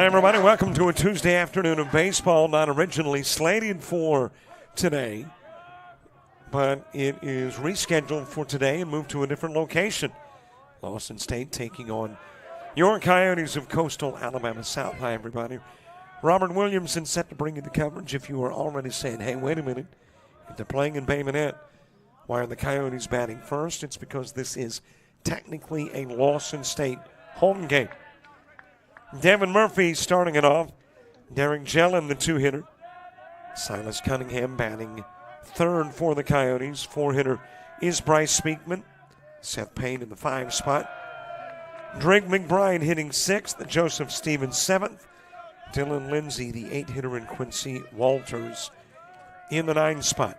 Hi, everybody. Welcome to a Tuesday afternoon of baseball, not originally slated for today, but it is rescheduled for today and moved to a different location. Lawson State taking on your Coyotes of Coastal Alabama South. Hi, everybody. Robert Williamson set to bring you the coverage. If you are already saying, hey, wait a minute, if they're playing in Bay Minette, why are the Coyotes batting first? It's because this is technically a Lawson State home game. Devin Murphy starting it off. Derek Jellin, the two-hitter. Silas Cunningham batting third for the Coyotes. Four-hitter is Bryce Speakman. Seth Payne in the 5 spot. Drake McBride hitting 6th. Joseph Stevens 7th. Dylan Lindsay, the 8-hitter, and Quincy Walters in the 9 spot.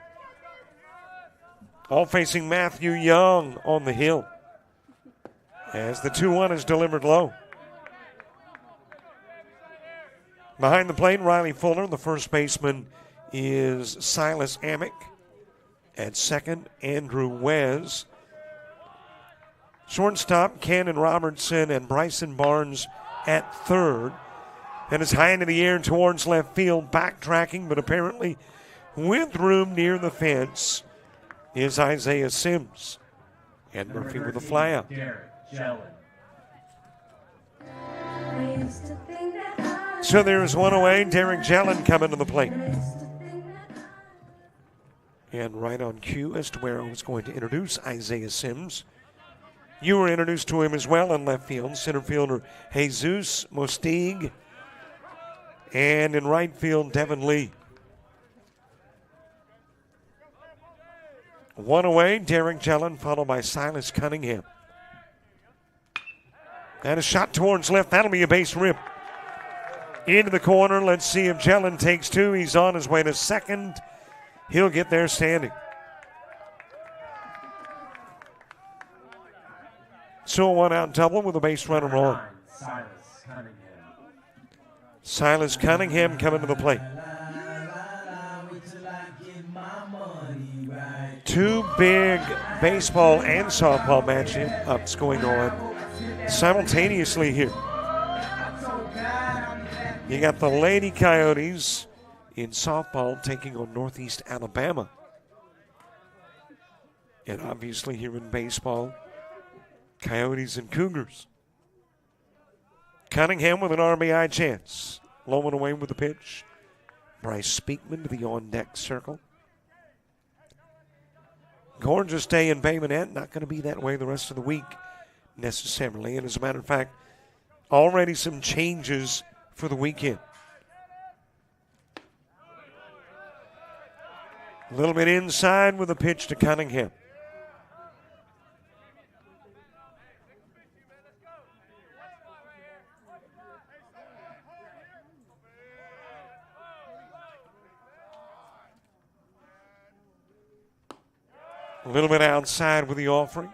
All facing Matthew Young on the hill as the 2-1 is delivered low. Behind the plate, Riley Fuller. The first baseman is Silas Amick. At second, Andrew Wes. Shortstop, Cannon Robertson and Bryson Barnes at third. And is high into the air towards left field, backtracking, but apparently with room near the fence is Isaiah Sims. And Murphy with a flyout. So there's one away. Derek Jellin coming to the plate. And right on cue as to where I was going to introduce Isaiah Sims. You were introduced to him as well in left field. Center fielder Jesus Mostig. And in right field, Devin Lee. One away, Derek Jellin, followed by Silas Cunningham. And a shot towards left. That'll be a base rip. Into the corner. Let's see if Jellin takes 2. He's on his way to second. He'll get there standing. So a 1-out double with a base runner on. Silas Cunningham coming to the plate. 2 big baseball and softball matchups going on simultaneously here. You got the Lady Coyotes in softball taking on Northeast Alabama. And obviously here in baseball, Coyotes and Cougars. Cunningham with an RBI chance. Low and away with the pitch. Bryce Speakman to the on-deck circle. Gorgeous day in Bay Minette. Not going to be that way the rest of the week necessarily. And as a matter of fact, already some changes for the weekend. A little bit inside with a pitch to Cunningham. A little bit outside with the offering.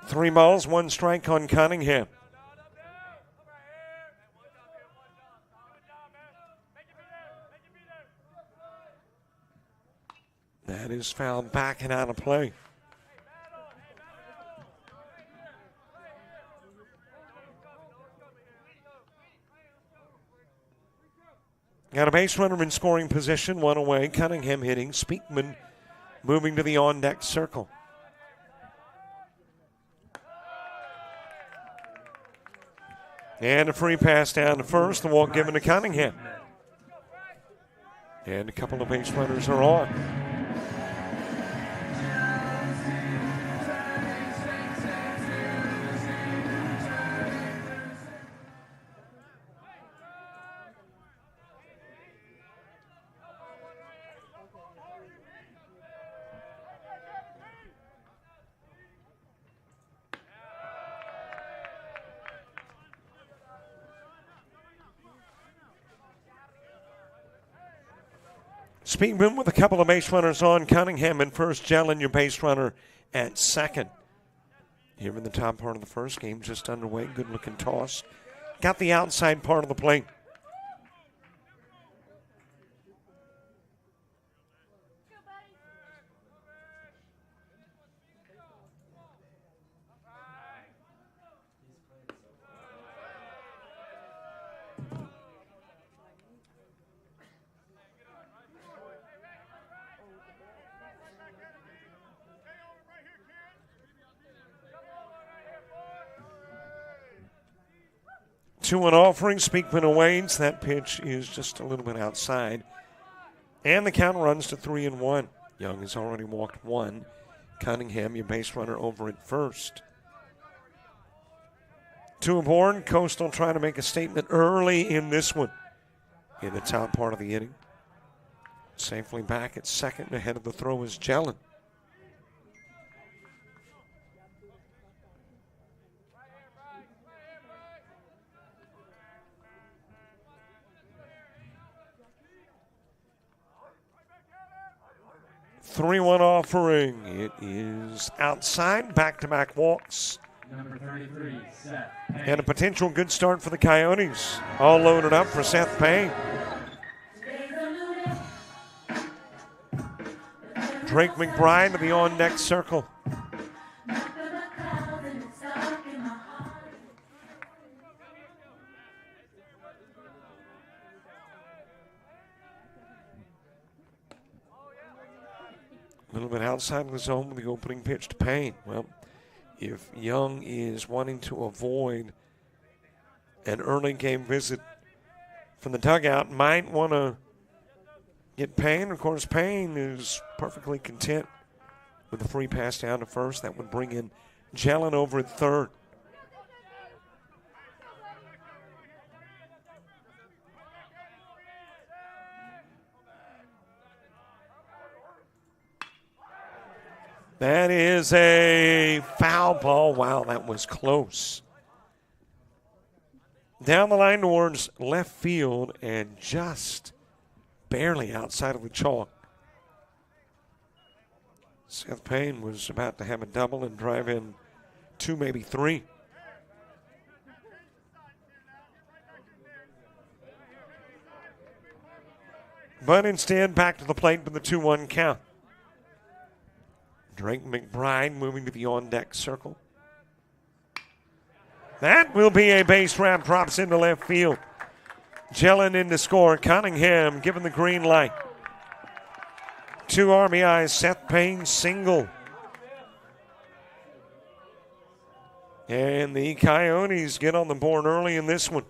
Three balls, 1 strike on Cunningham. That is fouled back and out of play. Got a base runner in scoring position, 1 away. Cunningham hitting. Speakman moving to the on-deck circle. And a free pass down to first. The walk given to Cunningham. And a couple of base runners are on. Speedman with a couple of base runners on. Cunningham in first. Jellin, your base runner, at second. Here in the top part of the first game, just underway. Good-looking toss. Got the outside part of the plate. Two and offering. Speakman awaits. That pitch is just a little bit outside. And the count runs to 3-1. Young has already walked one. Cunningham, your base runner, over at first. Two aboard. Coastal trying to make a statement early in this one. In the top part of the inning. Safely back at second. Ahead of the throw is Jellin. Three-one offering. It is outside. Back-to-back walks. Number 33, Seth. And a potential good start for the Coyotes. All loaded up for Seth Payne. Drake McBride to the on-deck circle. A little bit outside of the zone with the opening pitch to Payne. Well, if Young is wanting to avoid an early game visit from the dugout, might want to get Payne. Of course, Payne is perfectly content with a free pass down to first. That would bring in Jellin over at third. That is a foul ball. Wow, that was close. Down the line towards left field and just barely outside of the chalk. Seth Payne was about to have a double and drive in two, maybe three. But instead, back to the plate with the 2-1 count. Drake McBride moving to the on-deck circle. That will be a base wrap, drops into left field. Jellin in to score. Cunningham given the green light. 2 RBIs, Seth Payne single. And the Coyotes get on the board early in this one.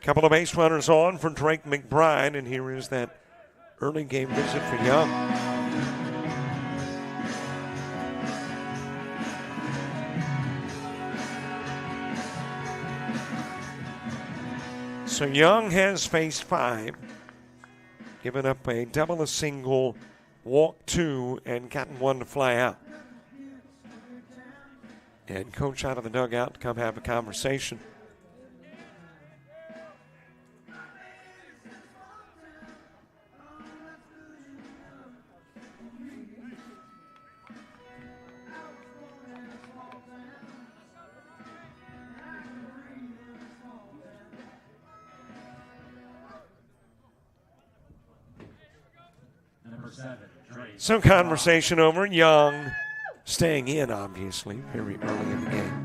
Couple of base runners on for Drake McBride, and here is that early game visit for Young. So Young has faced 5, given up a double, a single, walked 2, and gotten 1 to fly out. And coach out of the dugout to come have a conversation. So conversation over. Young staying in, obviously, very early in the game.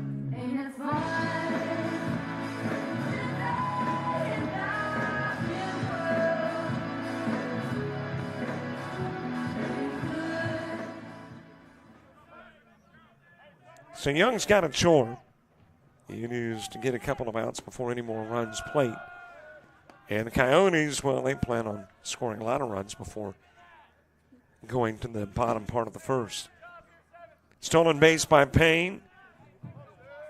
So Young's got a chore. It is to get a couple of outs before any more runs plate. And the Coyotes, well, they plan on scoring a lot of runs before going to the bottom part of the first. Stolen base by Payne.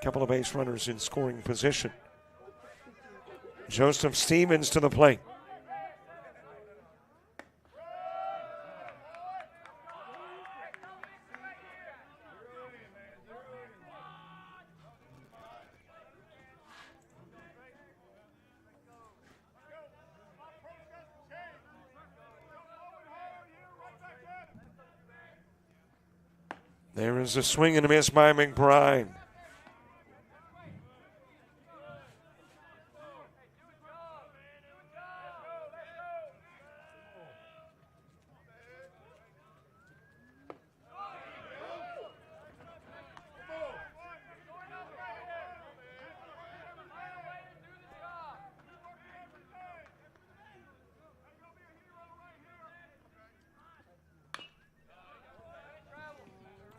Couple of base runners in scoring position. Joseph Stevens to the plate. There is a swing and a miss by McBride.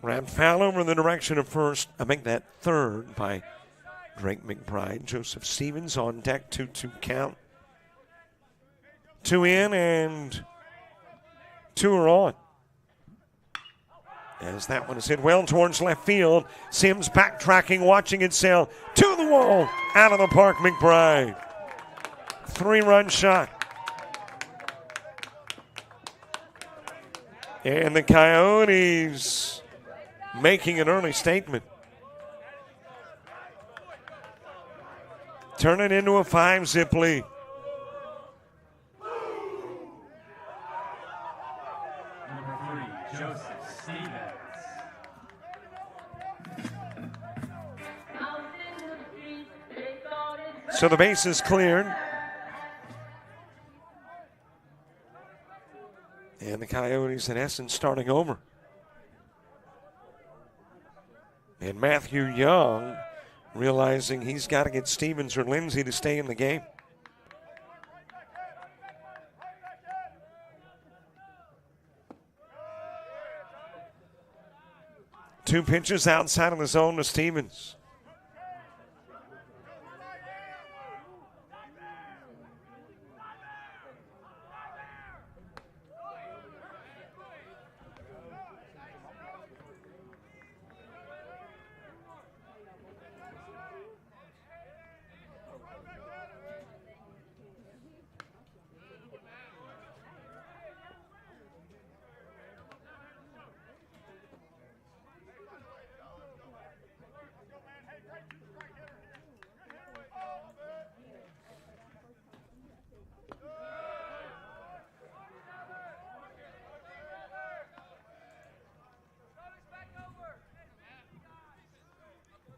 Wrapped foul over in the direction of first. I make that third by Drake McBride. Joseph Stevens on deck, 2-2 count. 2 in and 2 are on. As that one is hit well towards left field. Sims backtracking, watching it sail to the wall. Out of the park, McBride. 3-run shot. And the Coyotes making an early statement. Turn it into a 5-zip lead. Number 3, Joseph Stevens. So the base is cleared. And the Coyotes, in essence, starting over. And Matthew Young realizing he's got to get Stevens or Lindsay to stay in the game. Two pitches outside of the zone to Stevens.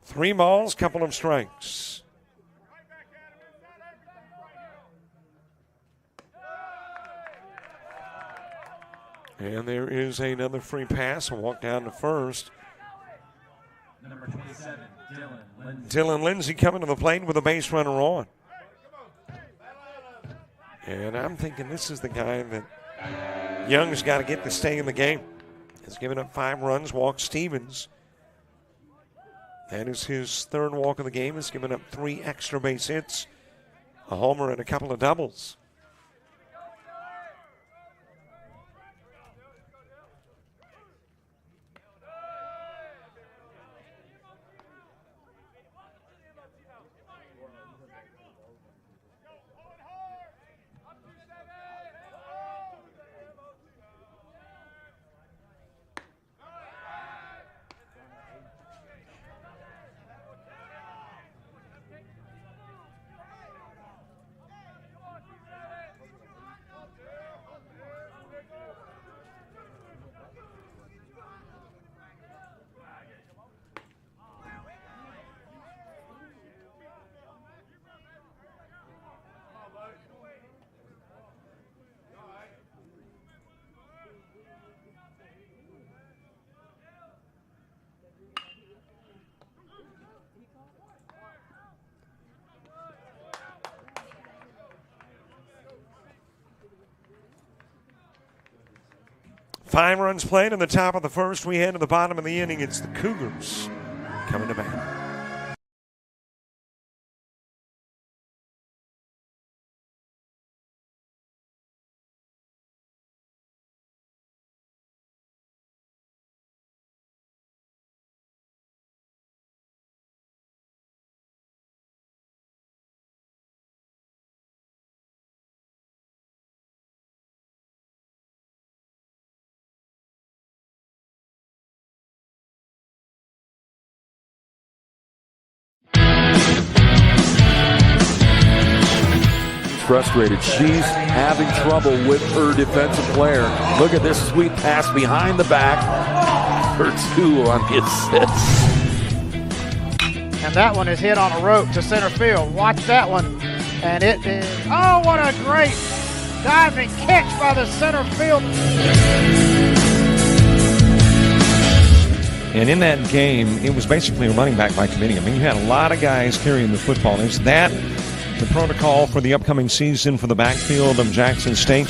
Three balls, couple of strikes. And there is another free pass, a walk down to first. Number 27, Dylan Lindsay. Dylan Lindsay coming to the plate with a base runner on. And I'm thinking this is the guy that Young's got to get to stay in the game. Has given up 5 runs, walked Stevens. That is his third walk of the game. Has given up 3 extra base hits, a homer and a couple of doubles. Five runs played in the top of the first. We head to the bottom of the inning. It's the Cougars coming to bat. Frustrated. She's having trouble with her defensive player. Look at this sweet pass behind the back. for 2 on the assist. And that one is hit on a rope to center field. Watch that one. And it is, oh, what a great diving catch by the center field. And in that game, it was basically a running back by committee. I mean, you had a lot of guys carrying the football. Is that the protocol for the upcoming season for the backfield of Jackson State?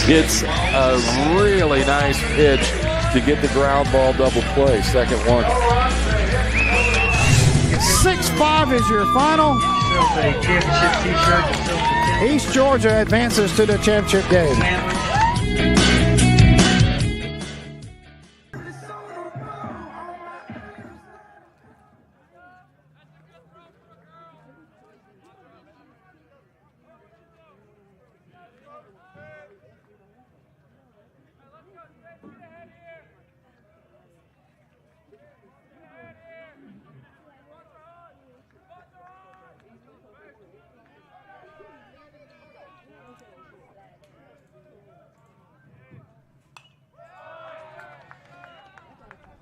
It's a really nice pitch to get the ground ball double play. Second one. 6-5 is your final. East Georgia advances to the championship game.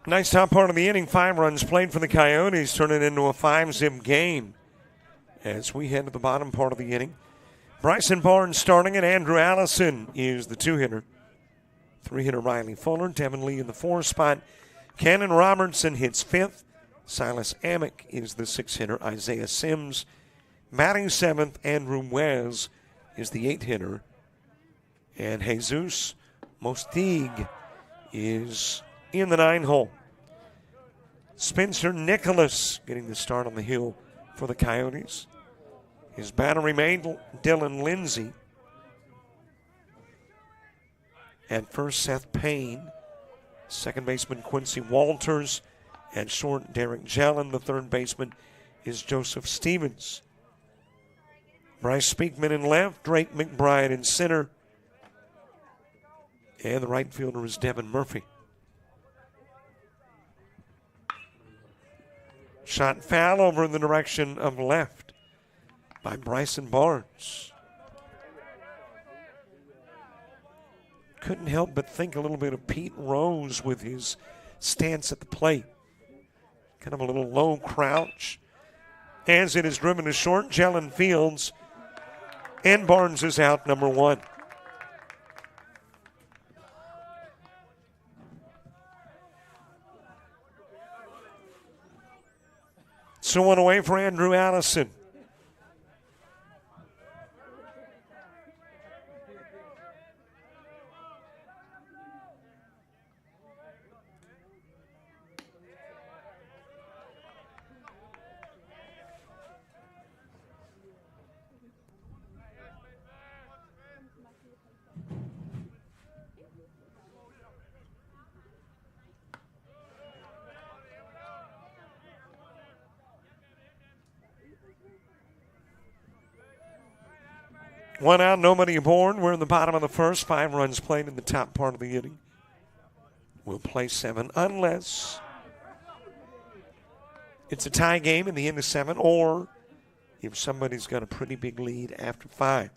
Nice top part of the inning. 5 runs played for the Coyotes, turn it into a 5-zip game. As we head to the bottom part of the inning, Bryson Barnes starting, and Andrew Allison is the 2-hitter. 3-hitter Riley Fuller, Devin Lee in the 4 spot. Cannon Robertson hits 5th. Silas Amick is the 6-hitter. Isaiah Sims batting 7th. Andrew Wes is the 8-hitter. And Jesus Mostig is in the 9-hole. Spencer Nicholas getting the start on the hill for the Coyotes. His battery mate, Dylan Lindsay. At first, Seth Payne. Second baseman, Quincy Walters. At short, Derek Jellin. The third baseman is Joseph Stevens. Bryce Speakman in left. Drake McBride in center. And the right fielder is Devin Murphy. Shot foul over in the direction of left by Bryson Barnes. Couldn't help but think a little bit of Pete Rose with his stance at the plate. Kind of a little low crouch. As it is driven to short, Jalen Fields. And Barnes is out, number 1. So 1 away for Andrew Allison. One out, nobody aboard. We're in the bottom of the first. 5 runs played in the top part of the inning. We'll play 7 unless it's a tie game in the end of 7, or if somebody's got a pretty big lead after 5.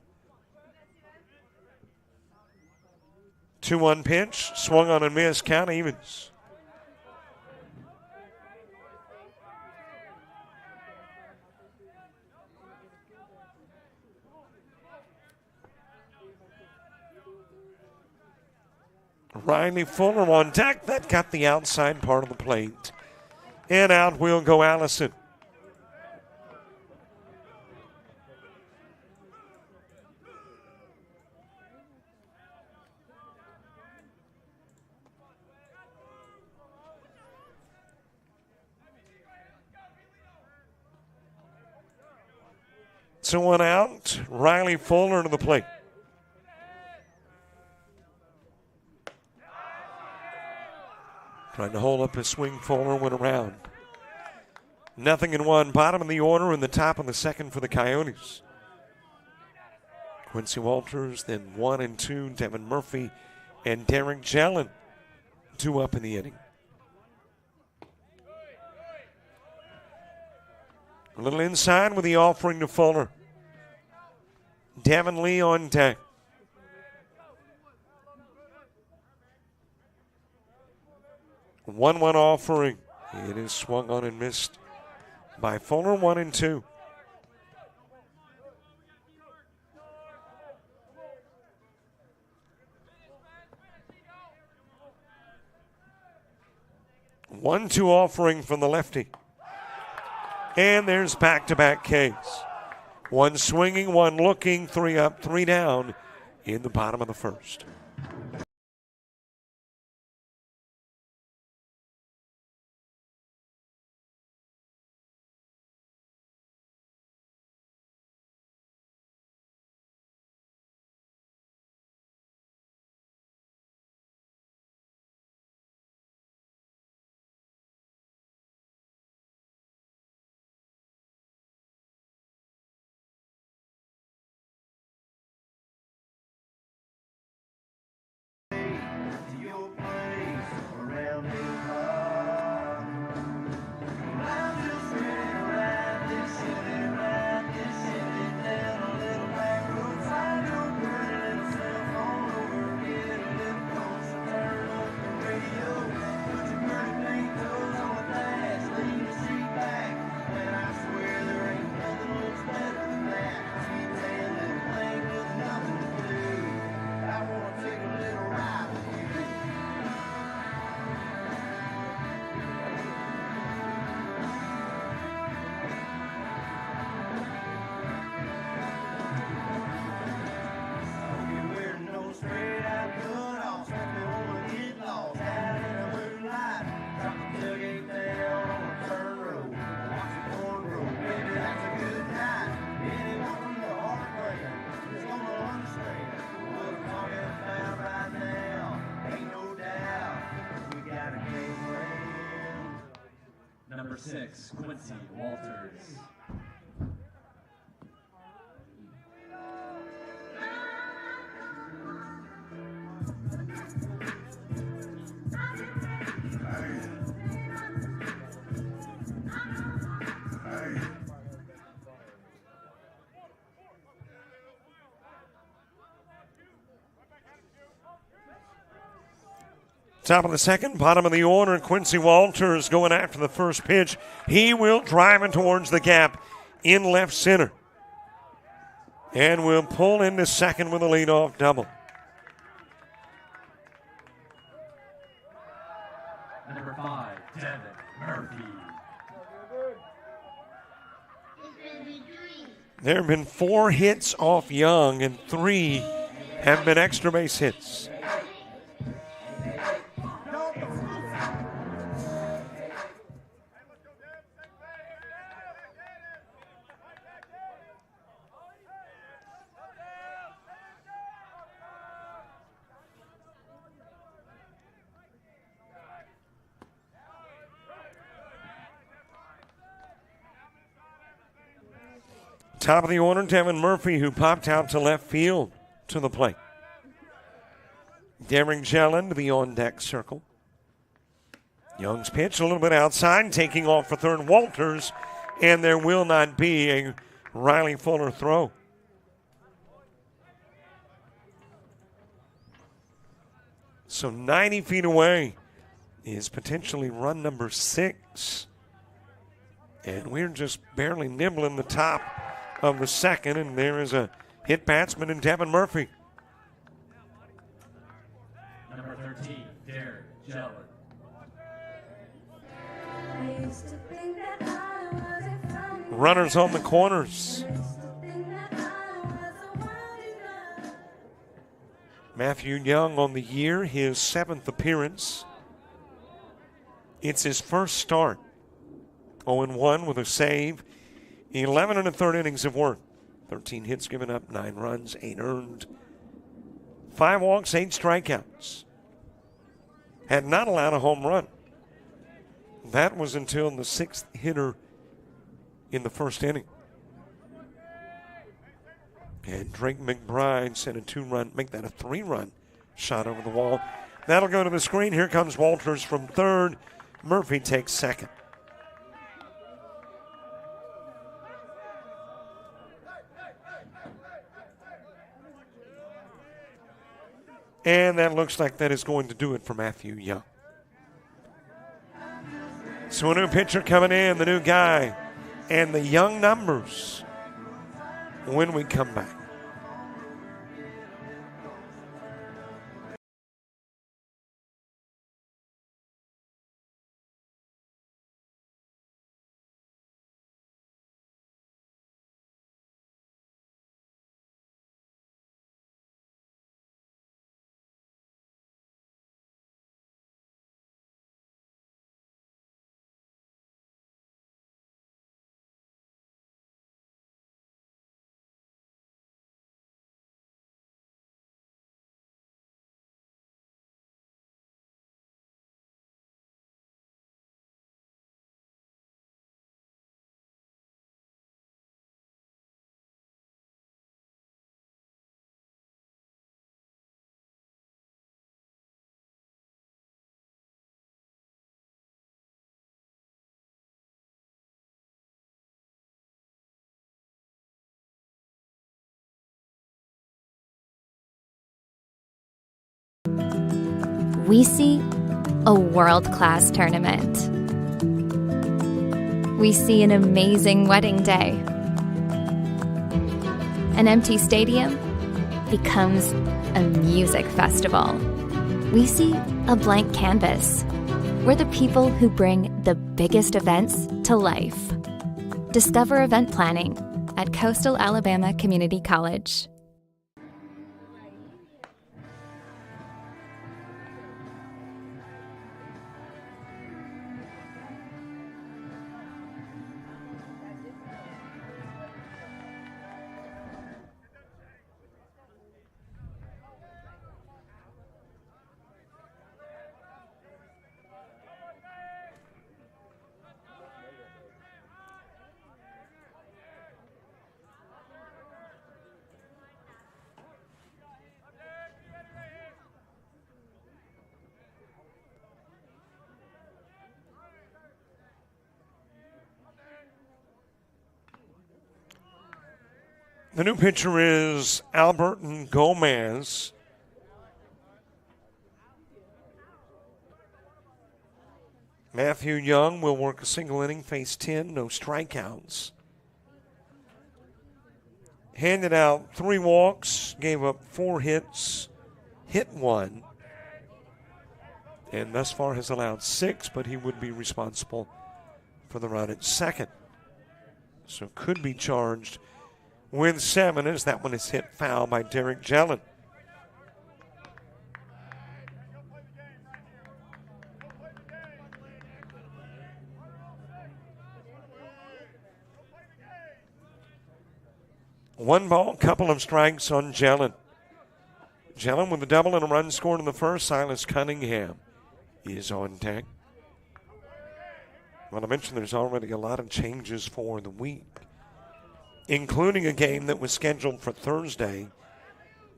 2-1 pitch, swung on and missed, count evens. Riley Fuller on deck. That got the outside part of the plate. And out will go Allison. So 1 out. Riley Fuller to the plate. Trying to hold up his swing, Fuller went around. 0-1, bottom of the order in the top of the second for the Coyotes. Quincy Walters, then 1 and 2, Devin Murphy and Derek Jellin, 2 up in the inning. A little inside with the offering to Fuller. Devin Lee on deck. 1-1 offering. It is swung on and missed by Fuller, 1-2. One-two offering from the lefty. And there's back-to-back Ks. One swinging, one looking, 3 up, 3 down in the bottom of the first. Number 6, Quincy Walters. Top of the second, bottom of the order, Quincy Walters going after the first pitch. He will drive it towards the gap in left center. And will pull into second with a leadoff double. Number 5, Devin Murphy. There have been 4 hits off Young, and 3 have been extra base hits. Top of the order, Devin Murphy, who popped out to left field to the plate. Daring Jellin to the on-deck circle. Young's pitch a little bit outside, taking off for third, Walters, and there will not be a Riley Fuller throw. So 90 feet away is potentially run number 6. And we're just barely nibbling the top of the second, and there is a hit batsman in Devin Murphy. Number 13, Darren Jellin. Runners on the corners. Matthew Young on the year, his 7th appearance. It's his first start. 0-1 with a save. 11 1/3 innings of work. 13 hits given up, 9 runs, 8 earned. 5 walks, 8 strikeouts. Had not allowed a home run. That was until the 6th hitter in the first inning. And Drake McBride sent a 2-run, make that a 3-run shot over the wall. That'll go to the screen. Here comes Walters from third. Murphy takes second. And that looks like that is going to do it for Matthew Young. So a new pitcher coming in, the new guy, and the young numbers when we come back. We see a world-class tournament. We see an amazing wedding day. An empty stadium becomes a music festival. We see a blank canvas. We're the people who bring the biggest events to life. Discover event planning at Coastal Alabama Community College. The new pitcher is Alberton Gomez. Matthew Young will work a single inning, face 10, no strikeouts. Handed out 3 walks, gave up 4 hits, hit 1, and thus far has allowed 6, but he would be responsible for the run at second. So could be charged with 7 as that one is hit foul by Derek Jellin. One ball, couple of strikes on Jellin. Jellin with a double and a run scored in the first. Silas Cunningham is on deck. Well, I mentioned there's already a lot of changes for the week, including a game that was scheduled for Thursday,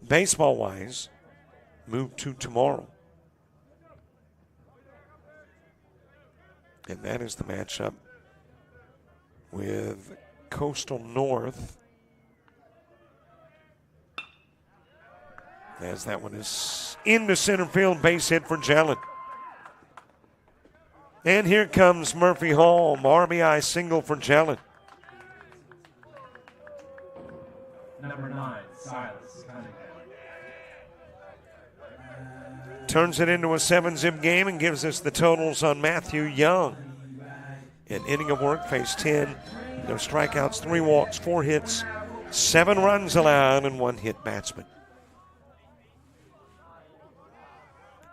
baseball-wise, moved to tomorrow. And that is the matchup with Coastal North, as that one is into center field, base hit for Jellin. And here comes Murphy Hall, RBI single for Jellin. Number 9, Silas Cunningham. Turns it into a 7-zip game and gives us the totals on Matthew Young. An inning of work, face 10, no strikeouts, 3 walks, 4 hits, 7 runs allowed, and 1 hit batsman.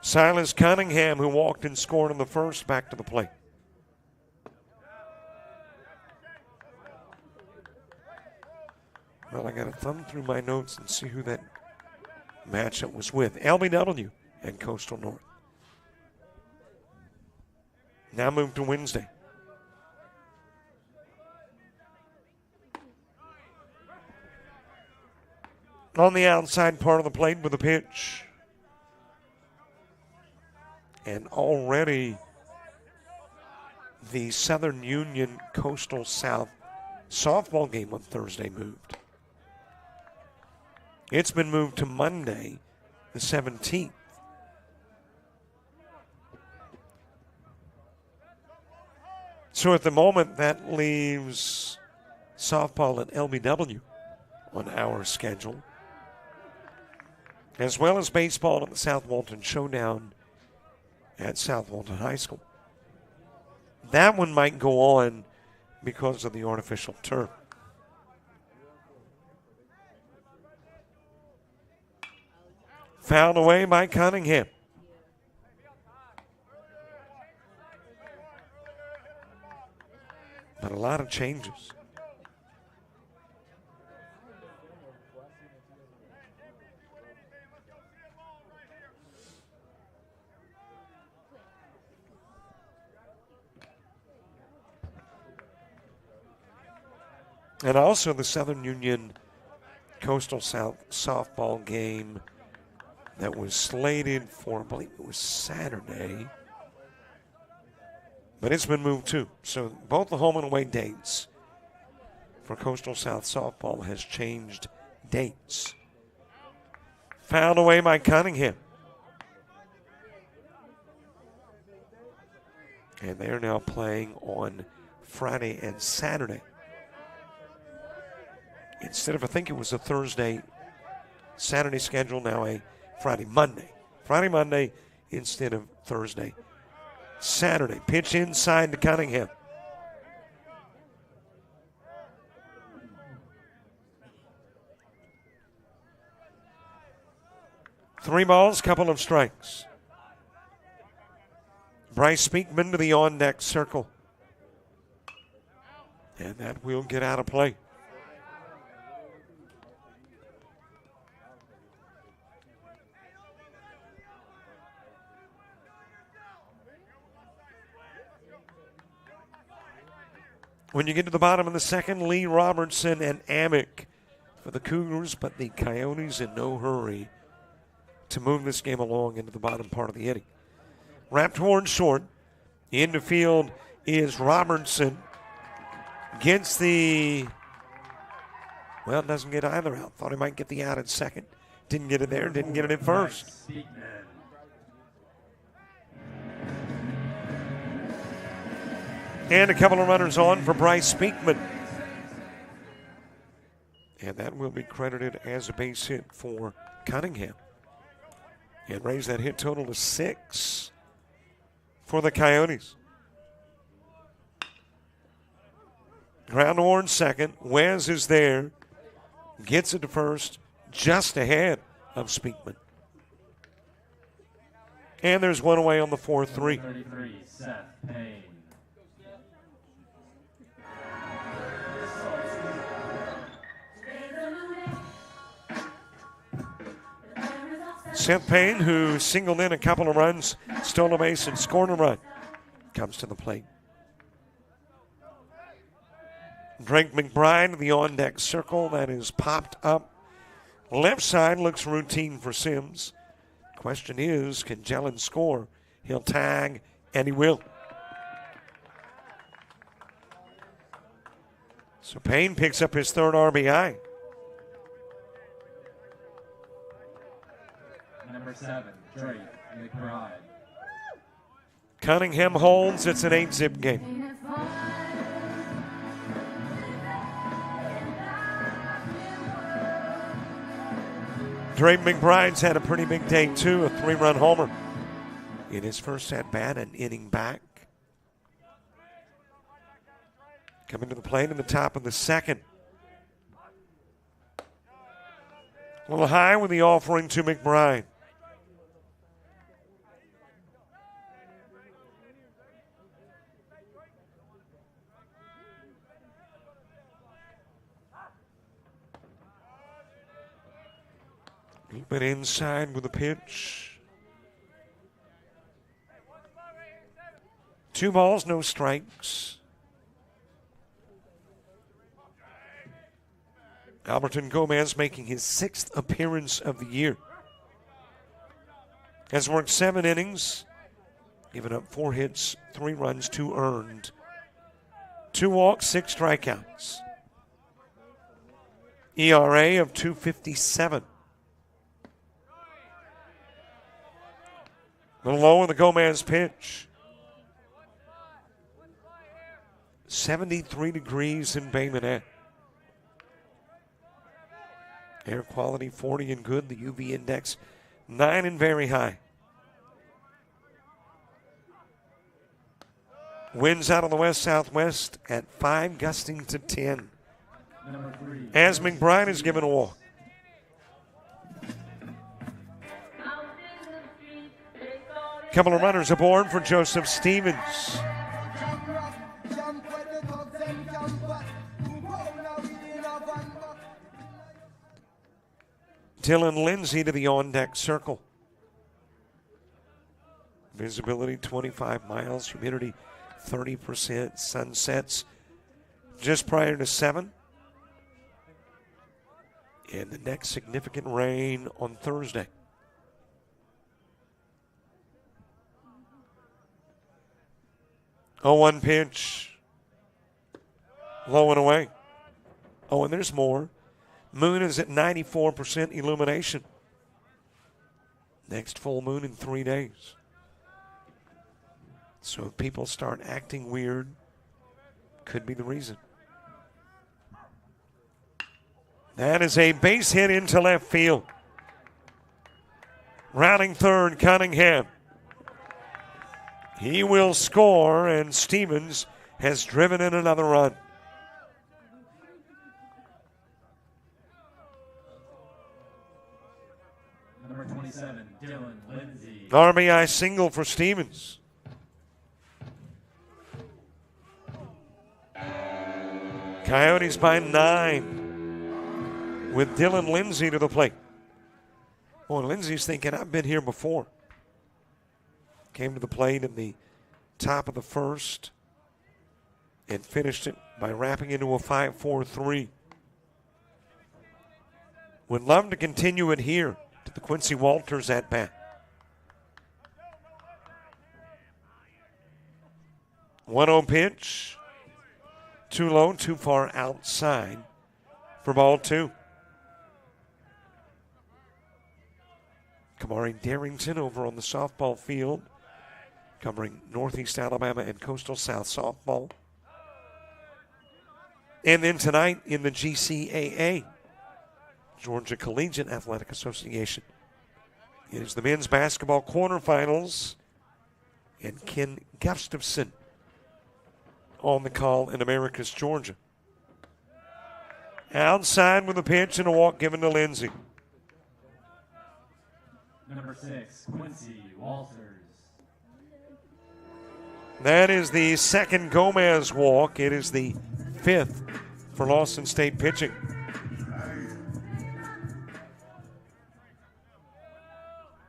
Silas Cunningham, who walked and scored in the first, back to the plate. Well, I got to thumb through my notes and see who that matchup was with. LBW and Coastal North. Now move to Wednesday. On the outside part of the plate with a pitch. And already the Southern Union Coastal South softball game on Thursday moved. It's been moved to Monday, the 17th. So at the moment, that leaves softball and LBW on our schedule, as well as baseball at the South Walton Showdown at South Walton High School. That one might go on because of the artificial turf. Fouled away by Cunningham. But a lot of changes. And also the Southern Union Coastal South softball game that was slated for, I believe it was Saturday. But it's been moved too. So both the home and away dates for Coastal South softball has changed dates. Fouled away by Cunningham. And they are now playing on Friday and Saturday. Instead of, I think it was a Thursday, Saturday schedule, now a Friday, Monday. Friday, Monday instead of Thursday, Saturday. Pitch inside to Cunningham. Three balls, couple of strikes. Bryce Speakman to the on-deck circle. And that will get out of play. When you get to the bottom of the second, Lee Robertson and Amick for the Cougars, but the Coyotes in no hurry to move this game along into the bottom part of the inning. Wrapped toward short. Into field is Robertson. Gets the, well, doesn't get either out. Thought he might get the out at second. Didn't get it there, didn't get it at first. And a couple of runners on for Bryce Speakman. And that will be credited as a base hit for Cunningham. And raise that hit total to 6 for the Coyotes. Ground to Warren second. Wes is there. Gets it to first, just ahead of Speakman. And there's one away on the 4-3. 33, Seth Payne. Seth Payne, who singled in a couple of runs, stole a base and scored a run, comes to the plate. Drake McBride, the on-deck circle, that is popped up. Left side looks routine for Sims. Question is, can Jelen score? He'll tag, and he will. So Payne picks up his third RBI. Number 7, Drake McBride. Cunningham holds. It's an 8-zip game. Drake McBride's had a pretty big day, too, a 3-run homer in his first at-bat, an inning back. Coming to the plate in the top of the second. A little high with the offering to McBride. A little bit inside with a pitch. 2 balls, no strikes. Alberton Gomez making his 6th appearance of the year. Has worked 7 innings, given up 4 hits, 3 runs, 2 earned. 2 walks, 6 strikeouts. ERA of 2.57. A little low in the Gomez pitch. 73 degrees in Bay Minette. Air quality 40 and good. The UV index 9 and very high. Winds out of the west-southwest at 5, gusting to 10. As McBride is given a walk. Couple of runners aboard for Joseph Stevens. Dylan Lindsay to the on-deck circle. Visibility 25 miles, humidity 30%, sunsets just prior to 7. And the next significant rain on Thursday. Oh, 1 pitch. Low and away. Oh, and there's more. Moon is at 94% illumination. Next full moon in 3 days. So if people start acting weird, could be the reason. That is a base hit into left field. Rounding third, Cunningham. He will score, and Stevens has driven in another run. Number 27, Dylan Lindsay. RBI single for Stevens. Coyotes by 9 with Dylan Lindsay to the plate. Boy, Lindsay's thinking, I've been here before. Came to the plate in the top of the first and finished it by wrapping into a 5-4-3. Would love to continue it here to the Quincy Walters at bat. 1-0 pitch. Too low, too far outside for ball 2. Kamari Darrington over on the softball field, covering Northeast Alabama and Coastal South softball. And then tonight in the GCAA, Georgia Collegiate Athletic Association, it is the men's basketball quarterfinals, and Ken Gustafson on the call in Americus, Georgia. Outside with a pitch and a walk given to Lindsay. Number 6, Quincy Walters. That is the second Gomez walk. It is the 5th for Lawson State pitching.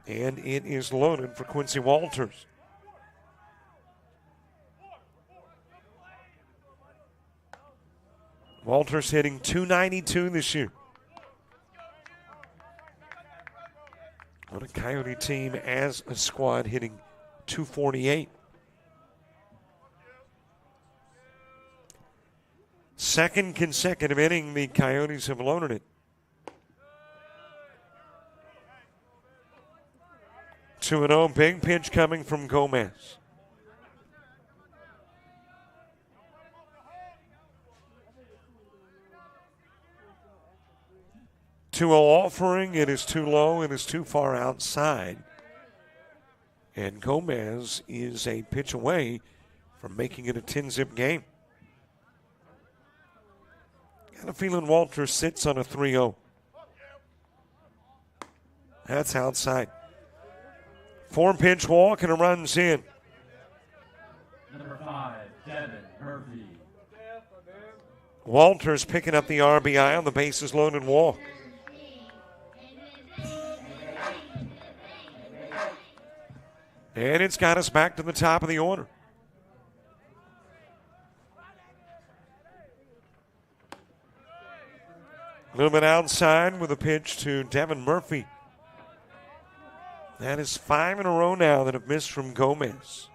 And it is loaded for Quincy Walters. Walters hitting .292 this year. What a Coyote team as a squad hitting .248. Second consecutive inning, the Coyotes have loaded it. 2-0, big pitch coming from Gomez. Offering, it is too low, it is too far outside. And Gomez is a pitch away from making it a 10-zip game. Got a feeling Walters sits on a 3-0. That's outside. 4-pitch walk and a run's in. Number 5, Devin Murphy. Walters picking up the RBI on the bases loaded walk. And it's got us back to the top of the order. A little bit outside with a pitch to Devin Murphy. That is 5 in a row now that have missed from Gomez.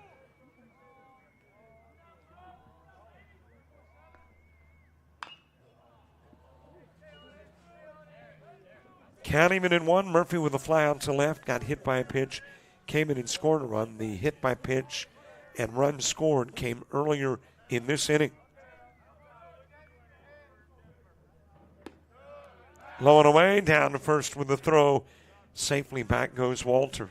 Count even in one. Murphy with a fly out to left, got hit by a pitch, came in and scored a run. The hit by pitch and run scored came earlier in this inning. Low and away, down to first with the throw. Safely back goes Walters.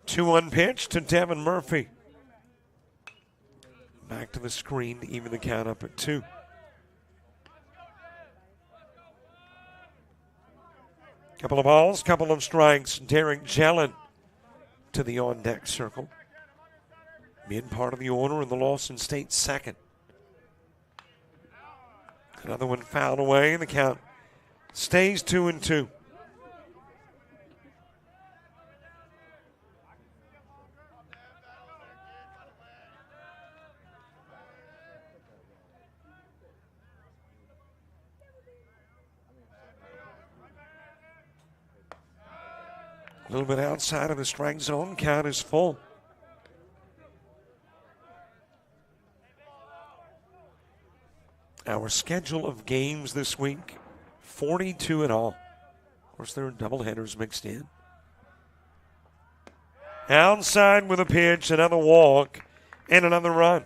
Two one pitch to Devin Murphy. Back to the screen to even the count up at 2. Couple of balls, couple of strikes. Derek Jellin to the on-deck circle. Mid part of the order in the Lawson State second. Another one fouled away. The count stays 2-2. A little bit outside of the strike zone. Count is full. Our schedule of games this week, 42 in all. Of course, there are doubleheaders mixed in. Outside with a pitch, another walk, and another run.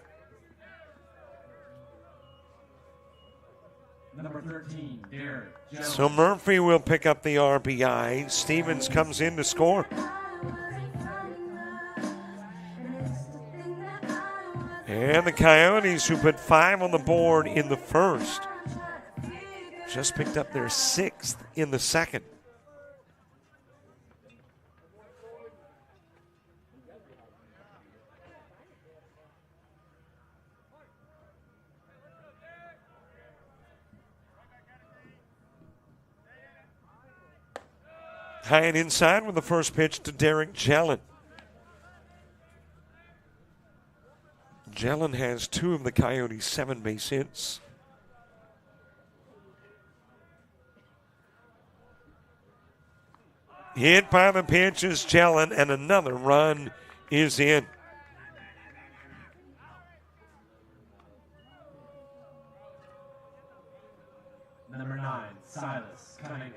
Number 13, Derek Jones. So Murphy will pick up the RBI. Stevens comes in to score. And the Coyotes, who put 5 on the board in the first, just picked up their 6th in the second. High and inside with the first pitch to Derek Jellin. Jellin has 2 of the Coyotes' 7 base hits. Hit by the pitch is Jellin, and another run is in. Number 9, Silas Cunningham.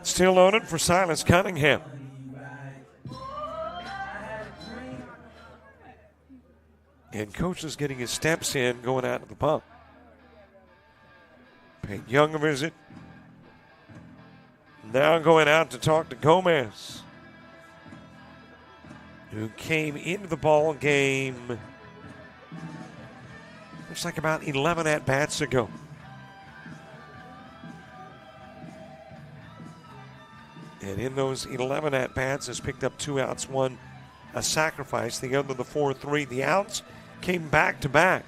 Still loaded for Silas Cunningham. And coach is getting his steps in, going out to the pump. Paid Young a visit. Now going out to talk to Gomez, who came into the ball game, looks like about 11 at-bats ago. And in those 11 at-bats has picked up 2 outs, 1 a sacrifice, the other the 4-3. The outs came back to back.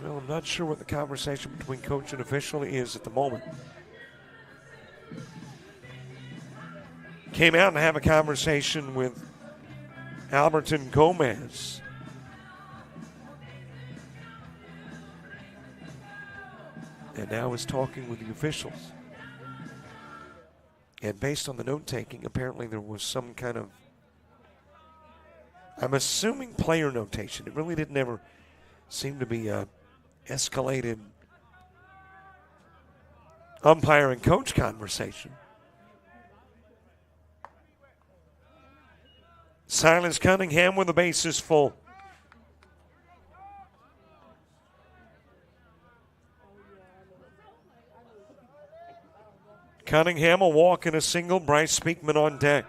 Well, I'm not sure what the conversation between coach and official is at the moment. Came out and have a conversation with Alberton Gomez. And now is talking with the officials. And based on the note-taking, apparently there was some kind of, I'm assuming, player notation. It really didn't ever seem to be a escalated umpire and coach conversation. Silas Cunningham with the bases full. Cunningham a walk and a single. Bryce Speakman on deck.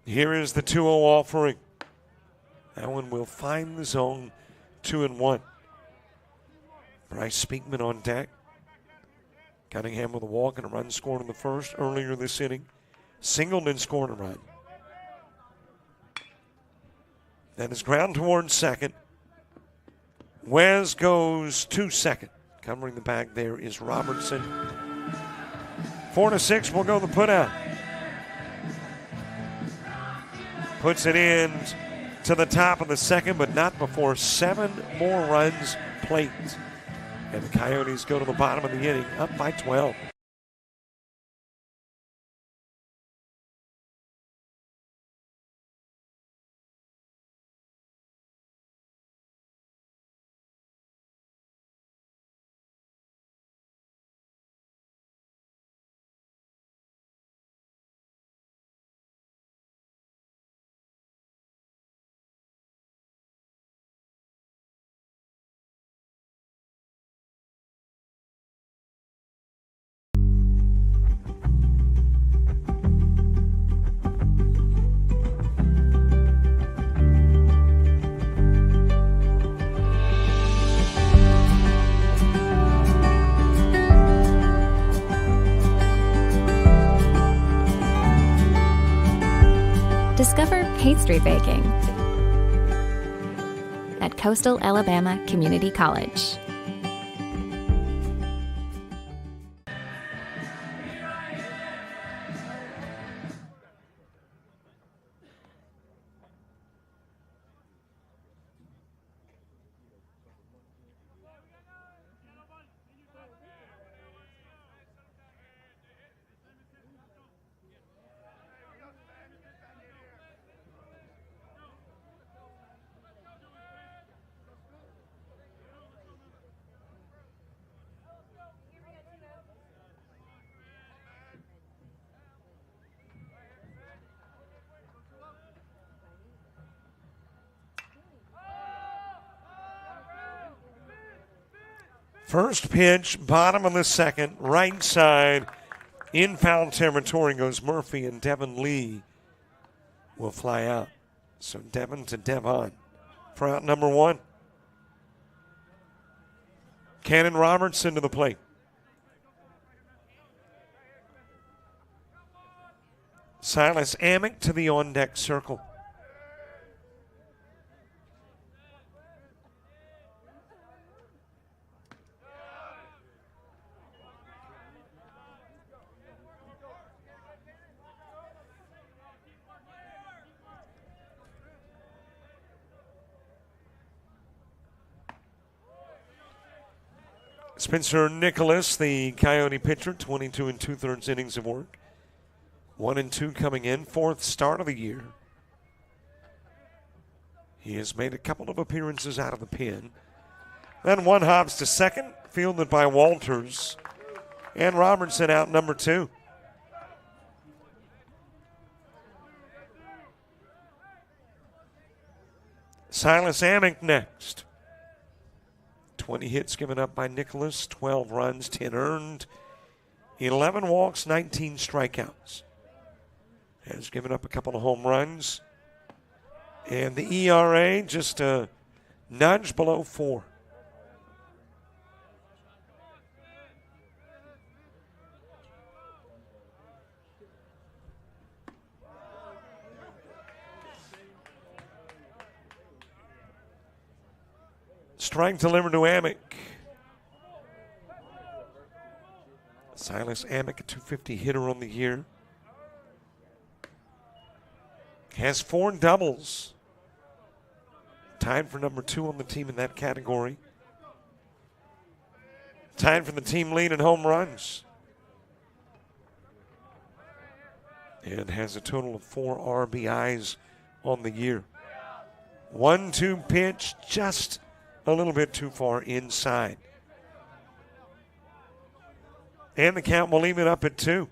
Here is the 2-0 offering. That one will find the zone, 2-1. Bryce Speakman on deck. Cunningham with a walk and a run scored in the first earlier this inning. Singleton scored a run. That is ground towards second. Wes goes to second. Covering the bag there is Robertson. 4-6 will go the putout. puts it in to the top of the second, but not before 7 more runs plate. And the Coyotes go to the bottom of the inning, up by 12. Discover pastry baking at Coastal Alabama Community College. First pitch, bottom of the second, right side, in foul territory goes Murphy, and Devin Lee will fly out. So Devin to Devon for out number 1. Cannon Robertson to the plate. Silas Amick to the on-deck circle. Spencer Nicholas, the Coyote pitcher, 22 2/3 innings of work. 1-2 coming in, 4th start of the year. He has made a couple of appearances out of the pen. Then one hops to second, fielded by Walters. And Robertson out number 2. Silas Amick next. 20 hits given up by Nicholas, 12 runs, 10 earned, 11 walks, 19 strikeouts. Has given up a couple of home runs. And the ERA just a nudge below 4. Strike delivered to Amick. Silas Amick, a 250 hitter on the year. Has 4 doubles. Tied for number 2 on the team in that category. Tied for the team lead in home runs. And has a total of 4 RBIs on the year. 1-2 pitch, just a little bit too far inside. And the count will leave it up at 2.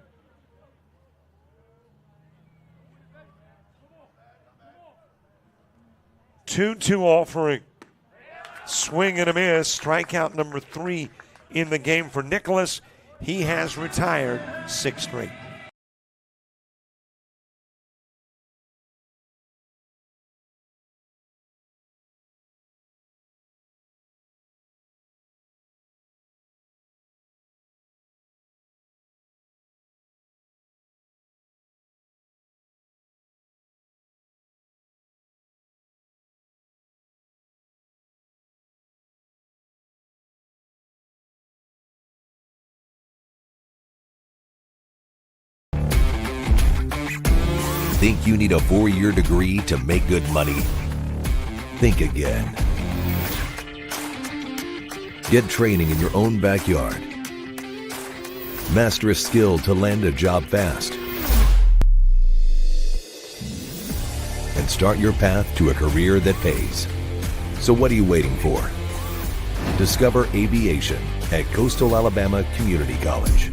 Two offering. Swing and a miss. Strikeout number 3 in the game for Nicholas. He has retired 6 straight. Think you need a 4-year degree to make good money? Think again. Get training in your own backyard. Master a skill to land a job fast. And start your path to a career that pays. So what are you waiting for? Discover aviation at Coastal Alabama Community College.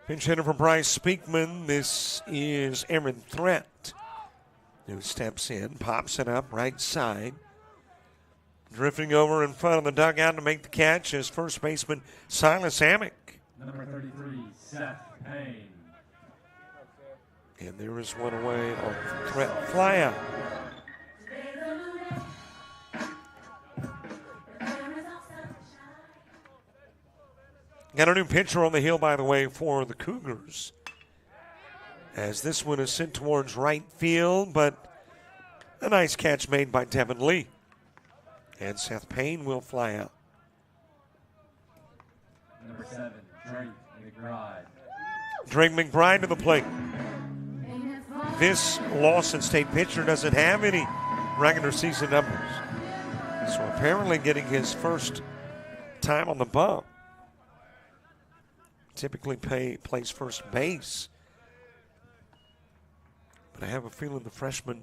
Pinch hitter for Bryce Speakman. This is Aaron Threat, who steps in, pops it up right side. Drifting over in front of the dugout to make the catch is first baseman Silas Amick. Number 33, Seth Payne. And there is one away on Threat flyout. Got a new pitcher on the hill, by the way, for the Cougars. As this one is sent towards right field, but a nice catch made by Devin Lee. And Seth Payne will fly out. Number 7, Drake McBride. Drake McBride to the plate. This Lawson State pitcher doesn't have any regular season numbers. So apparently getting his first time on the bump. Typically plays first base. But I have a feeling the freshman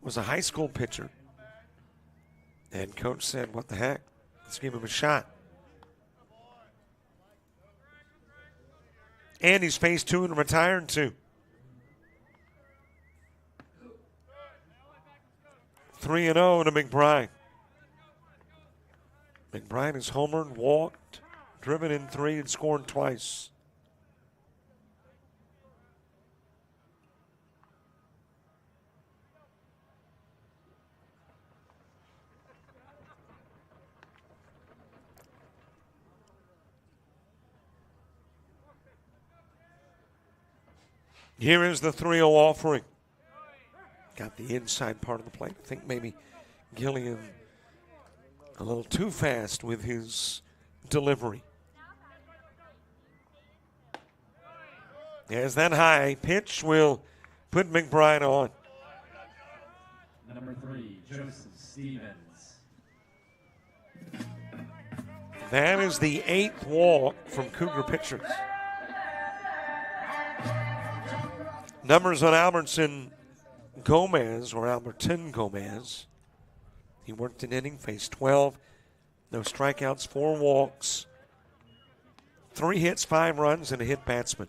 was a high school pitcher. And coach said, what the heck? Let's give him a shot. And he's phase 2 and retired 2. 3-0 to McBride. McBride has homered, walked, driven in 3, and scored twice. Here is the 3-0 offering. Got the inside part of the plate. I think maybe Gillian a little too fast with his delivery. As that high pitch will put McBride on. Number 3, Joseph Stevens. That is the 8th walk from Cougar pitchers. Numbers on Alberton Gomez. He worked an inning, faced 12. No strikeouts, 4 walks, 3 hits, 5 runs, and a hit batsman.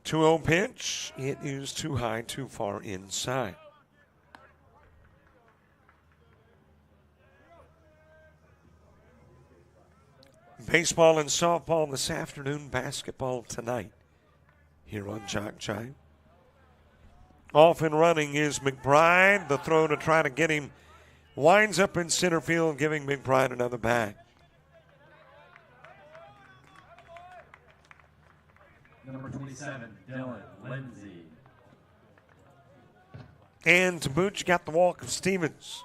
Two-0 pitch. It is too high, too far inside. Baseball and softball this afternoon, basketball tonight here on JockJive. Off and running is McBride. The throw to try to get him winds up in center field, giving McBride another bag. Number 27, Dylan Lindsay. And to boot, you got the walk of Stevens.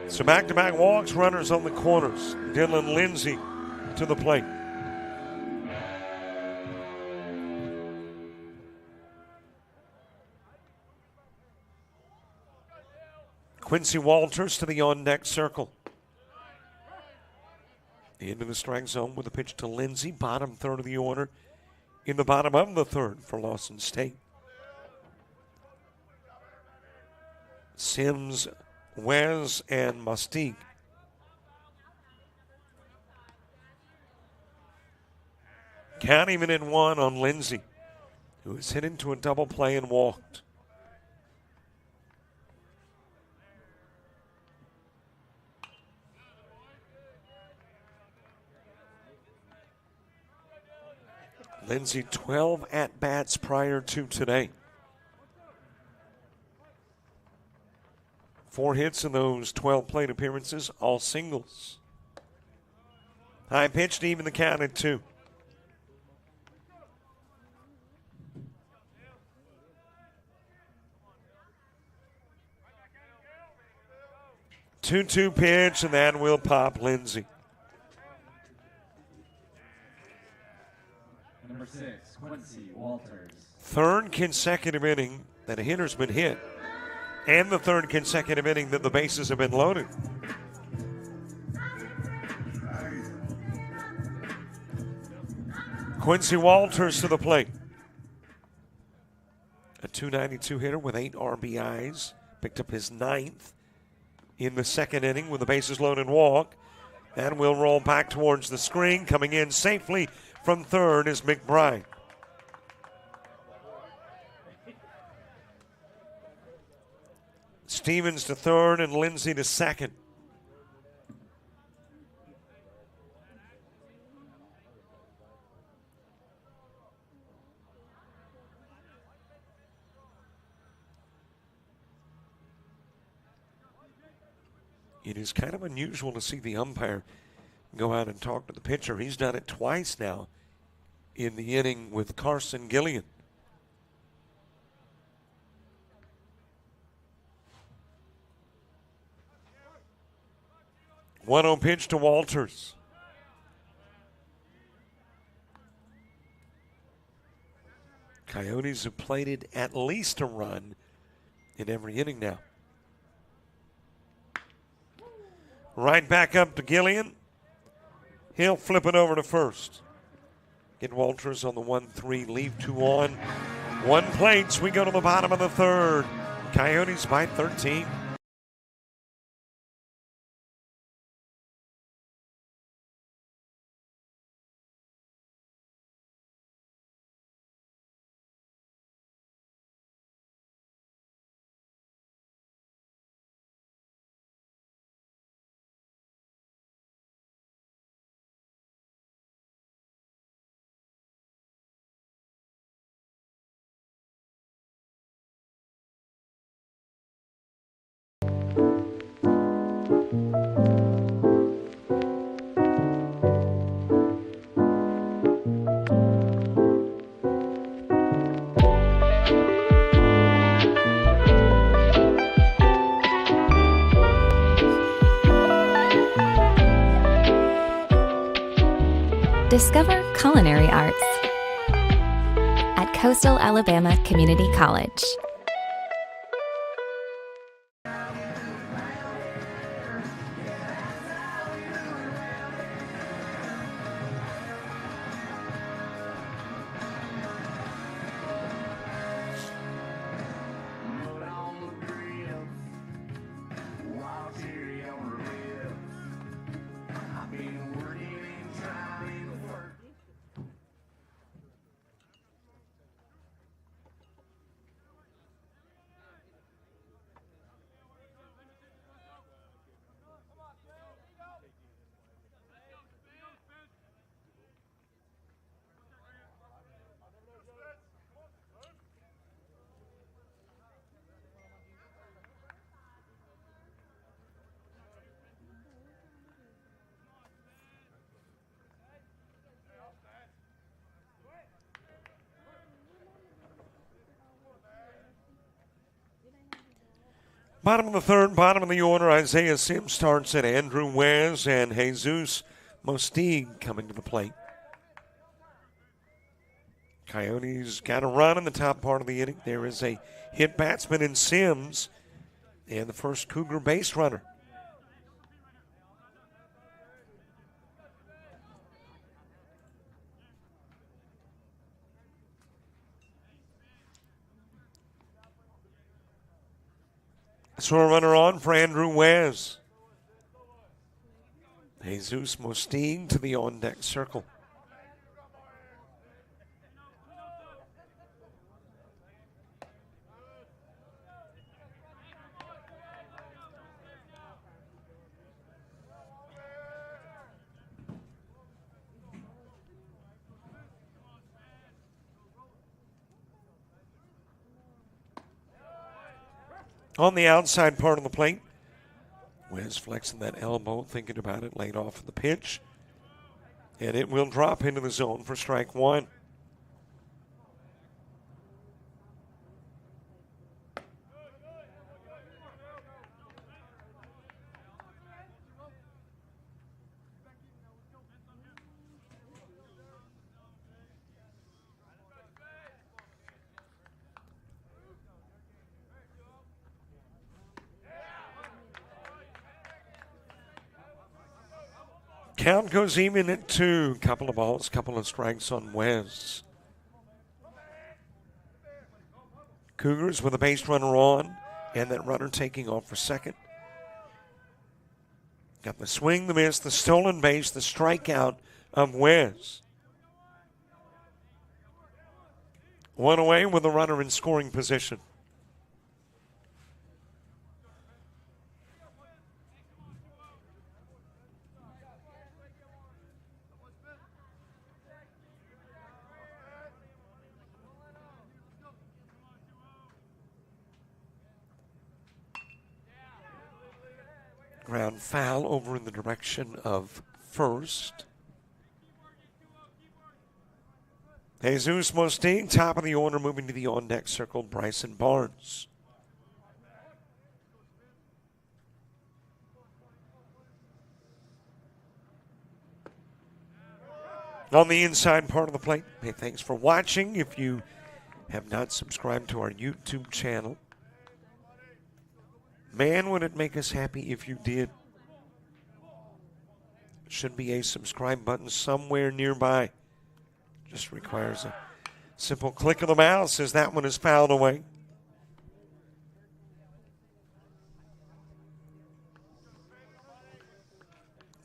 So back-to-back walks, runners on the corners. Dylan Lindsay to the plate. Quincy Walters to the on-deck circle. Into the strike zone with a pitch to Lindsay, bottom third of the order. In the bottom of the third for Lawson State. Sims, Wes, and Mustique. Count even in 1 on Lindsay, who was hit into a double play and walked. Lindsay 12 at-bats prior to today. 4 hits in those 12 plate appearances, all singles. High pitch to even the count at 2. Two-two pitch, and that will pop Lindsay. Number 6, Quincy Walters. Third consecutive inning that a hitter's been hit, and the third consecutive inning that the bases have been loaded. Quincy Walters to the plate. A .292 hitter with 8 RBIs. Picked up his 9th in the second inning with the bases loaded walk. And will roll back towards the screen. Coming in safely from third is McBride. Stevens to third and Lindsay to second. It is kind of unusual to see the umpire go out and talk to the pitcher. He's done it twice now in the inning with Carson Gillian. 1-0 pitch to Walters. Coyotes have plated at least a run in every inning now. Right back up to Gillian. He'll flip it over to first. Get Walters on the 1-3, leave 2 on. 1 plates. We go to the bottom of the third. Coyotes by 13. Discover culinary arts at Coastal Alabama Community College. Bottom of the third, bottom of the order, Isaiah Sims starts at Andrew Wes and Jesus Mostig coming to the plate. Coyotes got a run in the top part of the inning. There is a hit batsman in Sims and the first Cougar base runner. So a runner on for Andrew Wes. Jesus Mostig to the on-deck circle. On the outside part of the plate, Wes flexing that elbow, thinking about it, laid off the pitch. And it will drop into the zone for strike one. Count goes even at 2. Couple of balls, couple of strikes on Wes. Cougars with a base runner on, and that runner taking off for second. Got the swing, the miss, the stolen base, the strikeout of Wes. One away with a runner in scoring position. Ground foul over in the direction of first. Jesus Mostig, top of the order, moving to the on-deck circle, Bryson Barnes. On the inside part of the plate, hey, thanks for watching. If you have not subscribed to our YouTube channel, man, would it make us happy if you did. Should be a subscribe button somewhere nearby. Just requires a simple click of the mouse as that one is fouled away.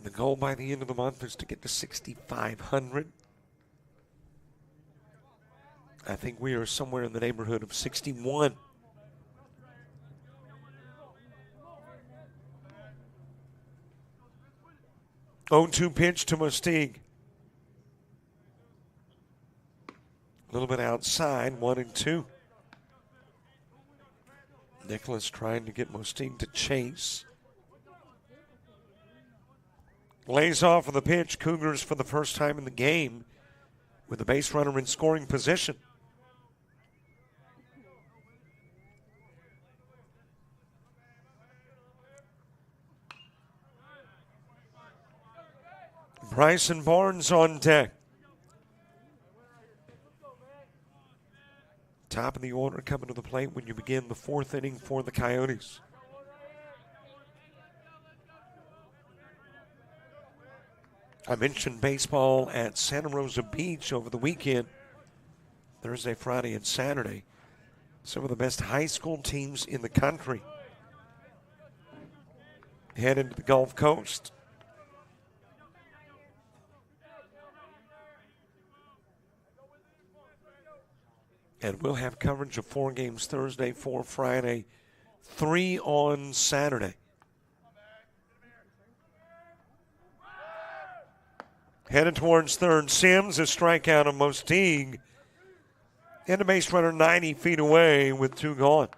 The goal by the end of the month is to get to 6,500. I think we are somewhere in the neighborhood of 61. 0-2 pitch to Mostig. A little bit outside, 1-2. Nicholas trying to get Mostig to chase. Lays off of the pitch. Cougars for the first time in the game with the base runner in scoring position. Bryson Barnes on deck. Top of the order coming to the plate when you begin the fourth inning for the Coyotes. I mentioned baseball at Santa Rosa Beach over the weekend, Thursday, Friday, and Saturday. Some of the best high school teams in the country headed to the Gulf Coast. And we'll have coverage of 4 games Thursday, 4 Friday, 3 on Saturday. Headed towards third, Sims, a strikeout of Mostig. And a base runner 90 feet away with 2 gone.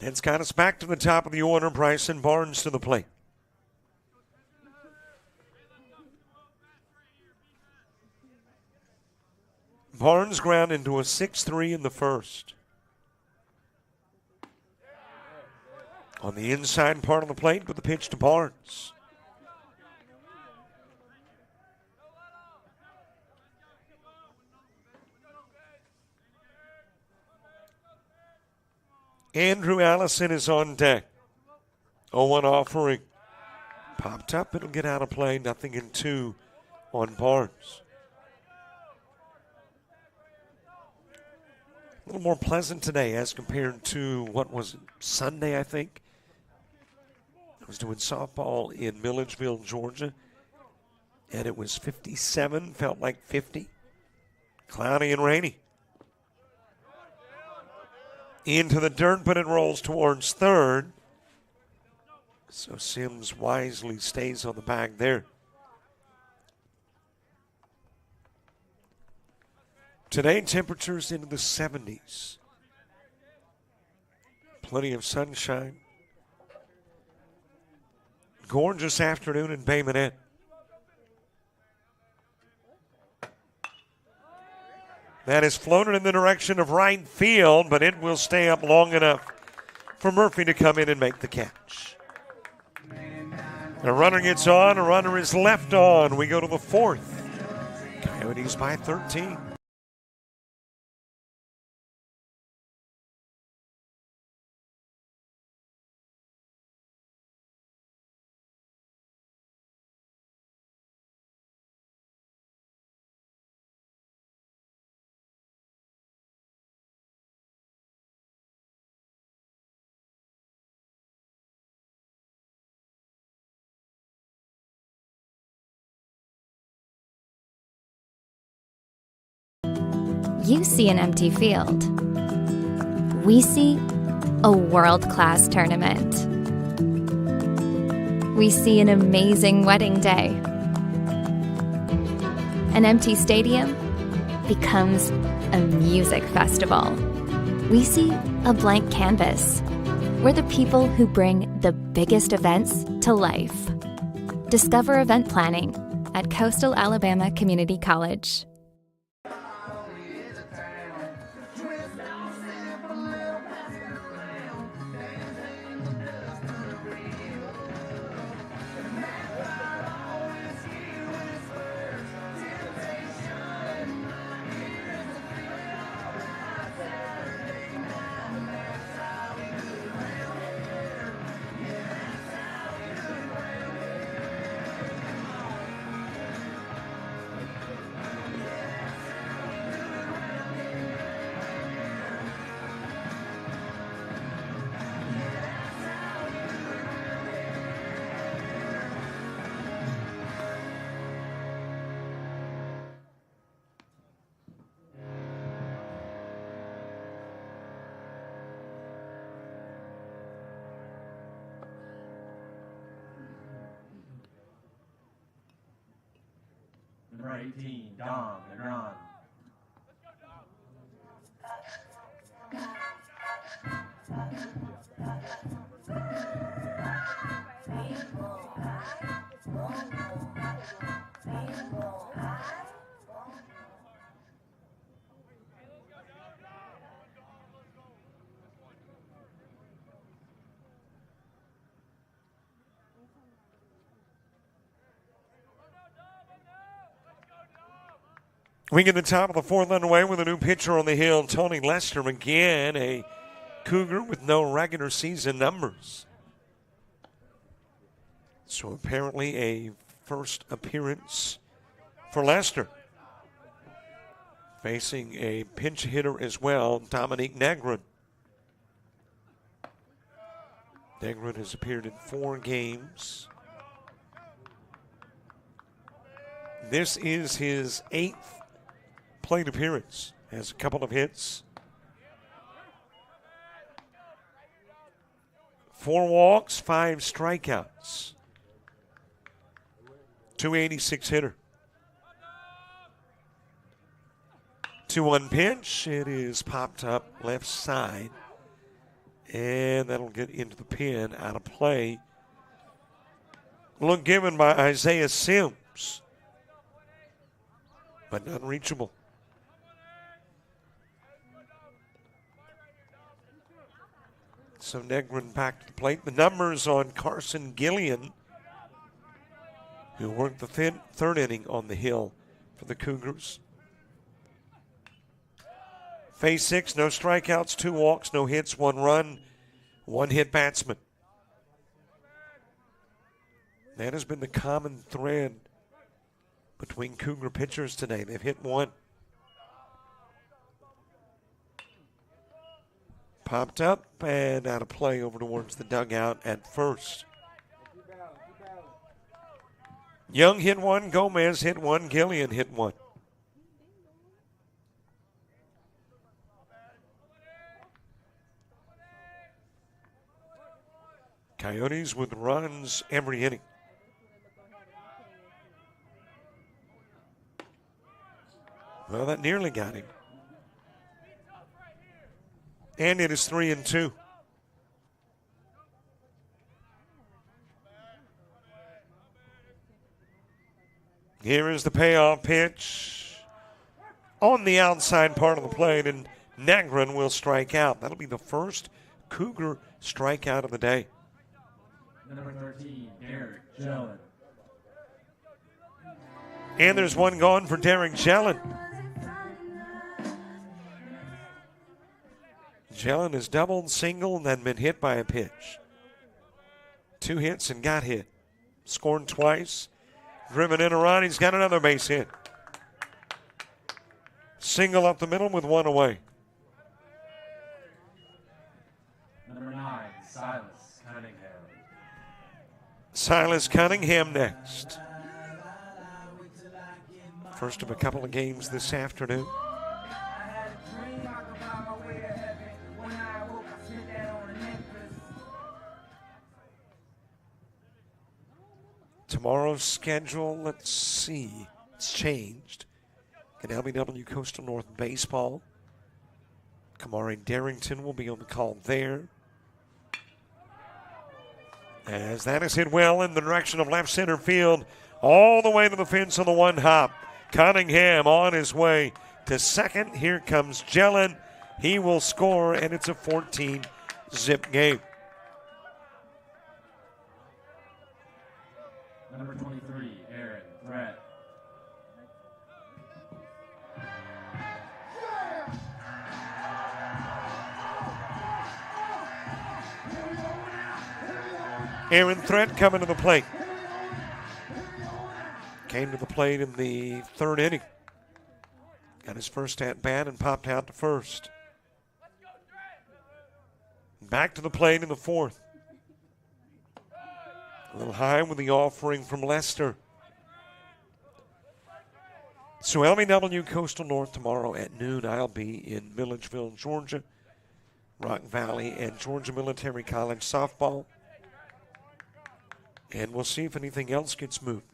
It's got us back to the top of the order. Bryson Barnes to the plate. Barnes ground into a 6-3 in the first. On the inside part of the plate with the pitch to Barnes. Andrew Allison is on deck. 0-1 offering. Popped up, it'll get out of play. 0-2 on Barnes. A little more pleasant today as compared to what was Sunday, I think. I was doing softball in Milledgeville, Georgia, and it was 57, felt like 50. Cloudy and rainy. Into the dirt, but it rolls towards third. So Sims wisely stays on the bag there. Today, temperatures into the 70s. Plenty of sunshine. Gorgeous afternoon in Bay Minette. That is floated in the direction of right field, but it will stay up long enough for Murphy to come in and make the catch. A runner gets on, a runner is left on. We go to the fourth. Coyotes by 13. You see an empty field. We see a world-class tournament. We see an amazing wedding day. An empty stadium becomes a music festival. We see a blank canvas. We're the people who bring the biggest events to life. Discover event planning at Coastal Alabama Community College. Number 18, Dom Negron. We get the top of the fourth underway with a new pitcher on the hill, Tony Lester, again, a Cougar with no regular season numbers. So apparently a first appearance for Lester. Facing a pinch hitter as well, Dominique Negron. Negron has appeared in 4 games. This is his 8th plate appearance. Has a couple of hits. 4 walks, 5 strikeouts. 286 hitter. 2-1 pitch. It is popped up left side. And that'll get into the pin, out of play. Look given by Isaiah Sims, but unreachable. So Negrin back to the plate. The numbers on Carson Gillian, who worked the third inning on the hill for the Cougars. Phase 6, no strikeouts, 2 walks, no hits, 1 run, 1 hit batsman. That has been the common thread between Cougar pitchers today. They've hit 1. Popped up and out of play over towards the dugout at first. Young hit 1, Gomez hit 1, Gillian hit 1. Coyotes with runs every inning. Well, that nearly got him. And it is 3-2. Here is the payoff pitch on the outside part of the plate, and Negrin will strike out. That'll be the first Cougar strikeout of the day. Number 13, Derek Jellin. And there's one gone for Derek Jellin. Jellin has doubled, single, and then been hit by a pitch. 2 hits and got hit. Scored twice. Driven in a run. He's got another base hit. Single up the middle with 1 away. Number 9, Silas Cunningham. Silas Cunningham next. First of a couple of games this afternoon. Tomorrow's schedule, let's see, it's changed. At LBW Coastal North Baseball, Kamari Darrington will be on the call there. As that is hit well in the direction of left center field, all the way to the fence on the 1 hop. Cunningham on his way to second. Here comes Jellin. He will score, and it's a 14-zip game. Number 23, Aaron Brett. Aaron Threat coming to the plate. Came to the plate in the 3rd inning. Got his first at bat and popped out to first. Back to the plate in the 4th. A little high with the offering from Lester. So LBW Coastal North tomorrow at noon. I'll be in Milledgeville, Georgia. Rock Valley and Georgia Military College softball. And we'll see if anything else gets moved.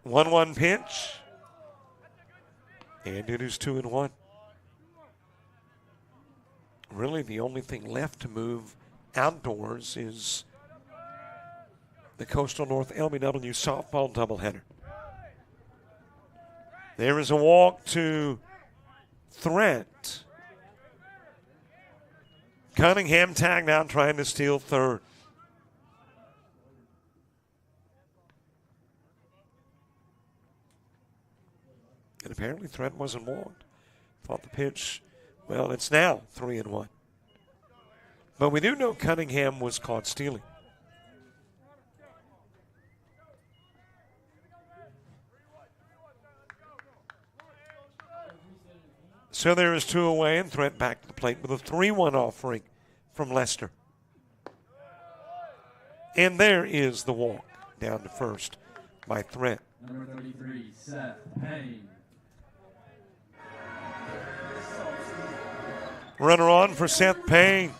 One pitch. And it is 2-1. Really the only thing left to move outdoors is the Coastal North LBW softball doubleheader. There is a walk to Threat. Cunningham tagged out trying to steal third. And apparently Threat wasn't walked. Thought the pitch, well, it's now 3-1. But we do know Cunningham was caught stealing. So there is 2 away, and Threat back to the plate with a 3-1 offering from Lester. And there is the walk down to first by Threat. Number 33, Seth Payne. Runner on for Seth Payne.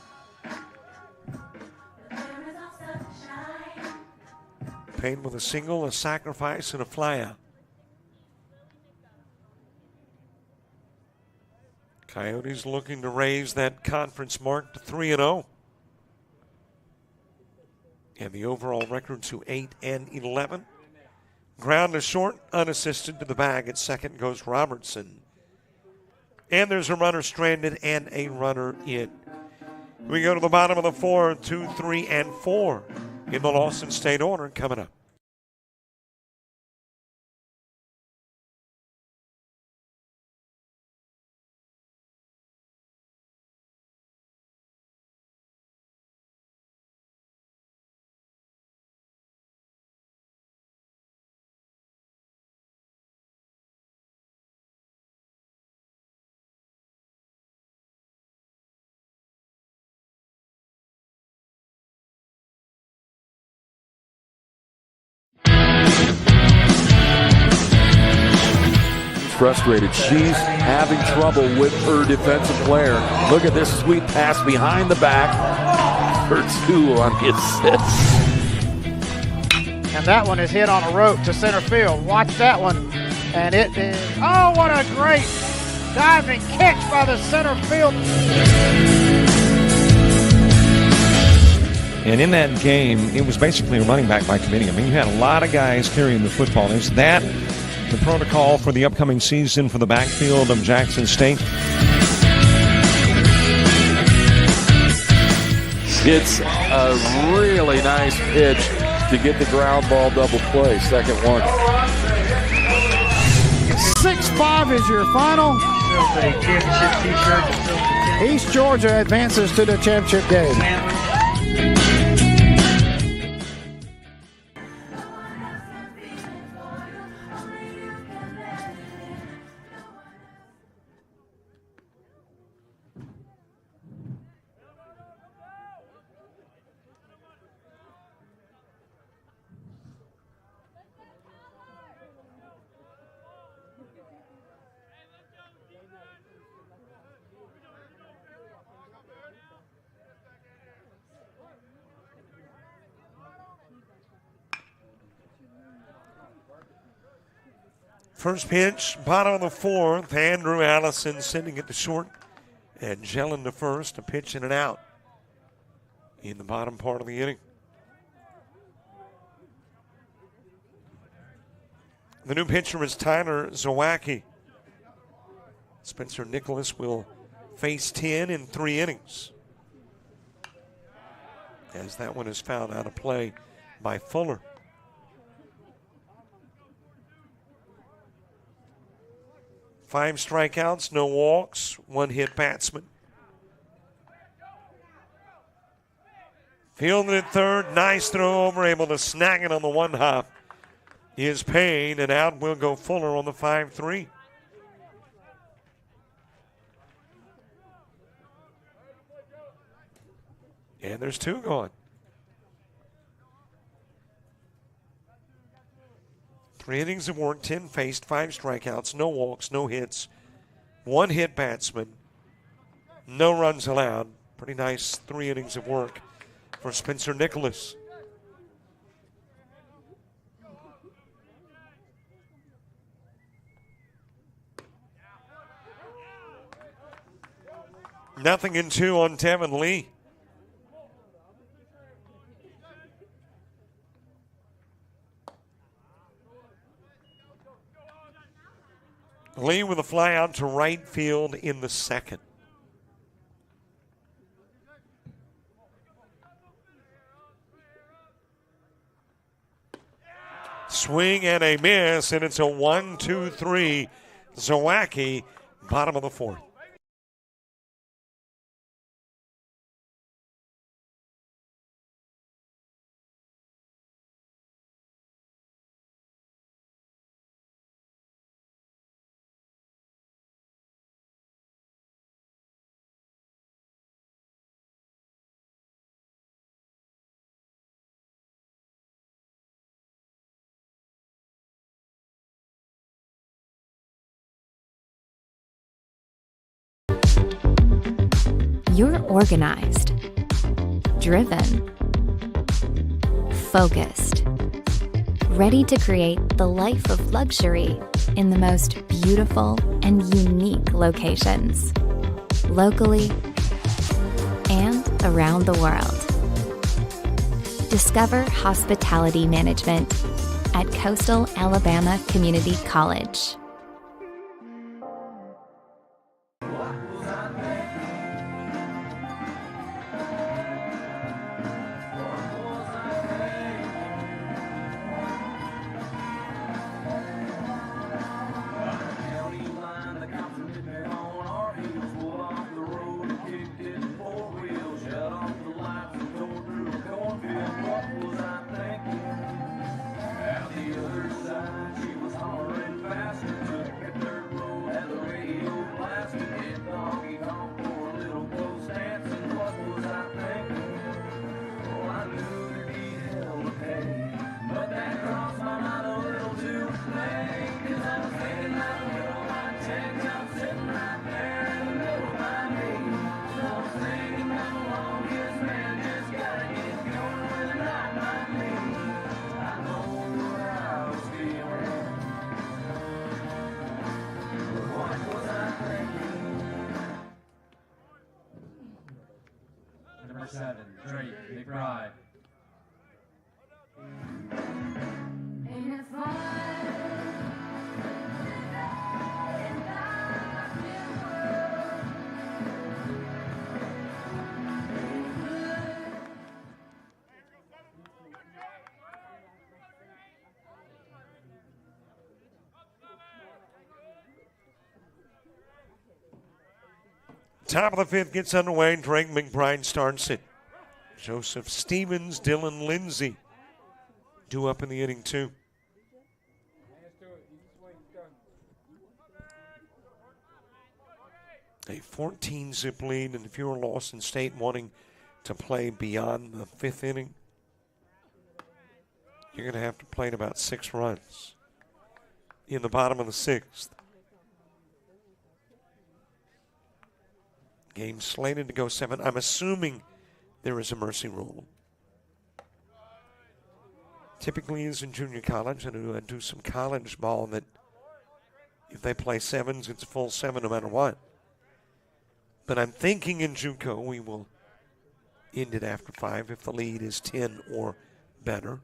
Payne with a single, a sacrifice, and a flyout. Coyotes looking to raise that conference mark to 3-0. And the overall record to 8-11. Ground to short, unassisted to the bag. At second goes Robertson. And there's a runner stranded and a runner in. We go to the bottom of the 4, 2, 3, and 4 in the Lawson State order coming up. Frustrated. She's having trouble with her defensive player. Look at this sweet pass behind the back for 2 on the assist. And that one is hit on a rope to center field. Watch that one. And it is, oh, what a great diving catch by the center field. And in that game, it was basically a running back by committee. I mean, you had a lot of guys carrying the football. Is that the protocol for the upcoming season for the backfield of Jackson State? It's a really nice pitch to get the ground ball double play. Second one. 6-5 is your final. East Georgia advances to the championship game. First pitch, bottom of the 4th. Andrew Allison sending it to short. And Jellin to first, a pitch in and out in the bottom part of the inning. The new pitcher is Tyler Zawacki. Spencer Nicholas will face 10 in 3 innings, as that one is fouled out of play by Fuller. Five strikeouts, no walks, 1 hit batsman. Fielding at third, nice throw over, able to snag it on the 1-hop. Is Payne, and out will go Fuller on the 5-3. And there's 2 gone. 3 innings of work, 10 faced, 5 strikeouts, no walks, no hits, 1 hit batsman, no runs allowed. Pretty nice 3 innings of work for Spencer Nicholas. Nothing in 2 on Tevin Lee. Lee with a fly out to right field in the 2nd. Swing and a miss, and it's a 1-2-3. Zawacki, bottom of the 4th. You're organized, driven, focused, ready to create the life of luxury in the most beautiful and unique locations, locally and around the world. Discover hospitality management at Coastal Alabama Community College. Number 7, Drake McBride. Top of the fifth gets underway. Drake McBride starts it. Joseph Stevens, Dylan Lindsay due up in the inning, too. A 14-zip lead, and if you're Lawson State wanting to play beyond the fifth inning, you're going to have to play at about 6 runs in the bottom of the sixth. Game slated to go 7. I'm assuming there is a mercy rule. Typically is in junior college, and I do some college ball that if they play 7s, it's a full 7 no matter what. But I'm thinking in JUCO we will end it after 5 if the lead is 10 or better.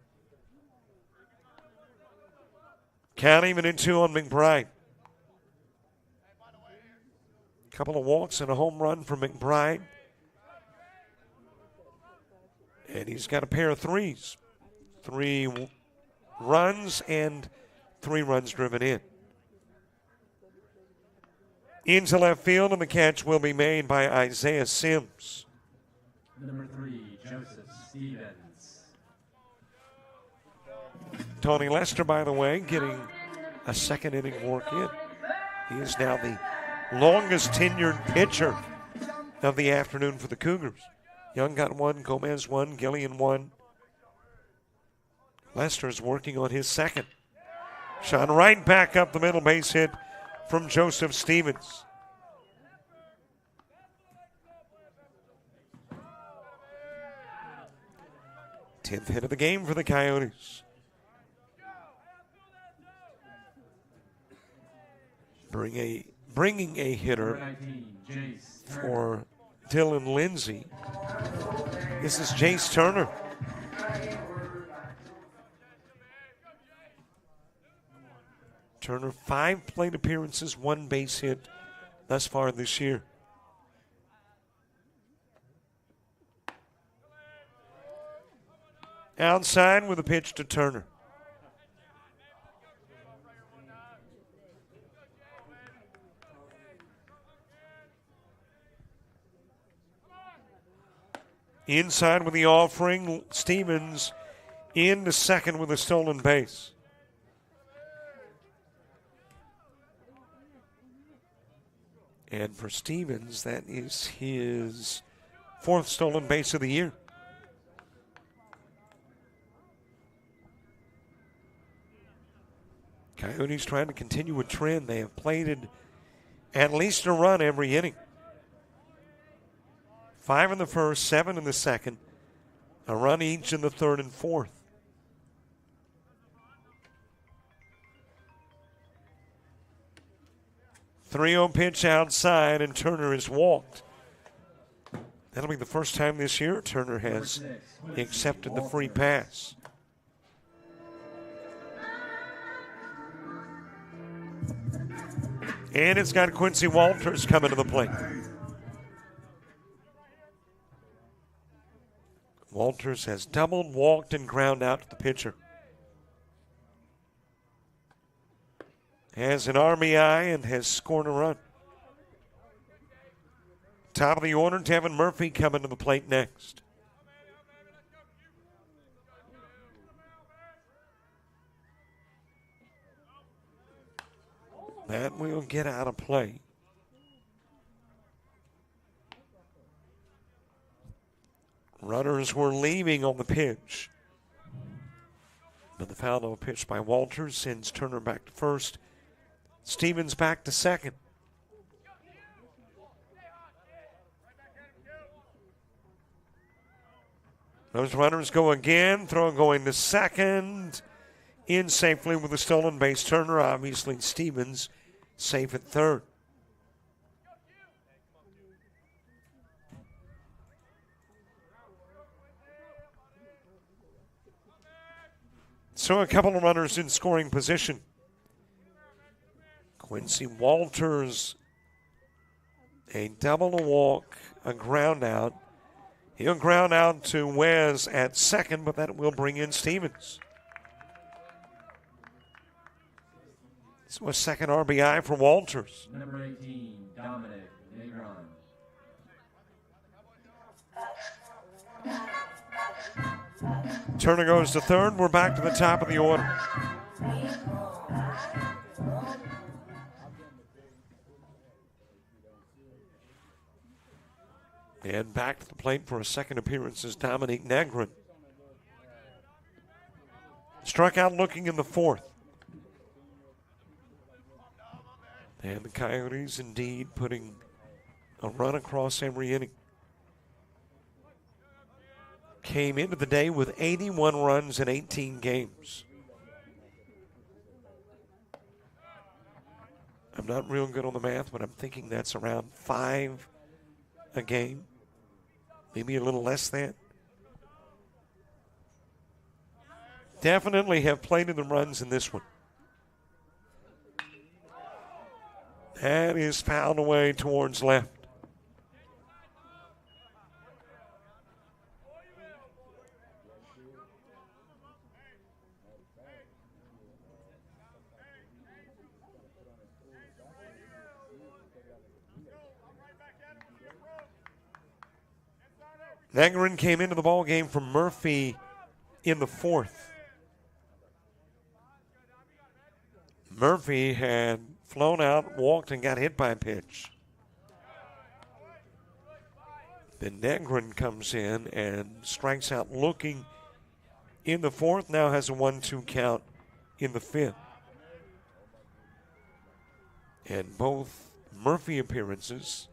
Count even in 2 on McBride. Couple of walks and a home run for McBride. And he's got a pair of 3s. 3 runs and 3 runs driven in. Into left field, and the catch will be made by Isaiah Sims. Number 3, Joseph Stevens. Tony Lester, by the way, getting a second inning work in. He is now the longest tenured pitcher of the afternoon for the Cougars. Young got 1, Gomez 1, Gillian 1. Lester's working on his second. Shot right back up the middle, base hit from Joseph Stevens. Tenth hit of the game for the Coyotes. Bringing a hitter 19, for Dylan Lindsay. This is Jace Turner. Turner, 5 plate appearances, 1 base hit thus far this year. Outside with a pitch to Turner. Inside with the offering, Stevens into second with a stolen base. And for Stevens, that is his 4th stolen base of the year. Coyotes trying to continue a trend. They have plated at least a run every inning. 5 in the first, 7 in the second, a run each in the third and fourth. Three-0 pitch outside, and Turner is walked. That'll be the first time this year Turner has accepted the free pass. And it's got Quincy Walters coming to the plate. Walters has doubled, walked, and ground out to the pitcher. Has an RBI and has scored a run. Top of the order, Devin Murphy coming to the plate next. That will get out of play. Runners were leaving on the pitch. But the foul of a pitch by Walters sends Turner back to first. Stevens back to second. Those runners go again. Throw going to second. In safely with a stolen base. Turner, obviously Stevens, safe at third. So a couple of runners in scoring position. Quincy Walters, a double, a walk, a ground out. He'll ground out to Wes at second, but that will bring in Stevens. So a second RBI for Walters. Number 18, Dominic Negron. Turner goes to third. We're back to the top of the order. And back to the plate for a second appearance is Dominic Negron. Struck out looking in the fourth. And the Coyotes indeed putting a run across every inning. Came into the day with 81 runs in 18 games. I'm not real good on the math, but I'm thinking that's around 5 a game. Maybe a little less than. Definitely have played in the runs in this one. That is fouled away towards left. Negron came into the ball game from Murphy in the fourth. Murphy had flown out, walked, and got hit by a pitch. Then Negron comes in and strikes out looking in the fourth. Now has a 1-2 count in the fifth. And both Murphy appearances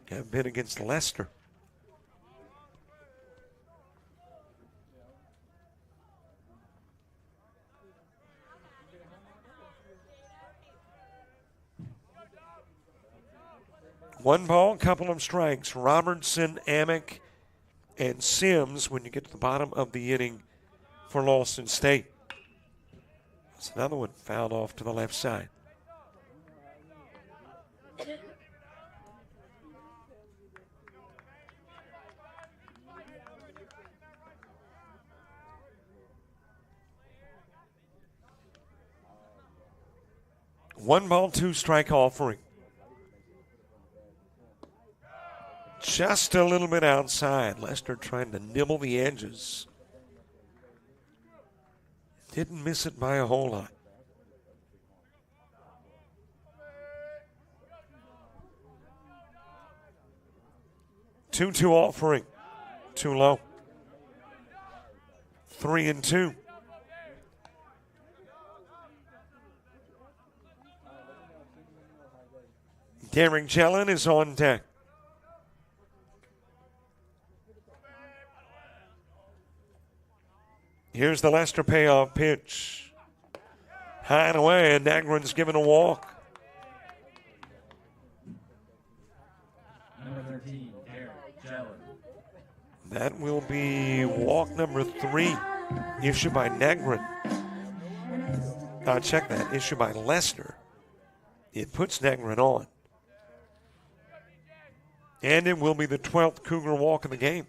have been against Leicester. One ball, couple of strikes. Robertson, Amick, and Sims when you get to the bottom of the inning for Lawson State. That's another one fouled off to the left side. One ball, two strike offering. Just a little bit outside. Leicester trying to nibble the edges. Didn't miss it by a whole lot. Two offering. Too low. 3-2. Derek Jellin is on deck. Here's the Leicester payoff pitch. High and away, and Negron's given a walk. Number 13, Derek Jellin. That will be walk number 3, issued by Negron. Check that, issued by Leicester. It puts Negron on. And it will be the 12th Cougar walk of the game.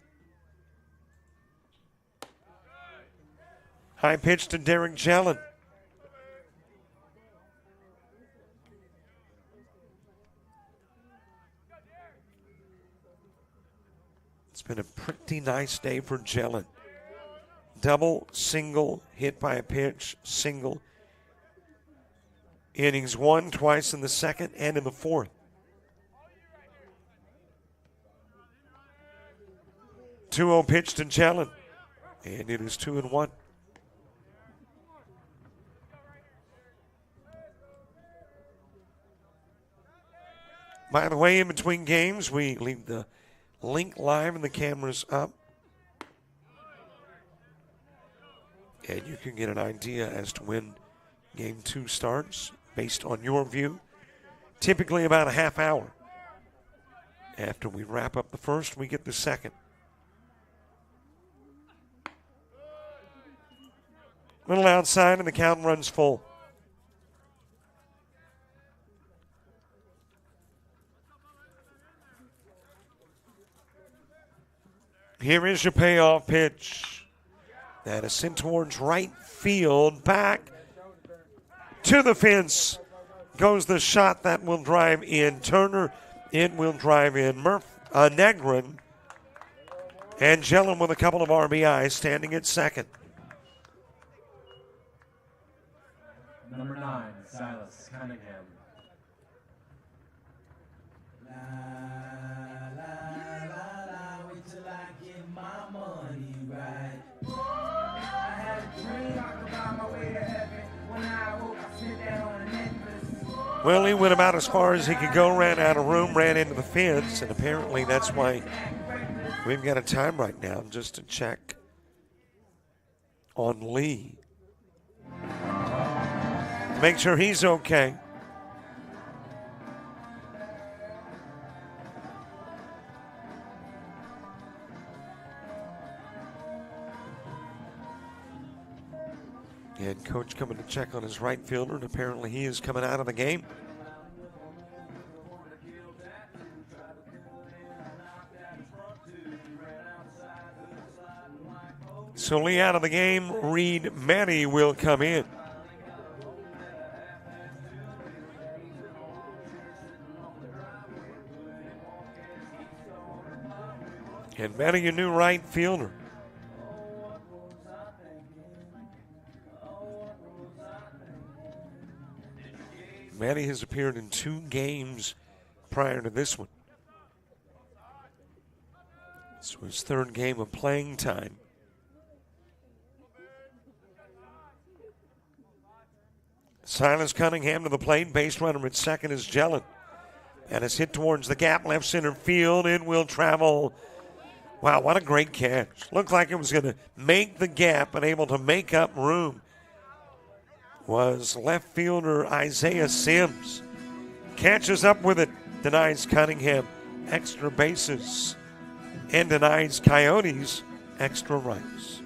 High pitch to Derek Jellin. It's been a pretty nice day for Jellin. Double, single, hit by a pitch, single. Innings won twice in the second and in the fourth. 2-0 pitch to Jellin. And it is 2-1. By the way, in between games, we leave the link live and the cameras up. And you can get an idea as to when game 2 starts based on your view. Typically about a half hour. After we wrap up the first, we get the second. Little outside, and the count runs full. Here is your payoff pitch. That is sent towards right field. Back to the fence goes the shot that will drive in Turner. It will drive in Negrin. And Jellin with a couple of RBIs standing at second. Number 9, Silas Cunningham. Well, he went about as far as he could go, ran out of room, ran into the fence, and apparently that's why we've got a time right now just to check on Lee. Make sure he's okay. And coach coming to check on his right fielder, and apparently he is coming out of the game. So Lee out of the game. Reed Manny will come in. And Manny, your new right fielder. Manny has appeared in 2 games prior to this one. This was his 3rd game of playing time. Silas Cunningham to the plate. Base runner at second is Jellin. And it's hit towards the gap, left center field. It will travel. Wow, what a great catch. Looked like it was going to make the gap and able to make up room. Was left fielder Isaiah Sims. Catches up with it, denies Cunningham extra bases, and denies Coyotes extra rights.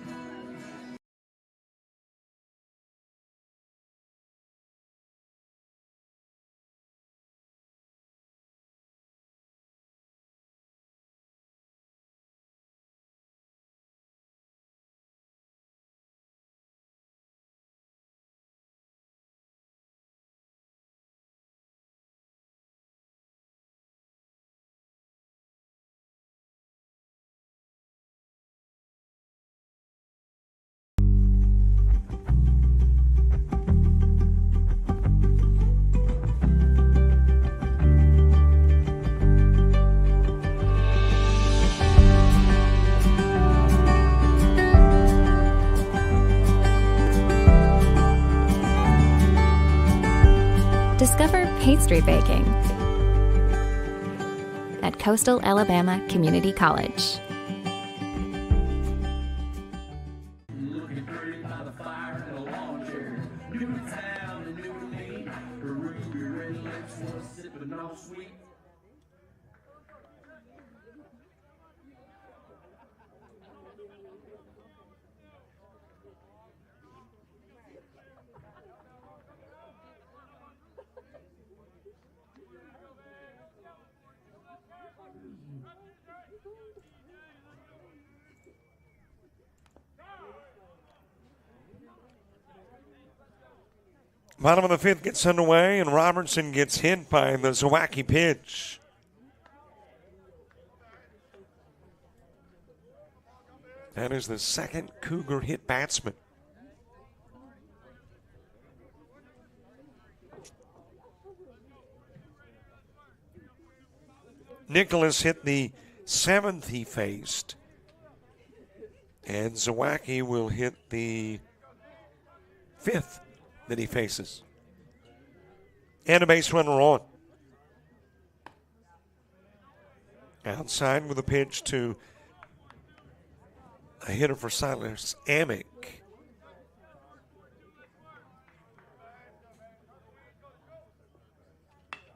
Discover pastry baking at Coastal Alabama Community College. Looking pretty by the fire in a lawn chair. New to town and new to me. Her ruby red lips was sipping all sweet. Bottom of the 5th gets underway, and Robertson gets hit by the Zawacki pitch. That is the 2nd Cougar hit batsman. Nicholas hit the 7th he faced, and Zawacki will hit the 5th that he faces. And a base runner on. Outside with a pitch to a hitter for Silas Amick.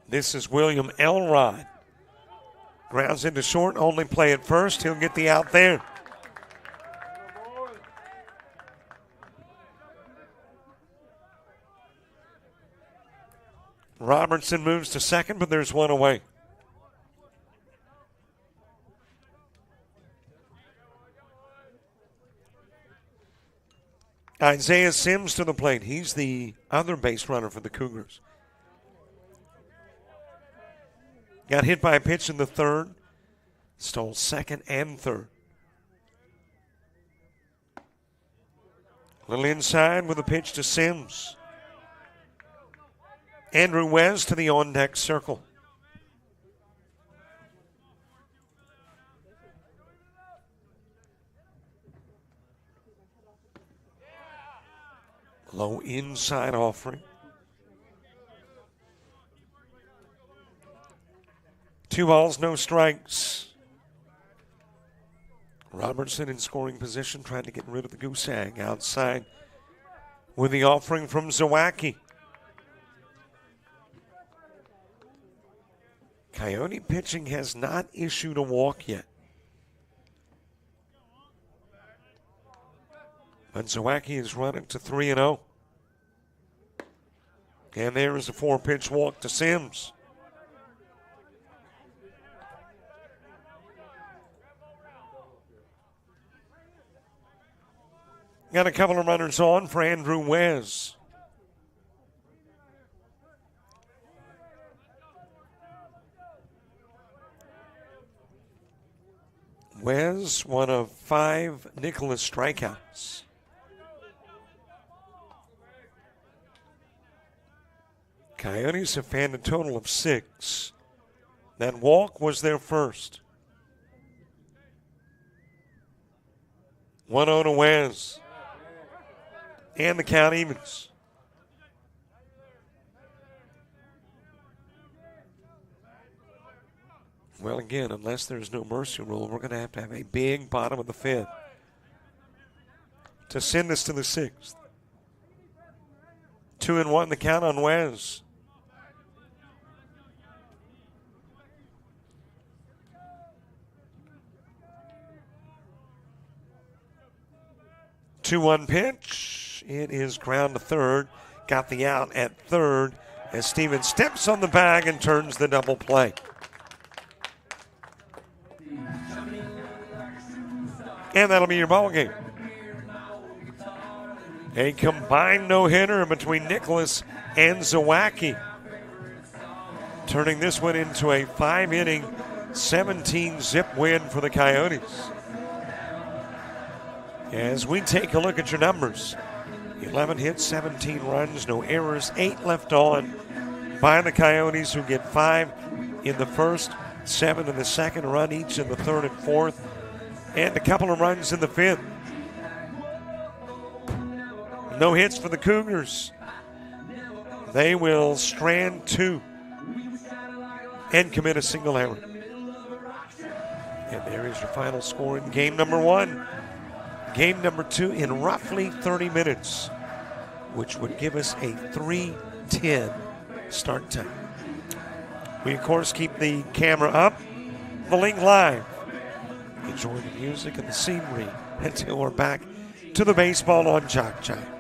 This is William Elrod. Grounds into short, only play at first. He'll get the out there. Robertson moves to second, but there's one away. Isaiah Sims to the plate. He's the other base runner for the Cougars. Got hit by a pitch in the third. Stole second and third. A little inside with a pitch to Sims. Andrew Wes to the on-deck circle. Low inside offering. 2 balls, no strikes. Robertson in scoring position, trying to get rid of the goose egg outside with the offering from Zawacki. Coyote pitching has not issued a walk yet. But Zawacki is running to 3-0. And there is a 4-pitch walk to Sims. Got a couple of runners on for Andrew Wes. Wes, one of 5 Nicholas strikeouts. Coyotes have fanned a total of 6. That walk was their first. 1-0 to Wes. And the count evens. Well, again, unless there's no mercy rule, we're going to have a big bottom of the 5th to send us to the 6th. 2-1 the count on Wes. Two-one pitch. It is ground to third. Got the out at third as Stevens steps on the bag and turns the double play. And that'll be your ball game. A combined no-hitter between Nicholas and Zawacki, turning this one into a 5-inning, 17-zip win for the Coyotes. As we take a look at your numbers, 11 hits, 17 runs, no errors, 8 left on by the Coyotes, who get 5 in the first, 7 in the second, run each in the third and fourth, and a couple of runs in the 5th. No hits for the Cougars. They will strand 2 and commit a single error. And there is your final score in game number 1. Game number 2 in roughly 30 minutes, which would give us a 3:10 start time. We, of course, keep the camera up, the link live. Enjoy the music and the scenery until we're back to the baseball on JockJive.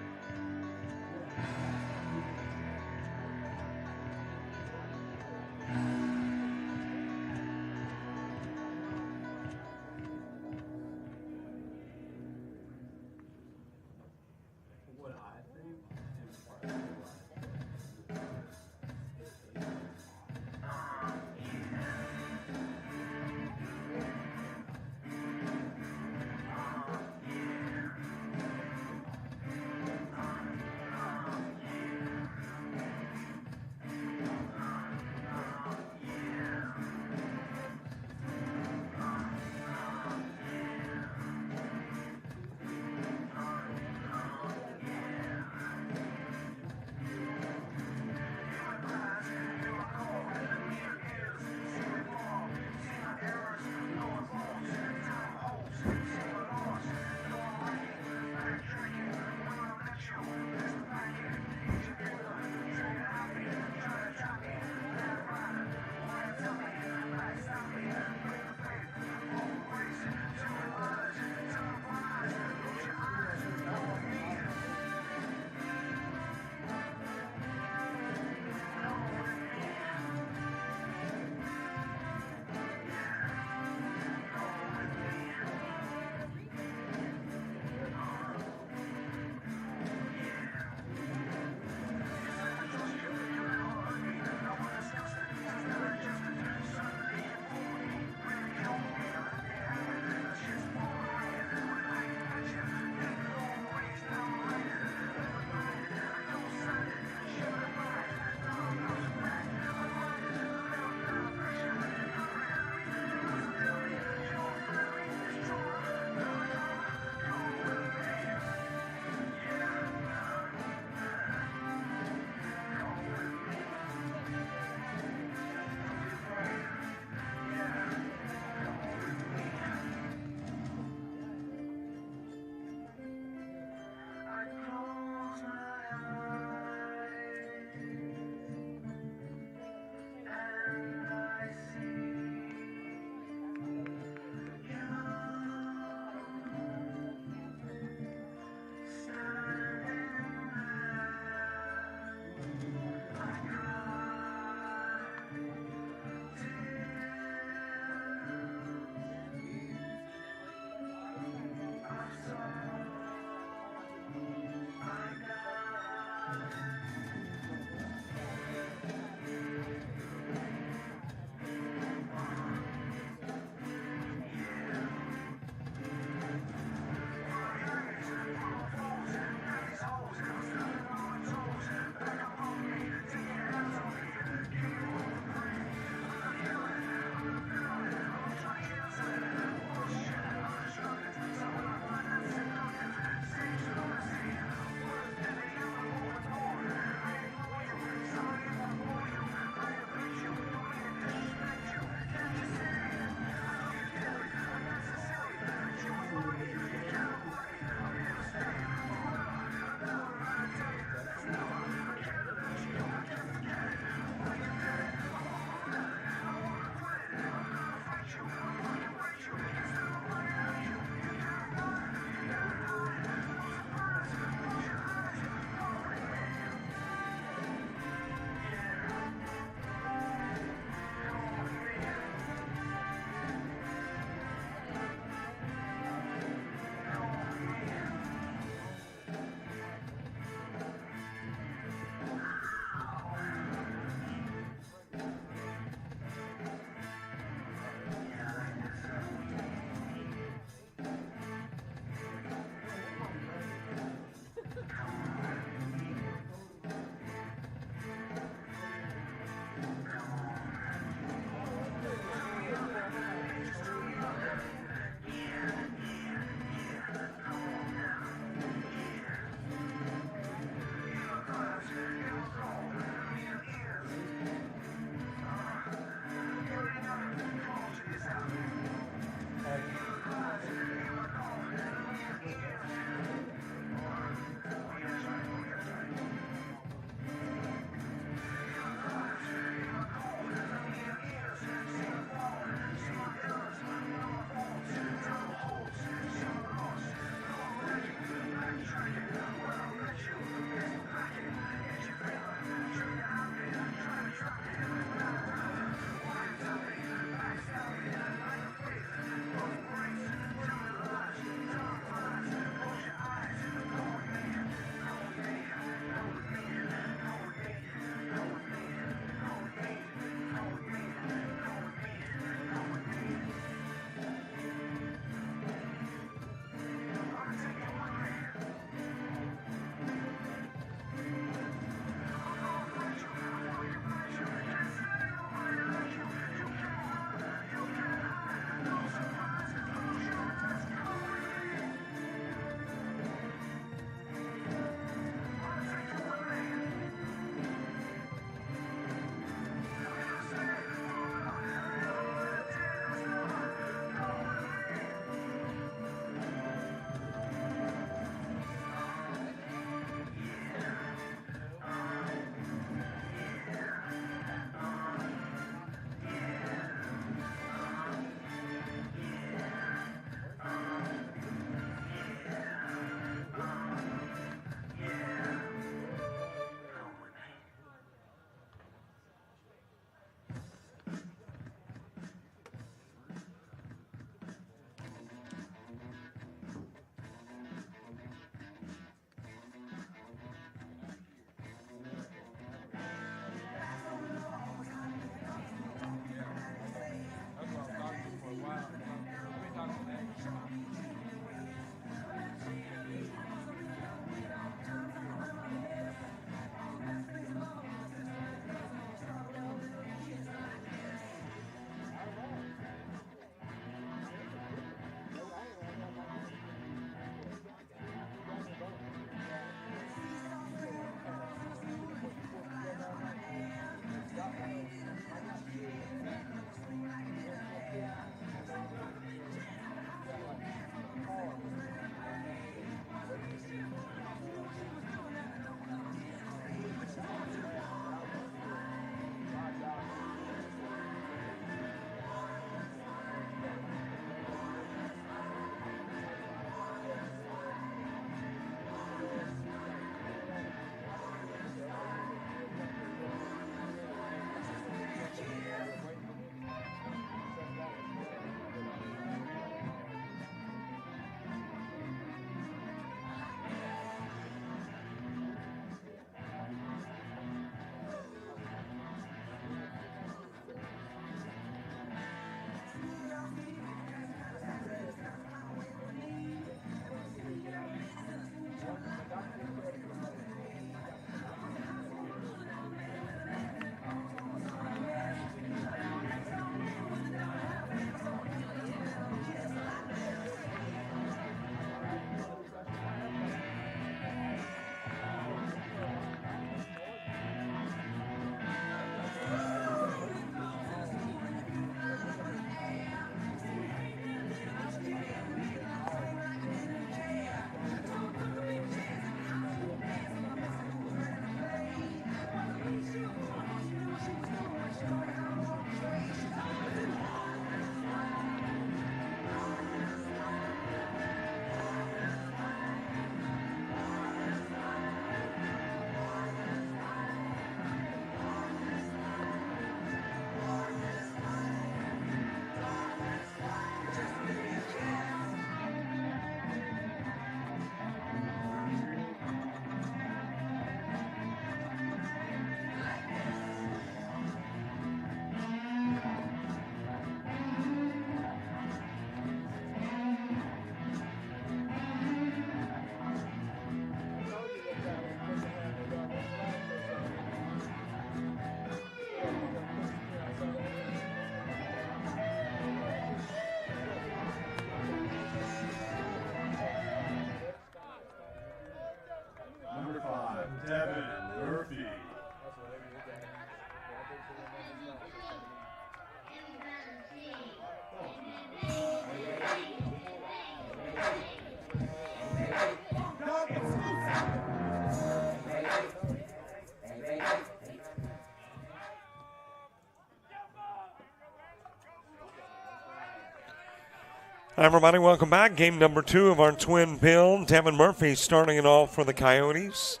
Hi, everybody. Welcome back. Game number 2 of our twin bill. Devin Murphy starting it off for the Coyotes.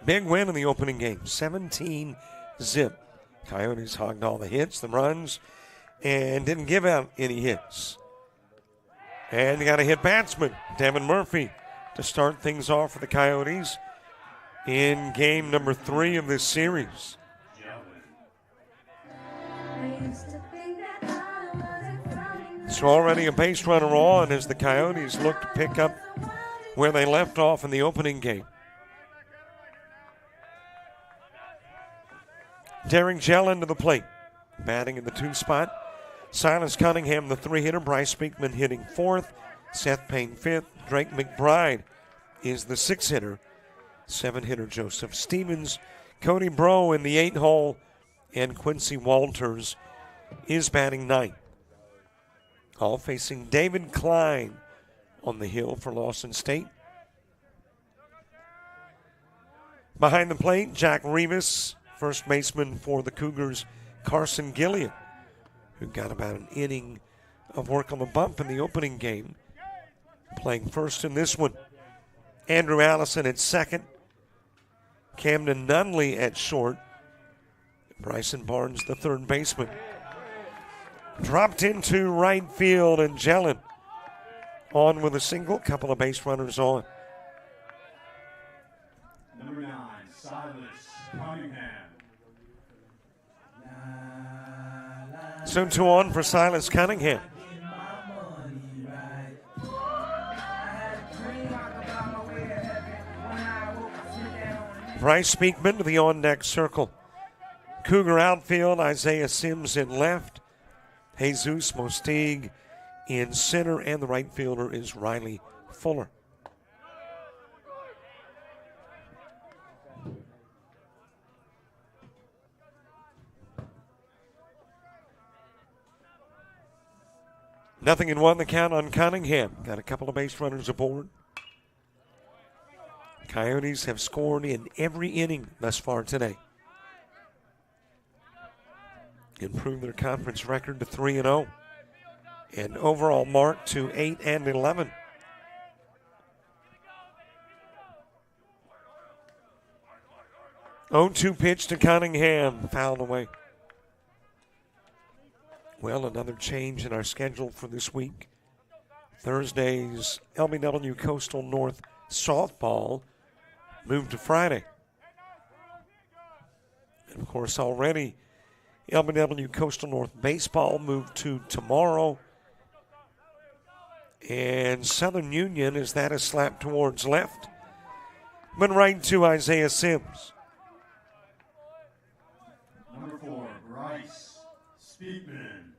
Big win in the opening game, 17-zip. Coyotes hogged all the hits, the runs, and didn't give out any hits. And you got a hit batsman, Devin Murphy, to start things off for the Coyotes in game number 3 of this series. So already a base runner on as the Coyotes look to pick up where they left off in the opening game. Derek Jellin to the plate, batting in the 2 spot. Silas Cunningham, the 3-hitter. Bryce Speakman hitting 4th. Seth Payne 5th. Drake McBride is the 6-hitter. 7-hitter Joseph Stevens. Cody Bro in the 8-hole. And Quincy Walters is batting 9th. All facing David Klein on the hill for Lawson State. Behind the plate, Jack Rivas, first baseman for the Cougars, Carson Gillian, who got about an inning of work on the bump in the opening game, playing first in this one. Andrew Allison at second. Camden Nunley at short. Bryson Barnes, the third baseman. Dropped into right field, and Jellin on with a single, couple of base runners on. Number 9, Silas Cunningham. So 2 on for Silas Cunningham. Bryce Speakman to the on-deck circle. Cougar outfield, Isaiah Sims in left. Jesus Mostig in center, and the right fielder is Riley Fuller. Nothing in 1 the count on Cunningham. Got a couple of base runners aboard. Coyotes have scored in every inning thus far today. Improved their conference record to 3-0 and overall mark to 8-11. Oh, 2 pitch to Cunningham, fouled away. Well, another change in our schedule for this week. Thursday's LBW Coastal North softball moved to Friday. And of course, already LBW Coastal North baseball moved to tomorrow. And Southern Union, is that a slap towards left? But right to Isaiah Sims. Number 4, Bryce Speakman.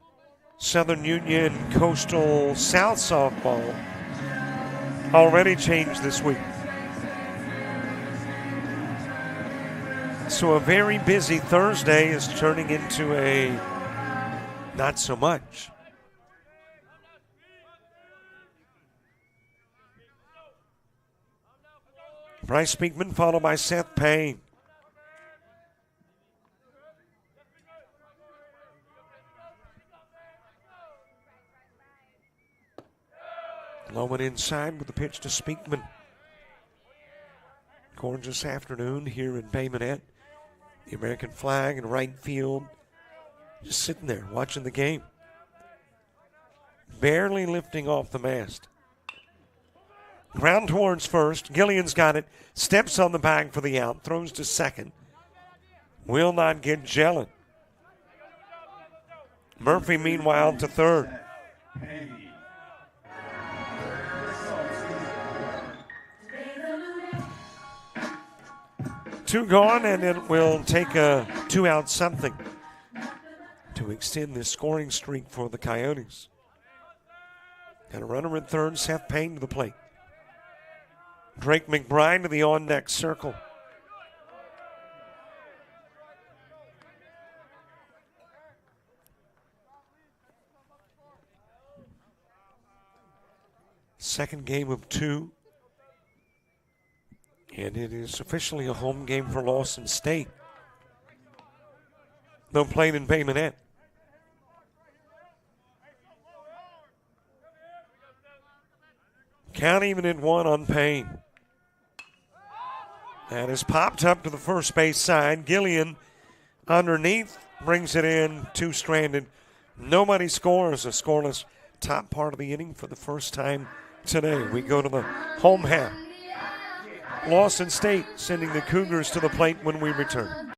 Southern Union Coastal South softball already changed this week. So a very busy Thursday is turning into a not so much. Bryce Speakman followed by Seth Payne. Lowen inside with the pitch to Speakman. Gorgeous afternoon here in Bay Minette. The American flag in right field. Just sitting there watching the game. Barely lifting off the mast. Ground towards first. Gillian's got it. Steps on the bag for the out. Throws to second. Will not get Jellin. Murphy, meanwhile, to third. Two gone, and it will take a 2-out something to extend this scoring streak for the Coyotes. Got a runner in third, Seth Payne to the plate. Drake McBride to the on-deck circle. Second game of 2. And it is officially a home game for Lawson State. They'll play in Bay Minette. Count even at 1 on Payne. That is popped up to the first base side. Gillian underneath brings it in, 2 stranded. Nobody scores. A scoreless top part of the inning for the first time today. We go to the home half. Lawson State sending the Cougars to the plate when we return.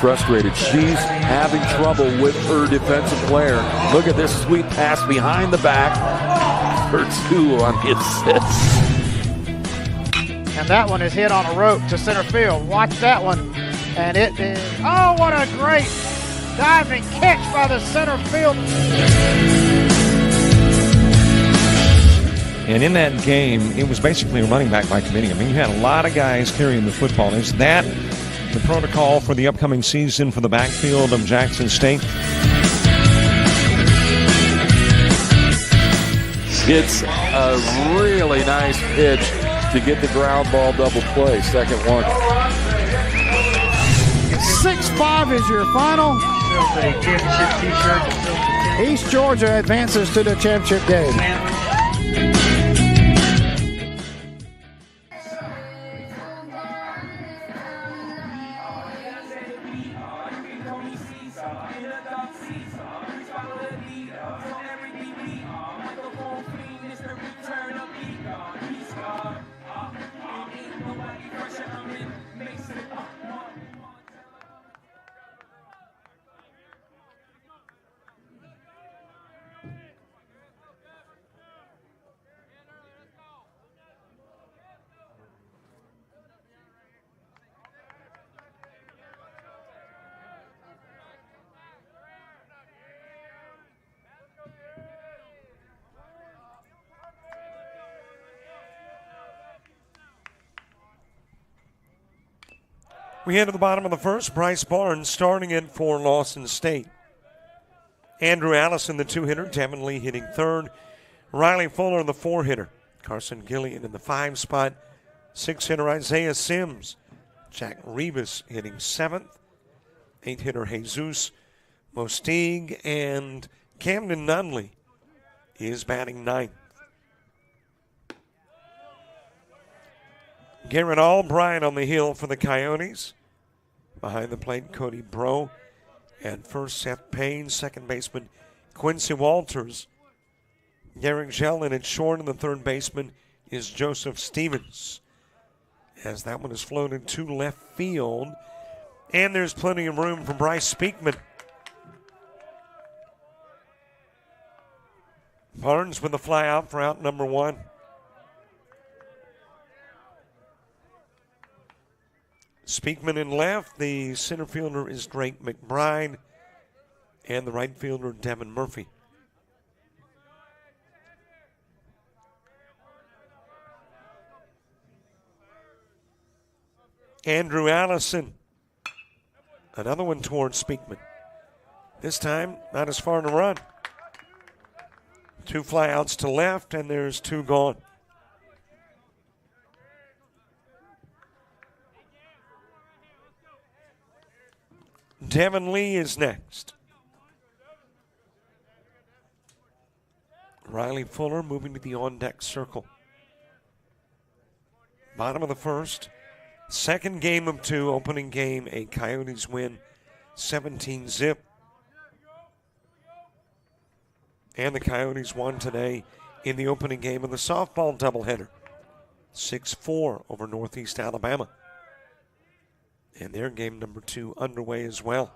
Frustrated. She's having trouble with her defensive player. Look at this sweet pass behind the back for 2 on the assist. And that one is hit on a rope to center field. Watch that one. And it is, oh, what a great diving catch by the center field. And in that game, it was basically a running back by committee. I mean, you had a lot of guys carrying the football. Is that the protocol for the upcoming season for the backfield of Jackson State? It's a really nice pitch to get the ground ball double play. Second one. 6-5 is your final. East Georgia advances to the championship game. We head to the bottom of the first. Bryce Barnes starting in for Lawson State. Andrew Allison, the 2-hitter. Devin Lee hitting 3rd. Riley Fuller, the 4-hitter. Carson Gillian in the 5 spot. 6-hitter Isaiah Sims. Jack Rivas hitting 7th. 8-hitter Jesus Mostig. And Camden Nunley is batting 9th. Garrett Albright on the hill for the Coyotes. Behind the plate, Cody Bro. And first, Seth Payne. Second baseman, Quincy Walters. Derek Jellin at short, and the third baseman is Joseph Stevens. As that one is floated to left field. And there's plenty of room for Bryce Speakman. Barnes with the fly out for out number 1. Speakman in left. The center fielder is Drake McBride. And the right fielder, Devin Murphy. Andrew Allison. Another one towards Speakman. This time, not as far to run. 2 flyouts to left, and there's 2 gone. Devin Lee is next. Riley Fuller moving to the on-deck circle. Bottom of the first. Second game of 2, opening game, a Coyotes win, 17-0. And the Coyotes won today in the opening game of the softball doubleheader, 6-4 over Northeast Alabama. And their game number 2 underway as well.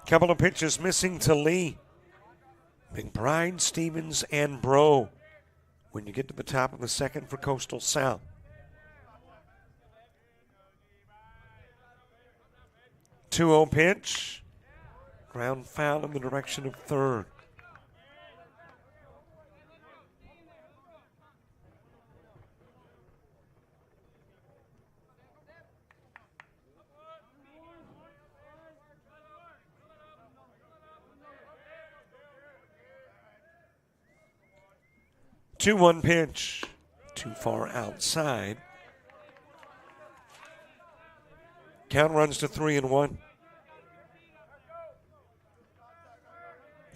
Couple of pitches missing to Lee. McBride, Stevens, and Bro when you get to the top of the second for Coastal South. 2-0 pitch. Ground foul in the direction of third. Two-one pitch. Too far outside. Count runs to 3-1.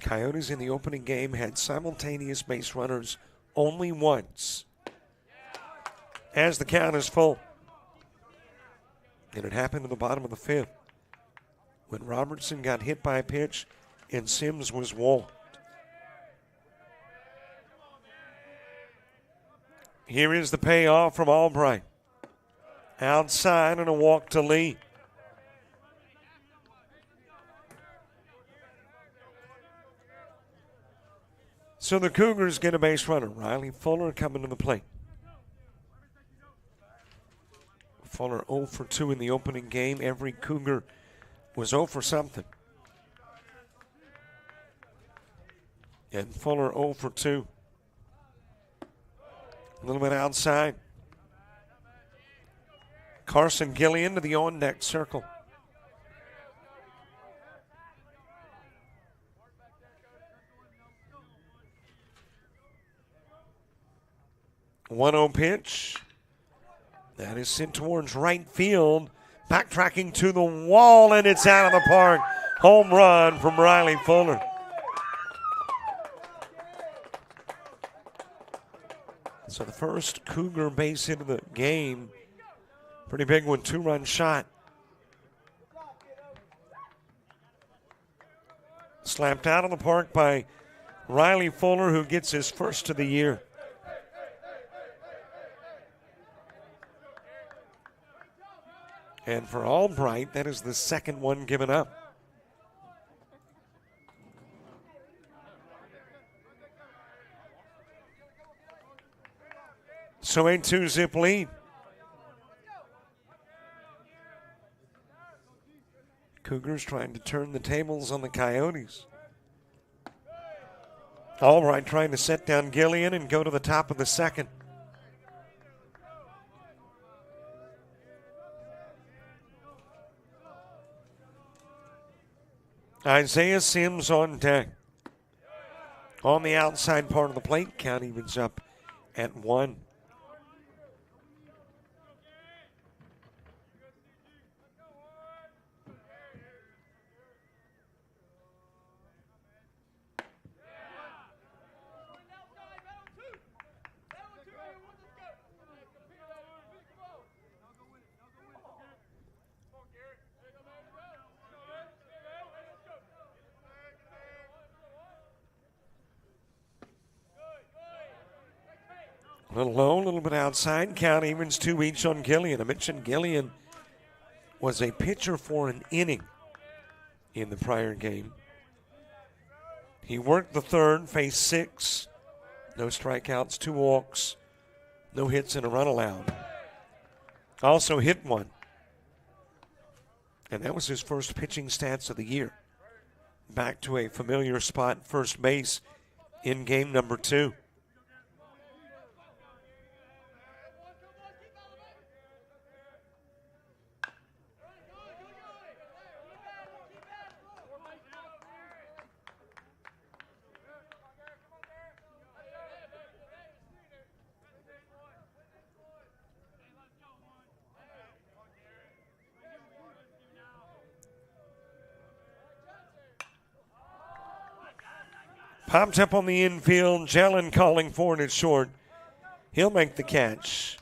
Coyotes in the opening game had simultaneous base runners only once. As the count is full. And it happened in the bottom of the fifth when Robertson got hit by a pitch and Sims was walked. Here is the payoff from Albright. Outside and a walk to Lee. So the Cougars get a base runner. Riley Fuller coming to the plate. Fuller 0 for 2 in the opening game. Every Cougar was 0 for something. And Fuller 0 for 2. A little bit outside. Carson Gillian to the on-deck circle. One-0 pitch. That is sent towards right field. Backtracking to the wall, and it's out of the park. Home run from Riley Fuller. So the first Cougar base hit of the game. Pretty big one, 2-run shot. Slapped out of the park by Riley Fuller, who gets his first of the year. And for Albright, that is the second one given up. So a 2-zip lead. Cougars trying to turn the tables on the Coyotes. Albright trying to set down Gillian and go to the top of the second. Isaiah Sims on deck. On the outside part of the plate, count evens up at 1. A little low, a little bit outside. Count evens 2 each on Gillian. I mentioned Gillian was a pitcher for an inning in the prior game. He worked the third, faced 6. No strikeouts, 2 walks, no hits, and a run allowed. Also hit 1. And that was his first pitching stats of the year. Back to a familiar spot, first base, in game number 2. Popped up on the infield. Jelen calling for it. It's short. He'll make the catch.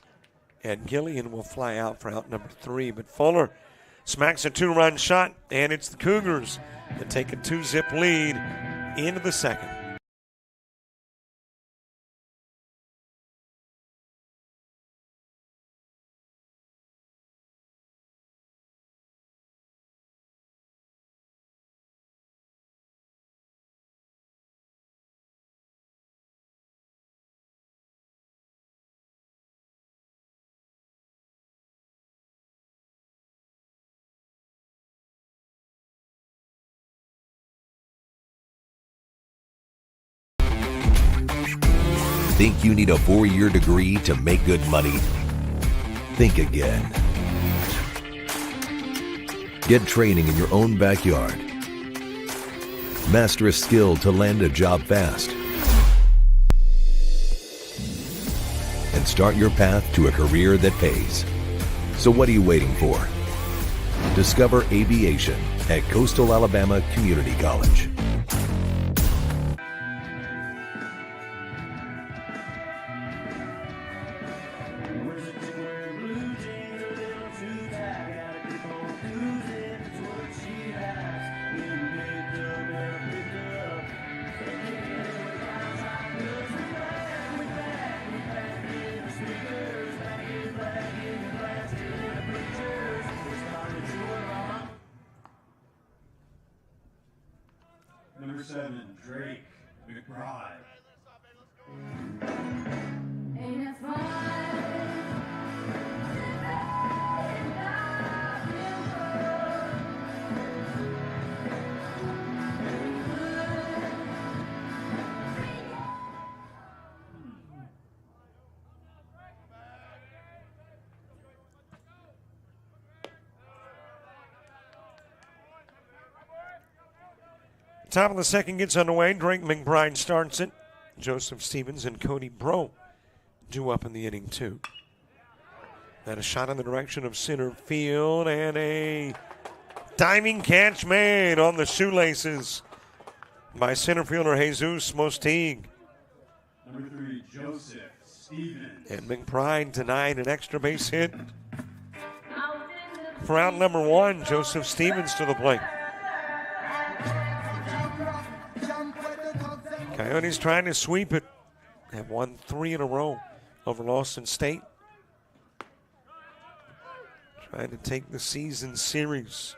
And Gillian will fly out for out number 3. But Fuller smacks a 2-run shot, and it's the Cougars that take a 2-zip lead into the second. Think you need a 4-year degree to make good money? Think again. Get training in your own backyard. Master a skill to land a job fast. And start your path to a career that pays. So what are you waiting for? Discover aviation at Coastal Alabama Community College. Number 7, Drake McBride. Top of the second gets underway. Drake McBride starts it. Joseph Stevens and Cody Bro due up in the inning, too. Then a shot in the direction of center field, and a diving catch made on the shoelaces by center fielder Jesus Mostigue. Number 3, Joseph Stevens. And McBride denied an extra base hit. For out number 1, Joseph Stevens to the plate. Coyotes trying to sweep it. Have won 3 in a row over Lawson State. Trying to take the season series.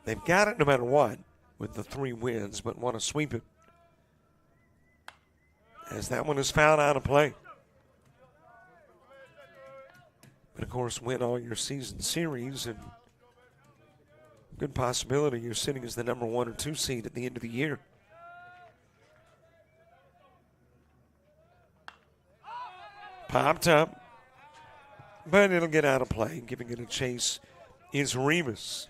They've got it no matter what with the 3 wins, but want to sweep it. As that one is fouled out of play. But of course, win all your season series, and good possibility you're sitting as the number 1 or 2 seed at the end of the year. Popped up, but it'll get out of play. Giving it a chase is Rivas.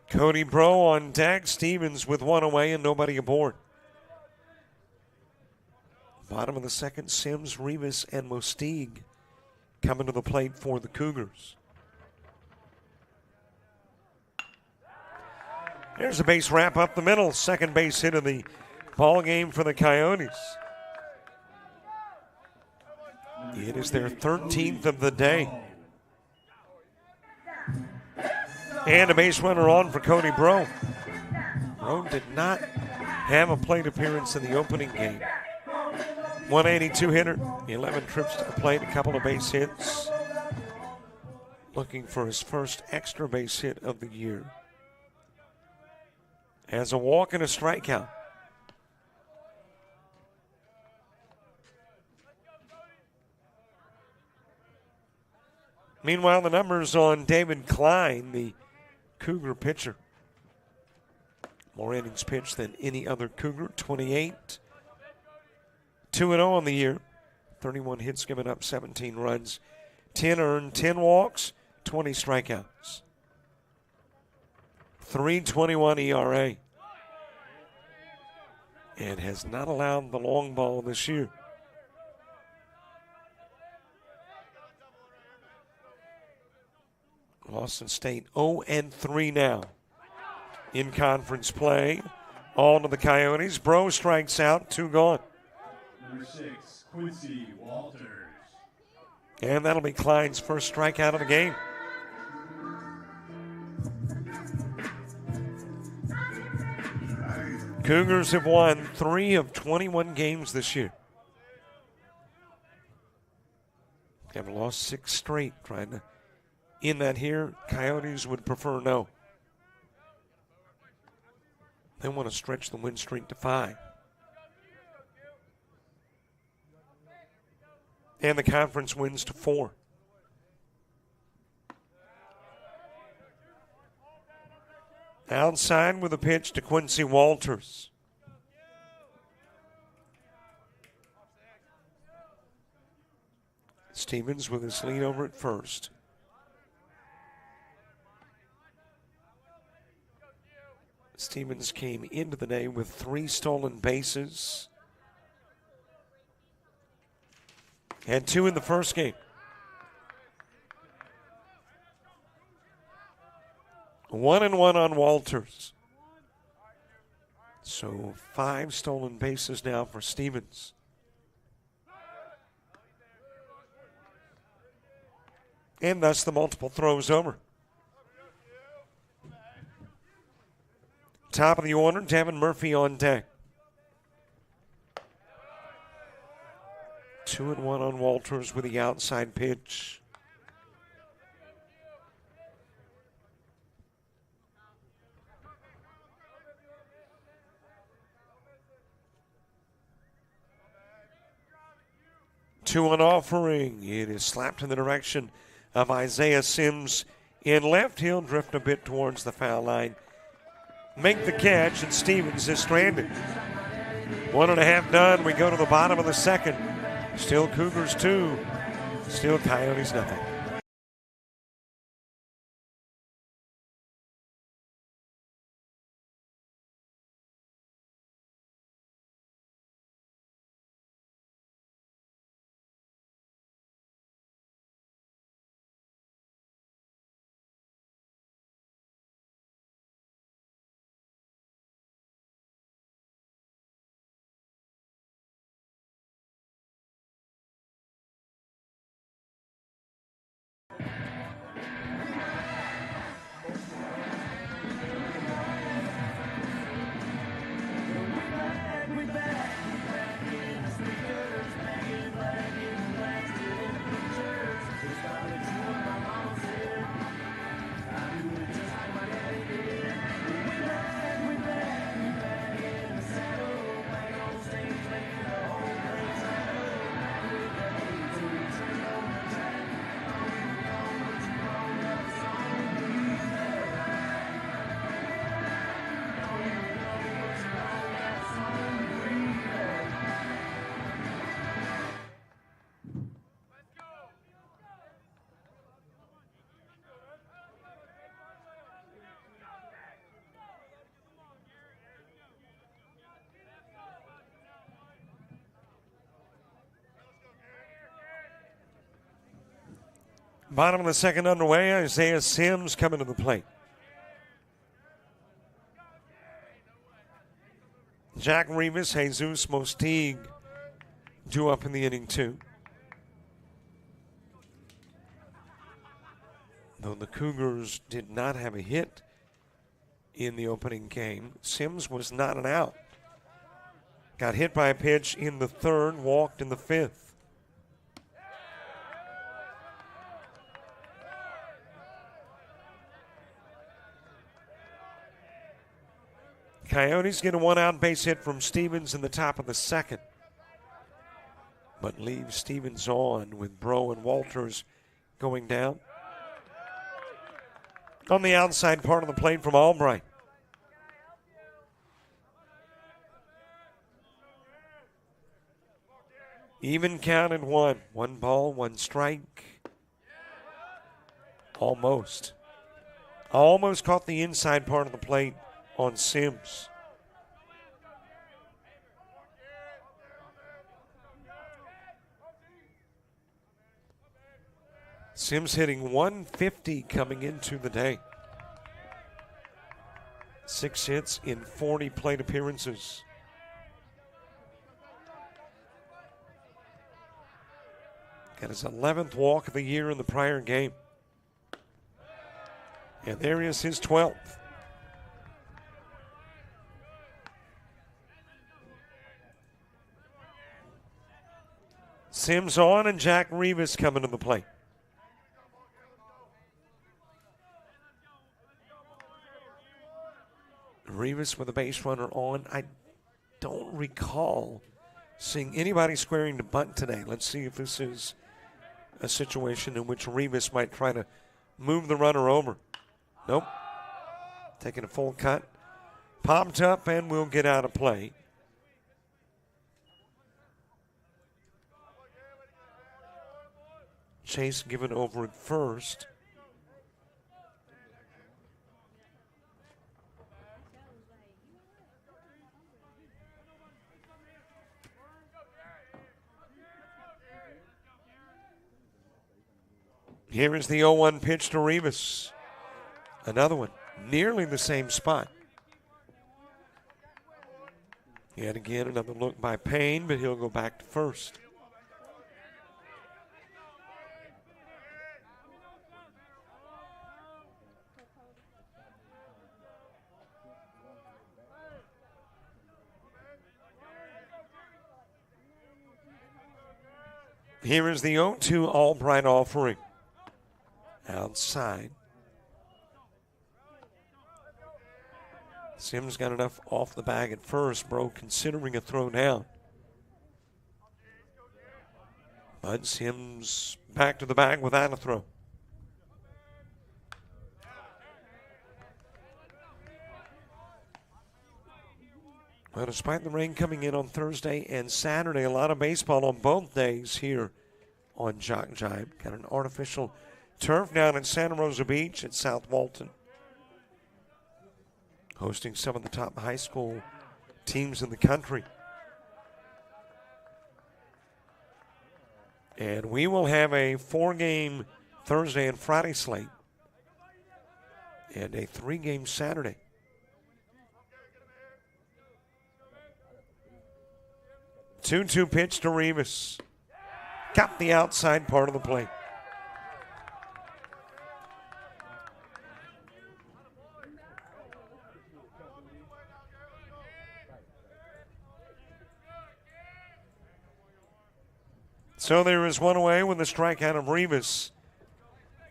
Cody Bro on deck. Stevens with 1 away and nobody aboard. Bottom of the second, Sims, Rivas, and Mostigue coming to the plate for the Cougars. There's a base wrap up the middle. Second base hit of the ball game for the Coyotes. It is their 13th of the day. And a base runner on for Cody Bro. Bro did not have a plate appearance in the opening game. 182 hitter, 11 trips to the plate, a couple of base hits. Looking for his first extra base hit of the year. Has a walk and a strikeout. Meanwhile, the numbers on David Klein, the Cougar pitcher. More innings pitched than any other Cougar, 28. 2-0 on the year. 31 hits given up, 17 runs. 10 earned, 10 walks, 20 strikeouts. 3.21 ERA. And has not allowed the long ball this year. Lawson State 0-3 now in conference play. On to the Coyotes. Bro strikes out, 2 gone. Number 6, Quincy Walters. And that'll be Klein's first strikeout of the game. Cougars have won 3 of 21 games this year. Have lost 6 straight. Trying to end that here. Coyotes would prefer no. They want to stretch the win streak to 5. And the conference wins to 4. Outside with a pitch to Quincy Walters. Stevens with his lead over at first. Stevens came into the day with 3 stolen bases. Had 2 in the first game. 1-1 on Walters. So 5 stolen bases now for Stevens. And thus the multiple throws over. Top of the order, Devin Murphy on deck. 2-1 on Walters with the outside pitch. Two-one offering. It is slapped in the direction of Isaiah Sims in left. He'll drift a bit towards the foul line. Make the catch, and Stevens is stranded. 1.5 done. We go to the bottom of the second. Still Cougars 2. Still Coyotes nothing. Bottom of the second underway. Isaiah Sims coming to the plate. Jack Rivas, Jesus Mostigue due up in the inning too. Though the Cougars did not have a hit in the opening game, Sims was not an out. Got hit by a pitch in the third, walked in the fifth. Coyotes get a 1-out base hit from Stevens in the top of the second, but leave Stevens on with Bro and Walters going down. On the outside part of the plate from Albright. Even count at 1. 1 ball, 1 strike. Almost. Almost caught the inside part of the plate on Sims. Sims hitting 150 coming into the day. 6 hits in 40 plate appearances. Got his 11th walk of the year in the prior game. And there is his 12th. Sims on and Jack Rivas coming to the plate. Rivas with a base runner on. I don't recall seeing anybody squaring to bunt today. Let's see if this is a situation in which Rivas might try to move the runner over. Nope. taking a full cut. Popped up and will get out of play. Chase given over at first. Here is the 0-1 pitch to Rivas. Another one, nearly the same spot. Yet again, another look by Payne, but he'll go back to first. Here is the 0-2 Albright offering. Outside. Sims got enough off the bag at first, Bro considering a throw down. But Sims back to the bag without a throw. Well, despite the rain coming in on Thursday and Saturday, a lot of baseball on both days here on JockJive. Got an artificial turf down in Santa Rosa Beach at South Walton, hosting some of the top high school teams in the country. And we will have a 4-game Thursday and Friday slate and a 3-game Saturday. Two pitch to Rivas. Got the outside part of the plate. So there is one away with a strikeout of Rivas.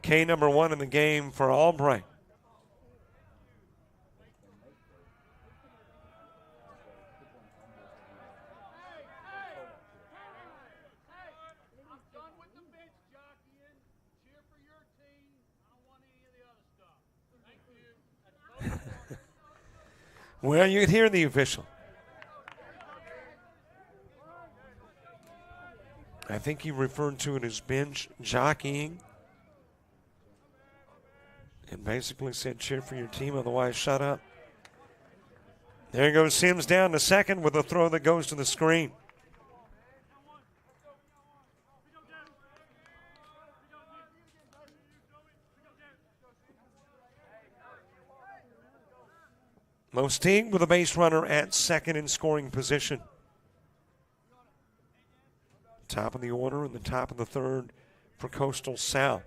K number 1 in the game for Albright. Well, you can hear the official. I think he referred to it as bench jockeying and basically said cheer for your team, otherwise shut up. There goes Sims down to second with a throw that goes to the screen. Mostig with a base runner at second in scoring position. Top of the order and the top of the third for Coastal South.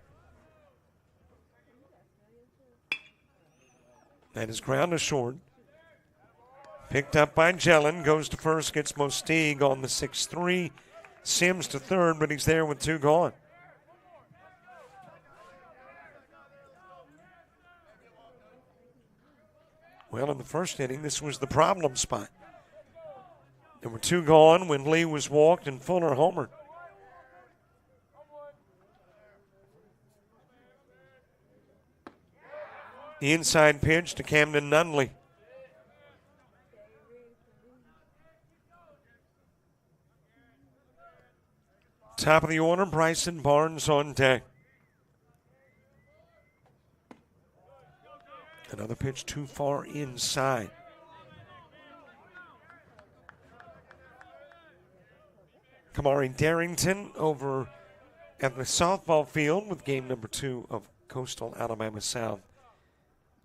That is ground to short. Picked up by Jellin. Goes to first, gets Mostig on the 6-3. Sims to third, but he's there with 2 gone. Well, in the first inning, this was the problem spot. There were 2 gone when Lee was walked and Fuller homered. The inside pitch to Camden Nunley. Top of the order, Bryson Barnes on deck. Another pitch too far inside. Kamari Darrington over at the softball field with game number 2 of Coastal Alabama South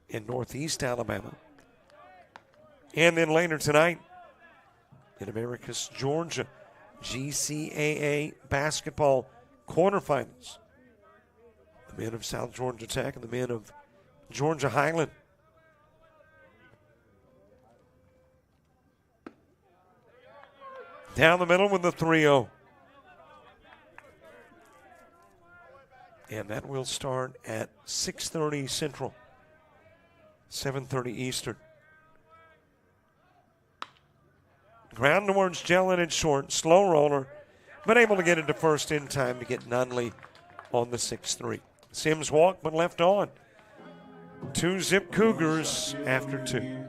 in Northeast Alabama. And then later tonight in Americus, Georgia, GCAA basketball quarterfinals. The men of South Georgia Tech and the men of Georgia Highland. Down the middle with the 3-0. And that will start at 6:30 Central, 7:30 Eastern. Ground towards Jellin at short, slow roller, but able to get it to first in time to get Nunley on the 6-3. Sims walked but left on. 2-zip Cougars after 2.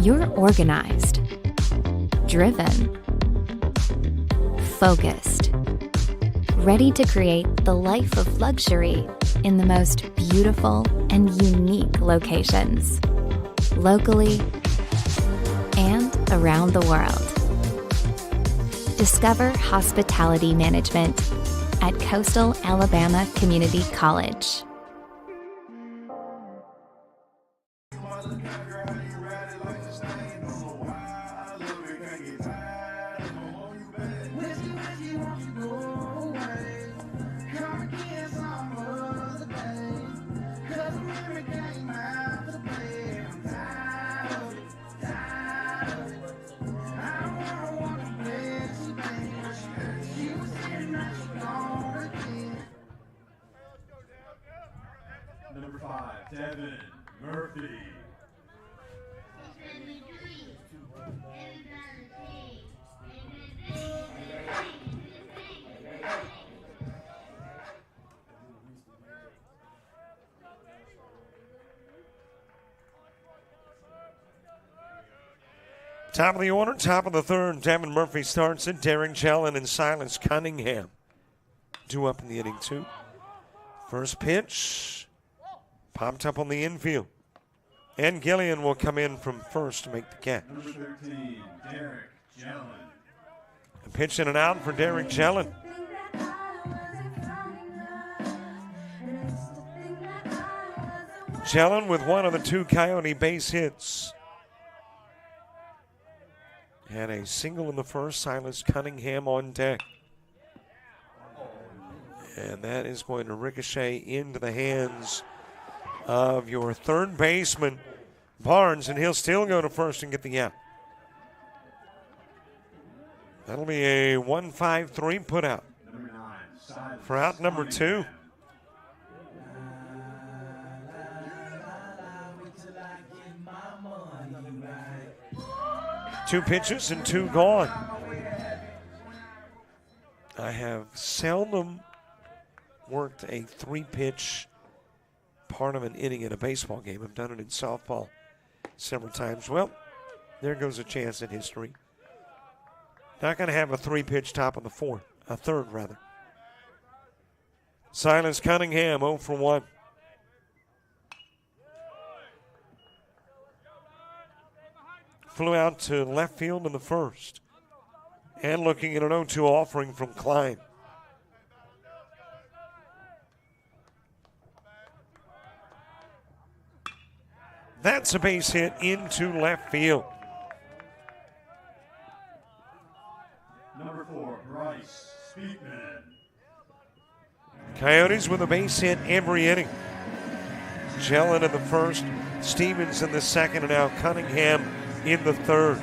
You're organized, driven, focused, ready to create the life of luxury in the most beautiful and unique locations, locally and around the world. Discover hospitality management at Coastal Alabama Community College. Number 5, Devin Murphy. Top of the order, top of the third. Devin Murphy starts it. Derek Jellin and Silas Cunningham due up in the inning, 2. First pitch popped up on the infield. And Gillian will come in from first to make the catch. Number 13, Derek Jellin. A pitch in and out for Derek Jellin. Jellin with one of the 2 Coyote base hits. Had a single in the first. Silas Cunningham on deck. And that is going to ricochet into the hands of your third baseman, Barnes, and he'll still go to first and get the out. That'll be a 1-5-3 put out for out number 2. Two pitches and 2 gone. I have seldom worked a 3-pitch part of an inning in a baseball game. I've done it in softball several times. Well, there goes a chance at history. Not going to have a 3-pitch top of the fourth, a third rather. Silas Cunningham 0 for 1. Flew out to left field in the first. And looking at an 0-2 offering from Klein. That's a base hit into left field. Number 4, Bryce Speakman. Coyotes with a base hit every inning. Jellin in the first, Stevens in the second, and now Cunningham in the third.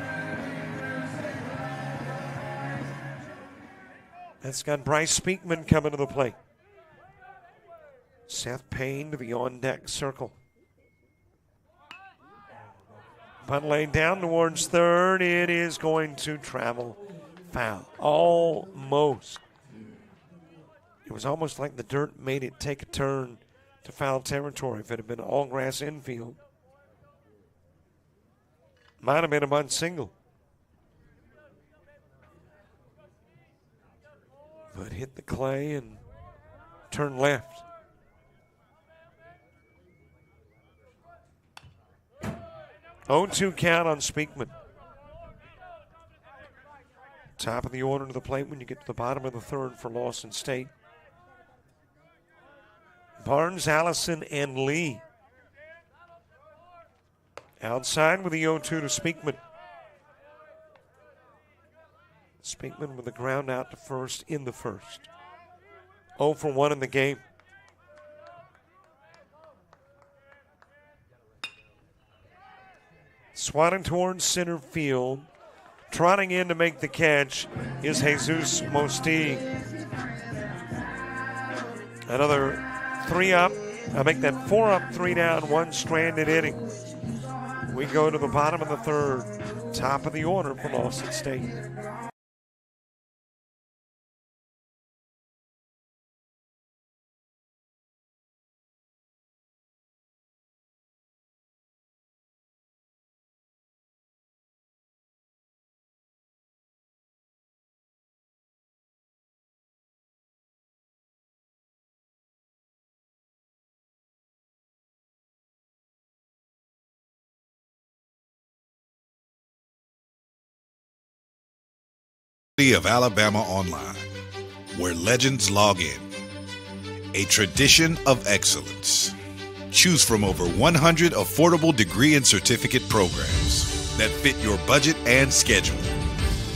That's got Bryce Speakman coming to the plate. Seth Payne to the on-deck circle. Bunt laid down towards third. It is going to travel foul. Almost. It was almost like the dirt made it take a turn to foul territory. If it had been all grass infield, might have been a bunt single. But hit the clay and turned left. Oh, 2 count on Speakman. Top of the order to the plate when you get to the bottom of the third for Lawson State. Barnes, Allison, and Lee. Outside with the 0-2 to Speakman. Speakman with a ground out to first in the first. 0 for 1 in the game. Swatting towards center field. Trotting in to make the catch is Jesus Mosti. Another 3 up. I make that 4 up, 3 down, 1 stranded inning. We go to the bottom of the third. Top of the order for Lawson State. Of Alabama Online, where legends log in. A tradition of excellence. Choose from over 100 affordable degree and certificate programs that fit your budget and schedule.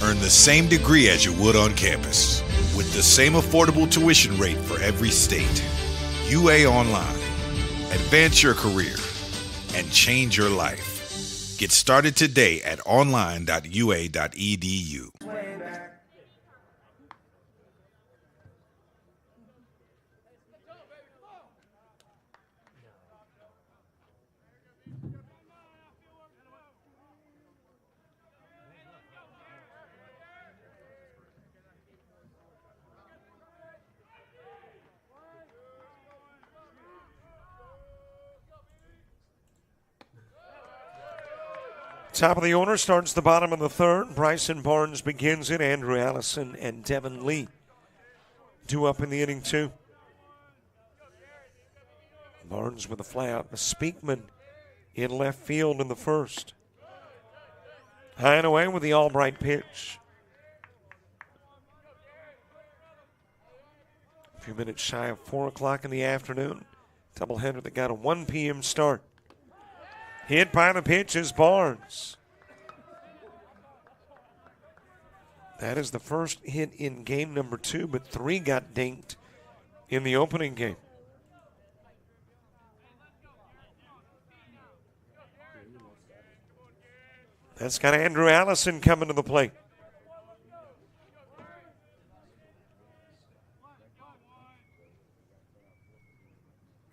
Earn the same degree as you would on campus, with the same affordable tuition rate for every state. UA Online. Advance your career and change your life. Get started today at online.ua.edu. Top of the order starts the bottom of the third. Bryson Barnes begins it. Andrew Allison and Devin Lee 2 up in the inning, 2. Barnes with a fly out. Speakman in left field in the first. High and away with the Albright pitch. A few minutes shy of 4 o'clock in the afternoon. Doubleheader that got a 1 p.m. start. Hit by the pitch is Barnes. That is the first hit in game number 2, but 3 got dinked in the opening game. That's got Andrew Allison coming to the plate.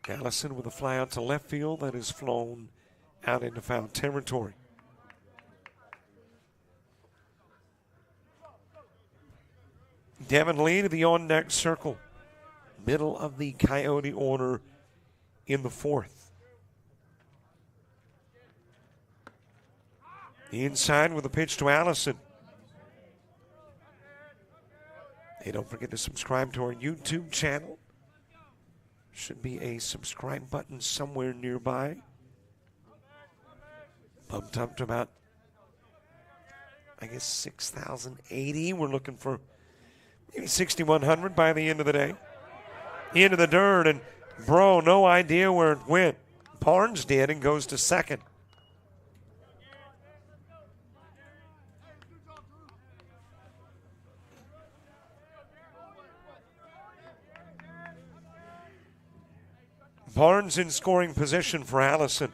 Allison with a fly out to left field that is flown out into foul territory. Devin Lee to the on-deck circle. Middle of the Coyote order in the 4th. The inside with a pitch to Allison. Hey, don't forget to subscribe to our YouTube channel. Should be a subscribe button somewhere nearby. Bumped up to about, I guess, 6,080. We're looking for maybe 6,100 by the end of the day. Into the dirt, and Bro, no idea where it went. Barnes did and goes to second. Barnes in scoring position for Allison.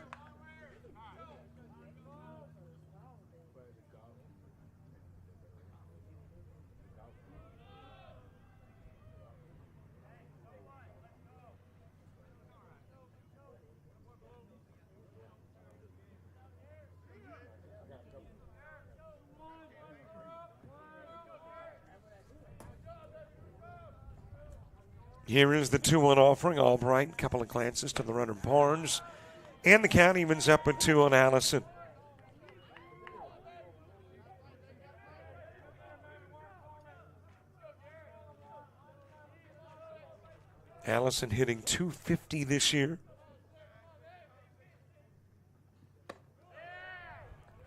Here is the 2-1 offering. Albright, couple of glances to the runner Barnes. And the count evens up with 2 on Allison. Allison hitting .250 this year. A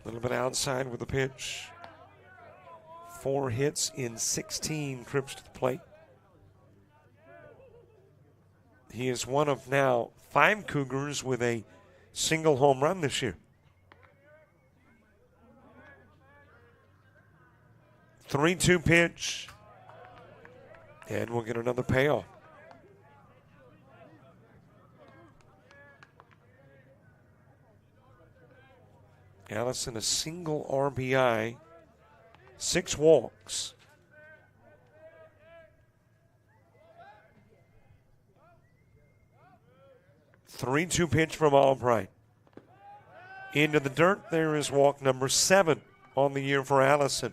little bit outside with the pitch. 4 hits in 16 trips to the plate. He is one of now 5 Cougars with a single home run this year. 3-2 pitch. And we'll get another payoff. Allison a single RBI, 6 walks. Three-2 pitch from Albright. Into the dirt, there is walk number 7 on the year for Allison.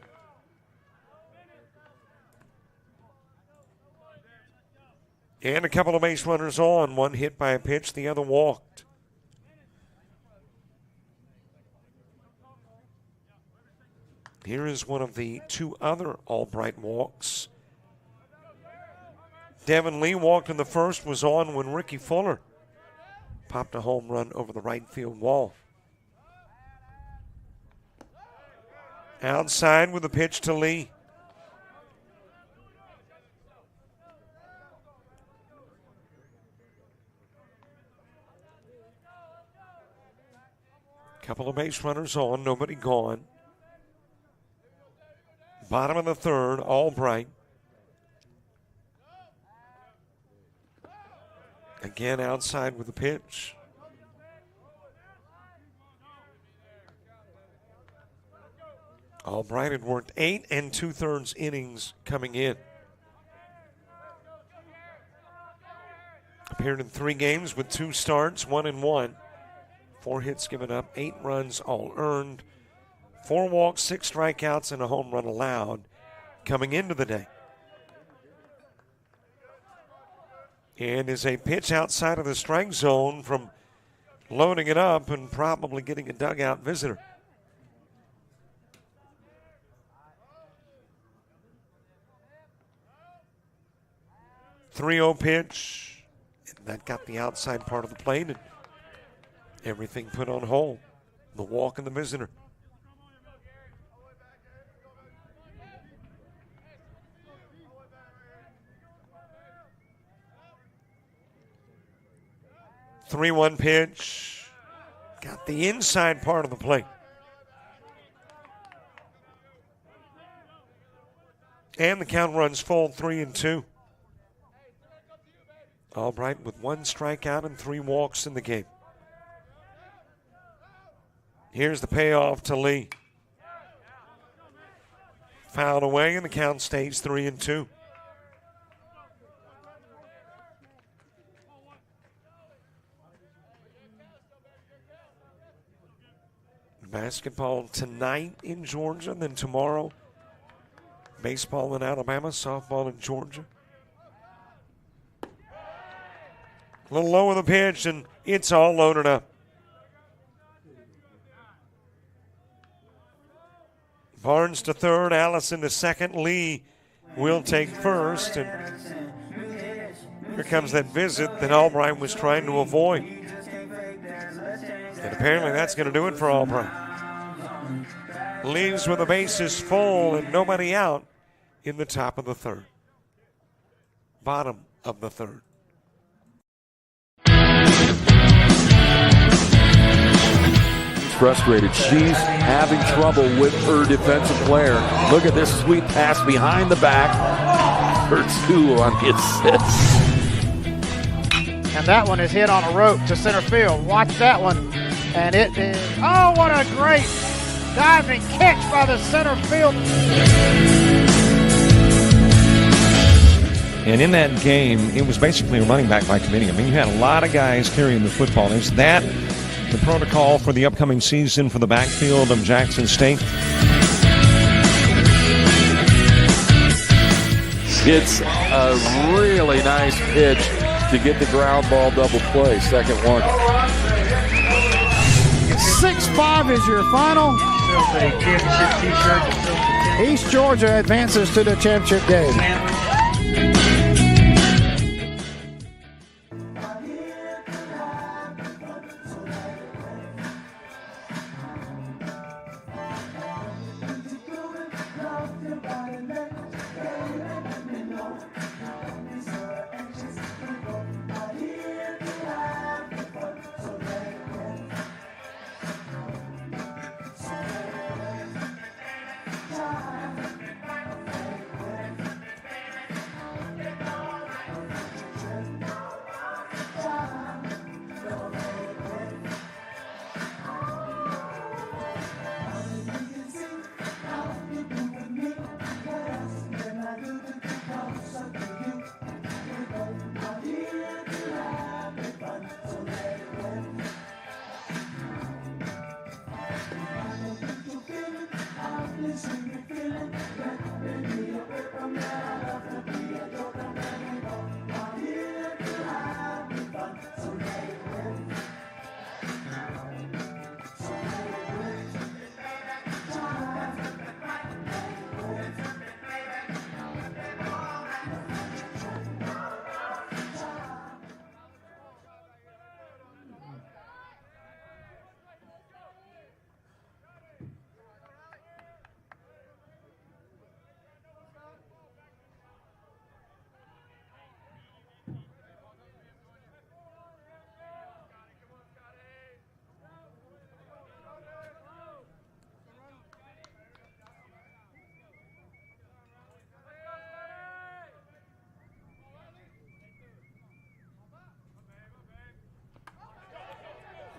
And a couple of base runners on. One hit by a pitch, the other walked. Here is one of the 2 other Albright walks. Devin Lee walked in the first, was on when Ricky Fuller popped a home run over the right field wall. Outside with a pitch to Lee. Couple of base runners on, nobody gone. Bottom of the third, Albright. Again outside with a pitch. Albright had worked 8 2/3 innings coming in. Appeared in 3 games with 2 starts, 1-1. 4 hits given up, 8 runs all earned, 4 walks, 6 strikeouts, and a home run allowed coming into the day. And is a pitch outside of the strike zone from loading it up and probably getting a dugout visitor. .30 pitch. And that got the outside part of the plate and everything put on hold. The walk and the visitor. .3-1 pitch. Got the inside part of the plate. And the count runs full, 3-2. Albright with 1 strikeout and 3 walks in the game. Here's the payoff to Lee. Fouled away and the count stays 3-2. Basketball tonight in Georgia, then tomorrow baseball in Alabama, softball in Georgia. A little low of the pitch, and it's all loaded up. Barnes to third, Allison to second. Lee will take first, and here comes that visit that Albright was trying to avoid. And apparently that's going to do it for Albright. Leaves with the bases full and nobody out in the top of the third. Bottom of the third. Frustrated. She's having trouble with her defensive player. Look at this sweet pass behind the back for 2 on the assist. And that one is hit on a rope to center field. Watch that one. And it is, oh, what a great diving catch by the center field. And in that game, it was basically a running back by committee. I mean, you had a lot of guys carrying the football. Is that the protocol for the upcoming season for the backfield of Jackson State? It's a really nice pitch to get the ground ball double play. Second one. 6-5 is your final. East Georgia advances to the championship game.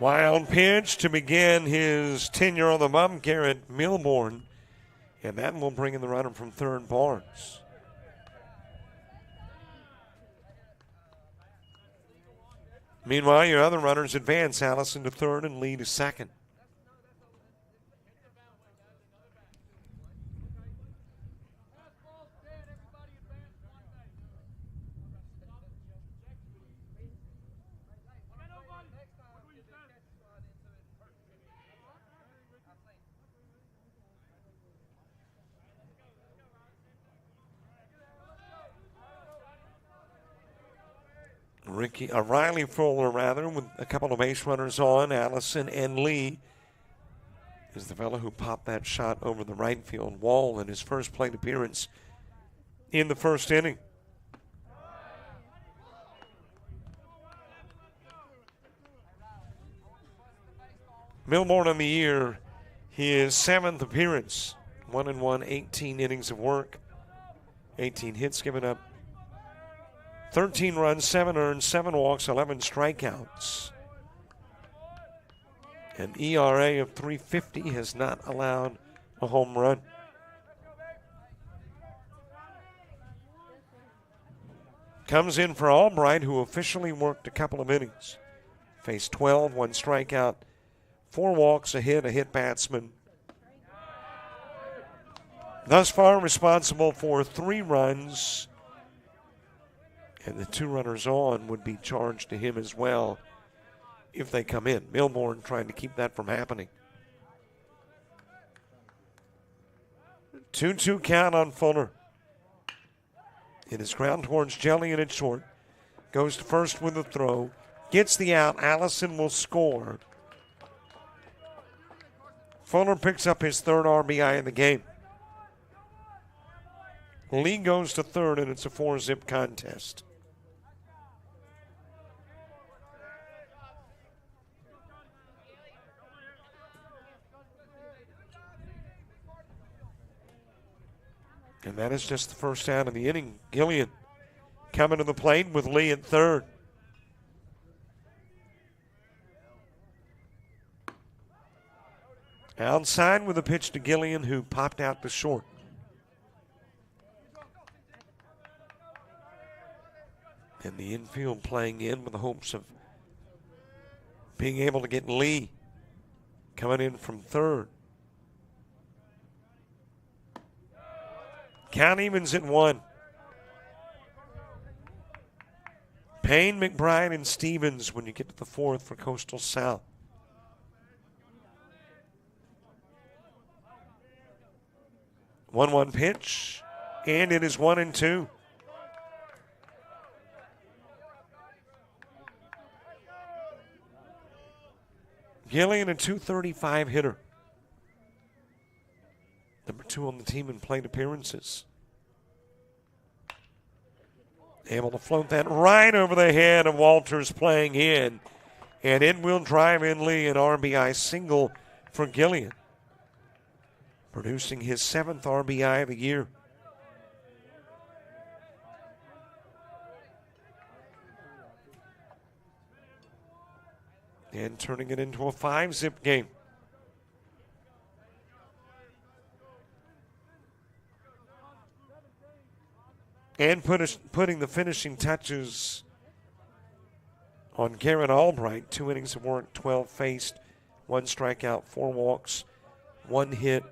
Wild pitch to begin his tenure on the mound, Garrett Milborn. And that will bring in the runner from third, Barnes. Meanwhile, your other runners advance. Allison to third and Lee to second. Riley Fuller, with a couple of base runners on. Allison and Lee is the fellow who popped that shot over the right field wall in his first plate appearance in the first inning. Milborn on the year, his 7th appearance. 1-1, 18 innings of work, 18 hits given up. 13 runs, 7 earned, 7 walks, 11 strikeouts. An ERA of 3.50, has not allowed a home run. Comes in for Albright, who officially worked a couple of innings. Faced 12, 1 strikeout, 4 walks, a hit batsman. Thus far responsible for 3 runs. And the 2 runners on would be charged to him as well if they come in. Milborn trying to keep that from happening. 2-2 count on Fuller. It is ground towards Jelly and it's short. Goes to first with a throw. Gets the out. Allison will score. Fuller picks up his 3rd RBI in the game. Lee goes to third, and it's a 4-zip contest. And that is just the first out of the inning. Gillian coming to the plate with Lee at third. Outside with a pitch to Gillian, who popped out to short. And the infield playing in with the hopes of being able to get Lee coming in from third. Count evens at 1. Payne, McBride, and Stevens when you get to the 4th for Coastal South. One pitch, and it is 1-2. Gillian, a .235 hitter. Number 2 on the team in plate appearances. Able to float that right over the head of Walters playing in. And it will drive in Lee, an RBI single for Gillian. Producing his 7th RBI of the year. And turning it into a 5-zip game. And putting the finishing touches on Garrett Albright. 2 innings of work, 12 faced, 1 strikeout, 4 walks, 1 hit,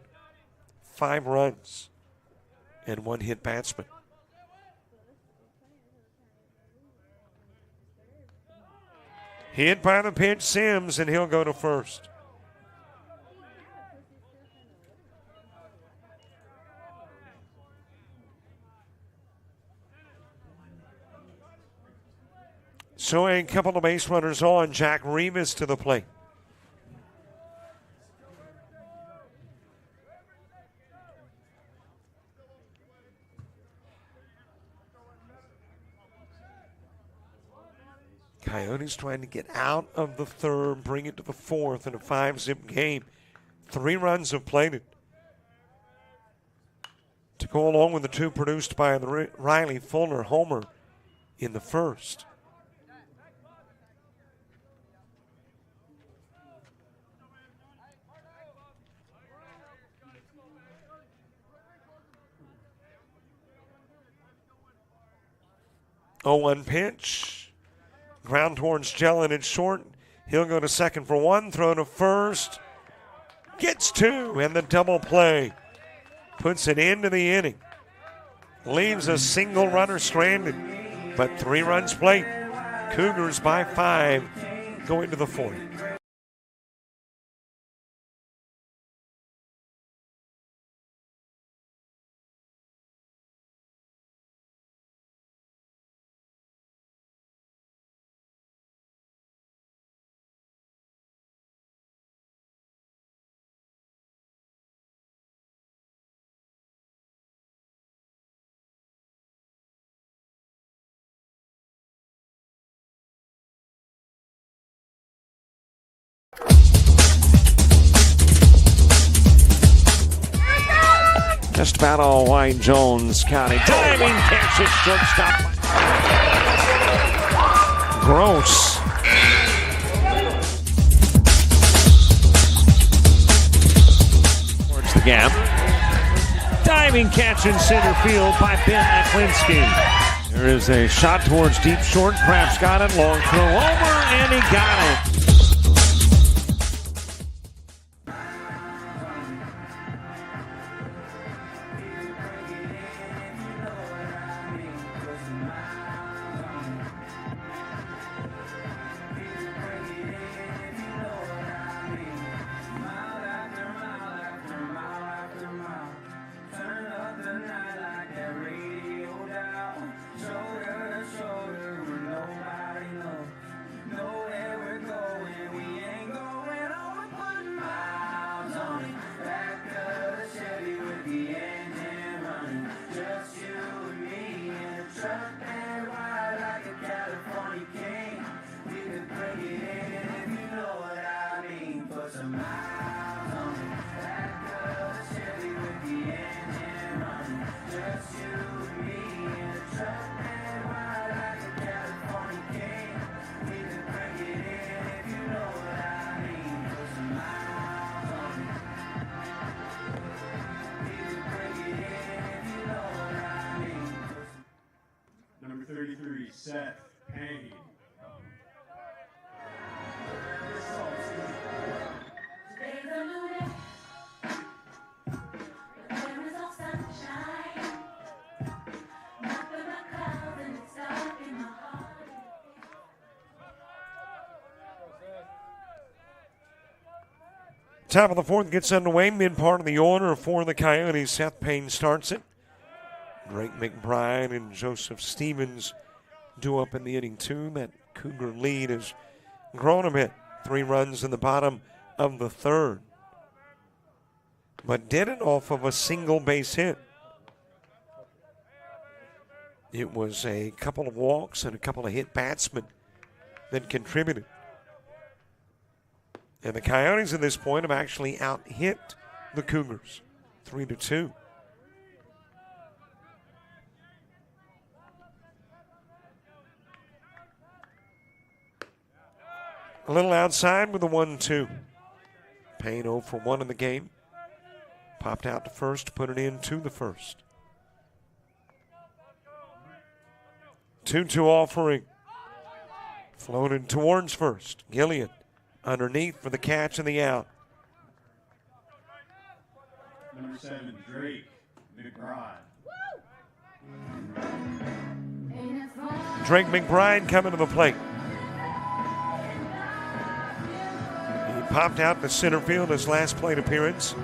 5 runs, and 1 hit batsman. Hit by the pitch, Sims, and he'll go to first. So a couple of base runners on. Jack Revis to the plate. Coyotes trying to get out of the 3rd, bring it to the 4th in a 5-zip game. 3 runs have plated. To go along with the 2 produced by the Riley Fuller homer in the 1st. 0-1 pitch. Ground towards Jellin and short. He'll go to second for one. Throw to first. Gets two. And the double play puts it into the inning. Leaves a single runner stranded. But 3 runs plate. Cougars by 5 going to the 4th. Just about all White Jones County. Diving catch at shortstop. Gross. Towards the gap. Diving catch in center field by Ben Aklinski. There is a shot towards deep short. Kraft's got it. Long throw over, and he got it. Number 33, Seth Payne. Top of the 4th gets underway. Mid part of the order for the Coyotes. Seth Payne starts it. Drake McBride and Joseph Stevens due up in the inning 2. That Cougar lead has grown a bit. 3 runs in the bottom of the 3rd. But did it off of a single base hit. It was a couple of walks and a couple of hit batsmen that contributed. And the Coyotes at this point have actually out-hit the Cougars 3-2. A little outside with a 1-2. Payne 0 for 1 in the game. Popped out to first, put it into the first. 2-2 offering. Floated towards first. Gillian underneath for the catch and the out. Number 7, Drake McBride. Drake McBride coming to the plate. He popped out to center field his last plate appearance.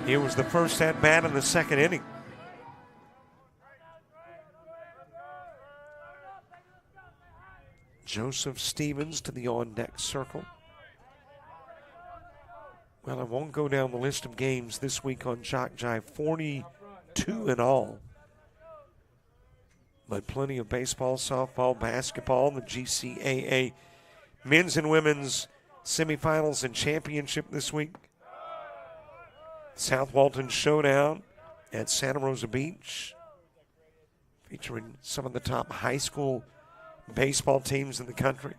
He was the first at bat in the 2nd inning. Joseph Stevens to the on-deck circle. Well, I won't go down the list of games this week on JockJive. 42 in all. But plenty of baseball, softball, basketball, the GCAA men's and women's semifinals and championship this week. South Walton Showdown at Santa Rosa Beach, featuring some of the top high school baseball teams in the country.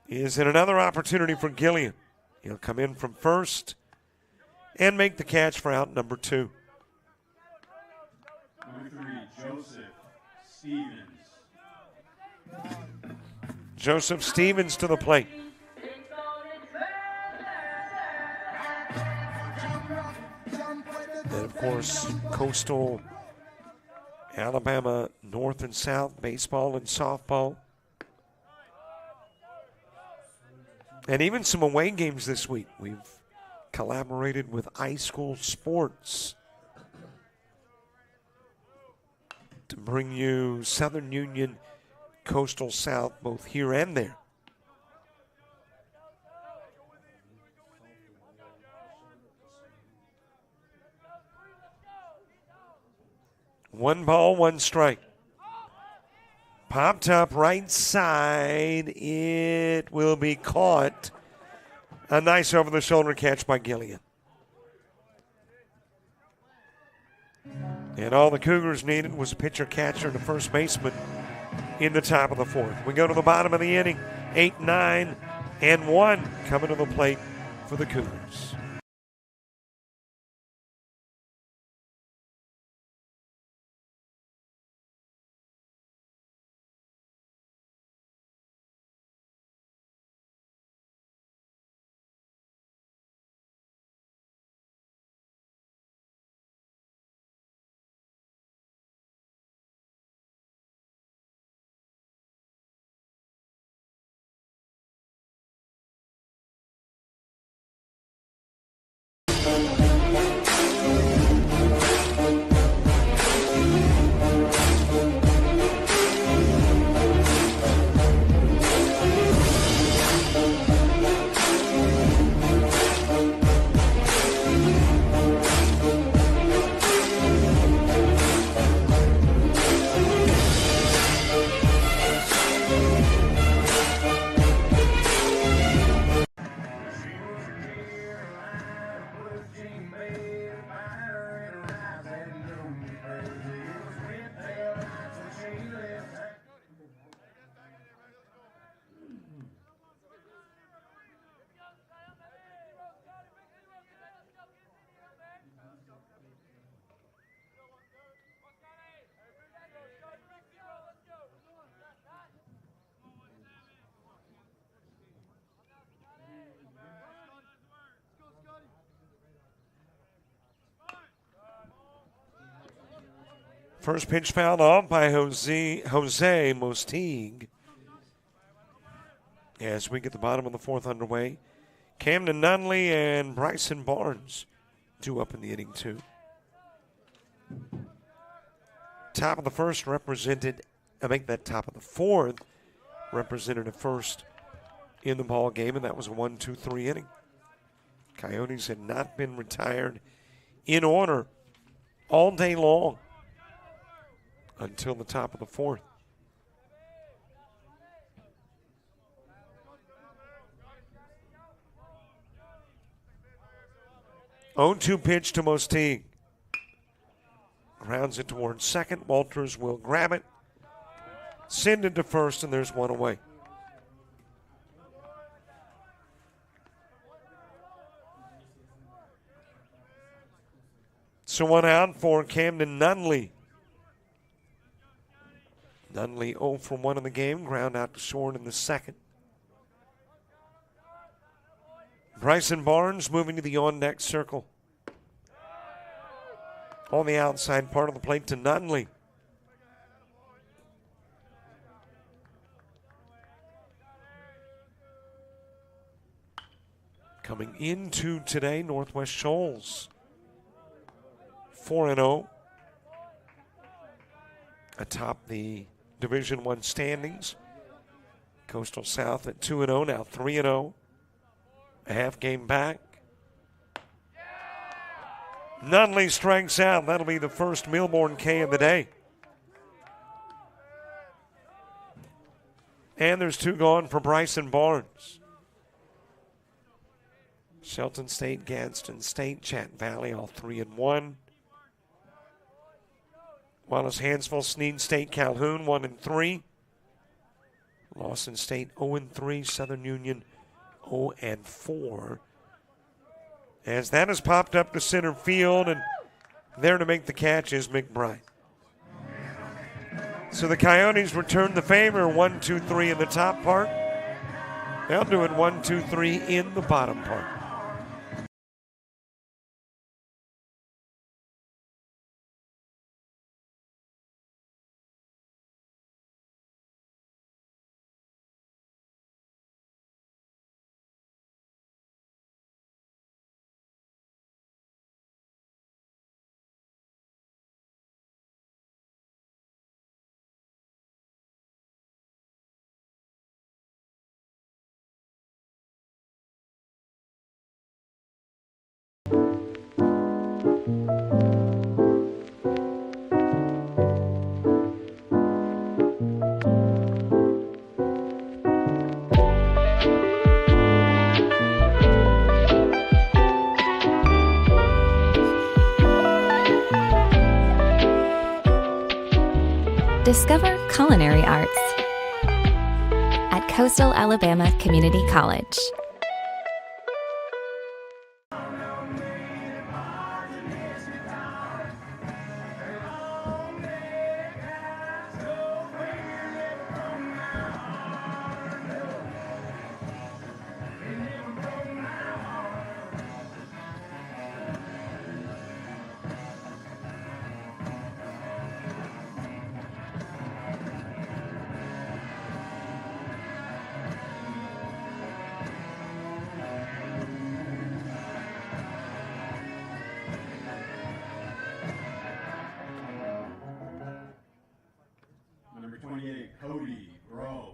Is it another opportunity for Gillian? He'll come in from first and make the catch for out number 2. Joseph Stevens to the plate. And of course, Coastal Alabama North and South baseball and softball. And even some away games this week. We've collaborated with iSchool Sports to bring you Southern Union, Coastal South, both here and there. One ball, one strike. Popped up right side. It will be caught. A nice over-the-shoulder catch by Gillian. And all the Cougars needed was a pitcher-catcher and a first baseman in the top of the fourth. We go to the bottom of the inning. 8, 9, and 1 coming to the plate for the Cougars. First pitch fouled off by Jose Mostigue. As we get the bottom of the fourth underway, Camden Nunley and Bryson Barnes due up in the inning too. Top of the first represented, top of the fourth represented a first in the ball game, and that was a 1-2-3 inning. Coyotes had not been retired in order all day long until the top of the fourth. 0-2 pitch to Mostigue. Grounds it towards second. Walters will grab it, send it to first, and there's one away. So one out for Camden Nunley. Nunley 0 for 1 in the game. Ground out to short in the second. Bryson Barnes moving to the on-deck circle. On the outside part of the plate to Nunley. Coming into today, Northwest Shoals 4-0. Atop the Division I standings. Coastal South at 2-0, now 3-0. A half game back. Nunley strikes out. That'll be the first Millbourne K of the day. And there's 2 gone for Bryson Barnes. Shelton State, Gadsden State, Chat Valley, all 3-1. Wallace, Hansville, Sneed State, Calhoun, 1-3. Lawson State, 0-3. Southern Union, 0-4. As that has popped up to center field, and there to make the catch is McBride. So the Coyotes return the favor, 1, 2, 3 in the top part. They'll do it 1, 2, 3 in the bottom part. Discover culinary arts at Coastal Alabama Community College. Number 28, Cody Grove.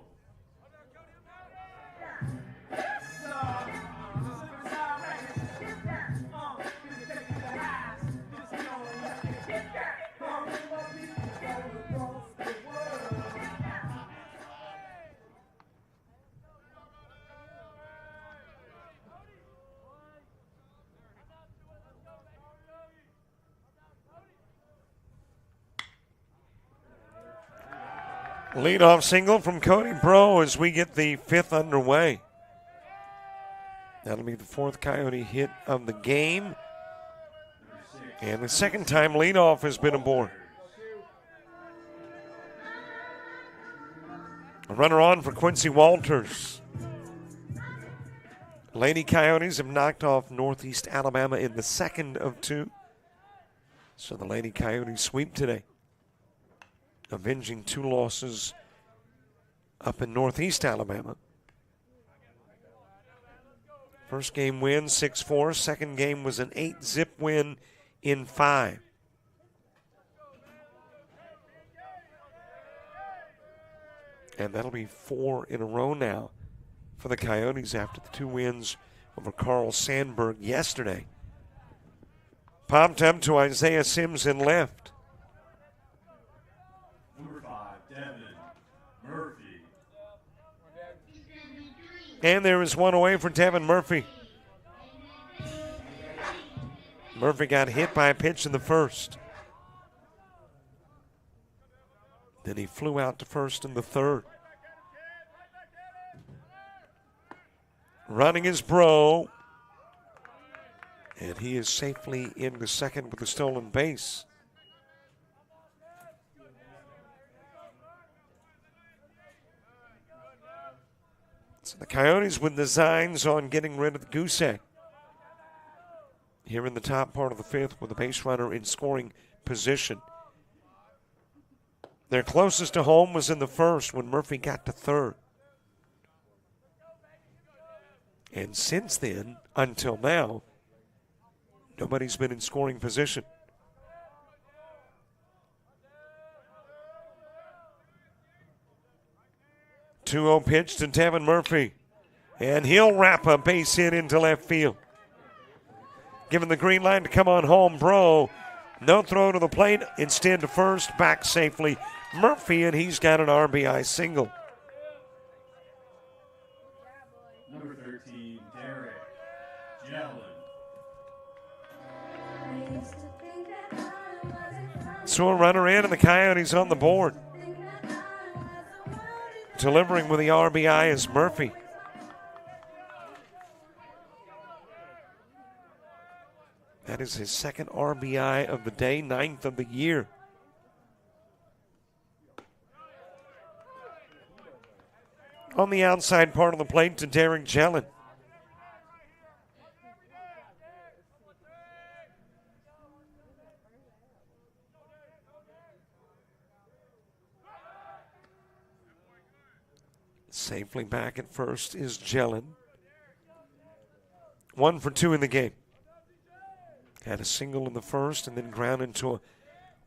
Leadoff single from Cody Bro as we get the fifth underway. That'll be the fourth Coyote hit of the game. And the second time leadoff has been aboard. A runner on for Quincy Walters. Lady Coyotes have knocked off Northeast Alabama in the second of two. So the Lady Coyotes sweep today, avenging two losses up in Northeast Alabama. First game win, 6-4. Second game was an 8-zip win in 5. And that'll be 4 in a row now for the Coyotes after the 2 wins over Carl Sandburg yesterday. Popped up to Isaiah Sims in left. Number 5, Devin Murphy. And there is one away for Devin Murphy. Murphy got hit by a pitch in the first. Then he flew out to first in the third. Running is Bro. And he is safely into second with a stolen base. So the Coyotes with designs on getting rid of the goose egg. Here in the top part of the fifth with a base runner in scoring position. Their closest to home was in the first when Murphy got to third. And since then, until now, nobody's been in scoring position. Two-0 pitch to Devin Murphy. And he'll wrap a base hit into left field. Given the green line to come on home, Bro. No throw to the plate. Instead to first, back safely. Murphy, and he's got an RBI single. Number 13, Derek Jellin. So a runner in and the Coyotes on the board. Delivering with the RBI is Murphy. That is his second RBI of the day, 9th of the year. on the outside part of the plate to Derek Jellin. Safely back at first is Jellin. 1 for 2 in the game. Had a single in the first and then ground into a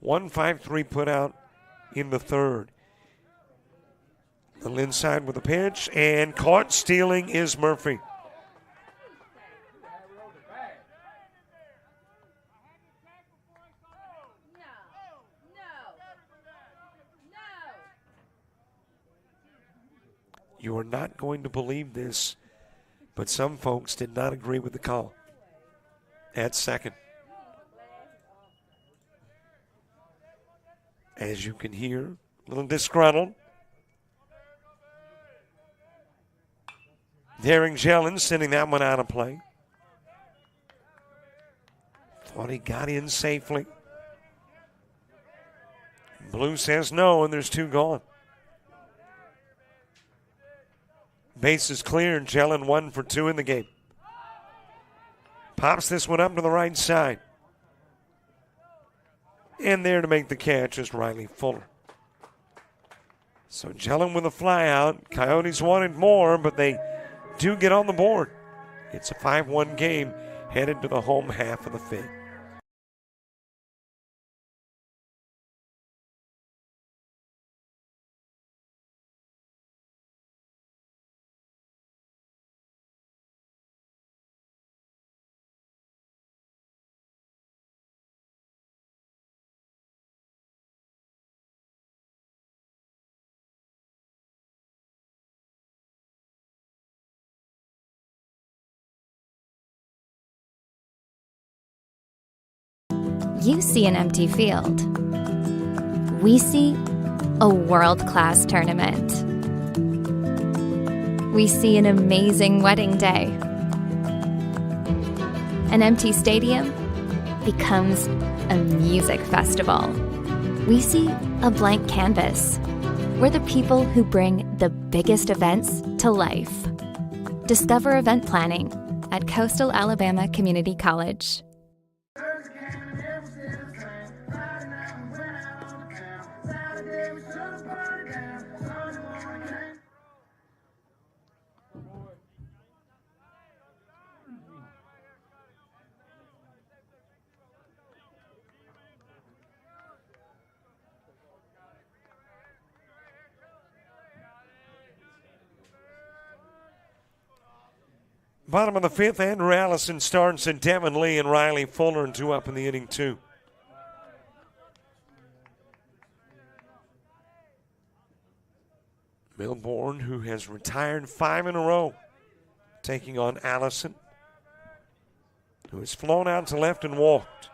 1-5-3 put out in the third. The inside with a pitch, and caught stealing is Murphy. You are not going to believe this, but some folks did not agree with the call at second. As you can hear, a little disgruntled. Derek Jellin sending that one out of play. Thought he got in safely. Blue says no, and there's 2 gone. Base is clear, and Jellin 1 for 2 in the game. Pops this one up to the right side. And there to make the catch is Riley Fuller. So Jellin with a fly out. Coyotes wanted more, but they do get on the board. It's a 5-1 game headed to the home half of the 5th. You see an empty field. We see a world-class tournament. We see an amazing wedding day. An empty stadium becomes a music festival. We see a blank canvas. We're the people who bring the biggest events to life. Discover event planning at Coastal Alabama Community College. Bottom of the 5th, Andrew Allison starts, and Devin Lee and Riley Fuller, and 2 up in the inning, 2. Milbourne, who has retired 5 in a row, taking on Allison, who has flown out to left and walked.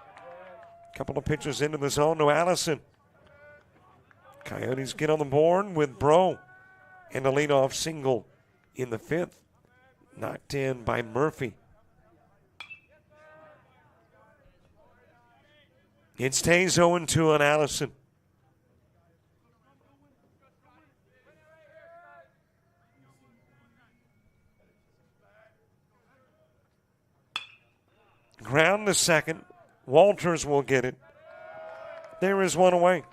A couple of pitches into the zone to Allison. Coyotes get on the board with Bro and a leadoff single in the 5th. Knocked in by Murphy. It stays 0-2 on Allison. Ground to second. Walters will get it. There is one away.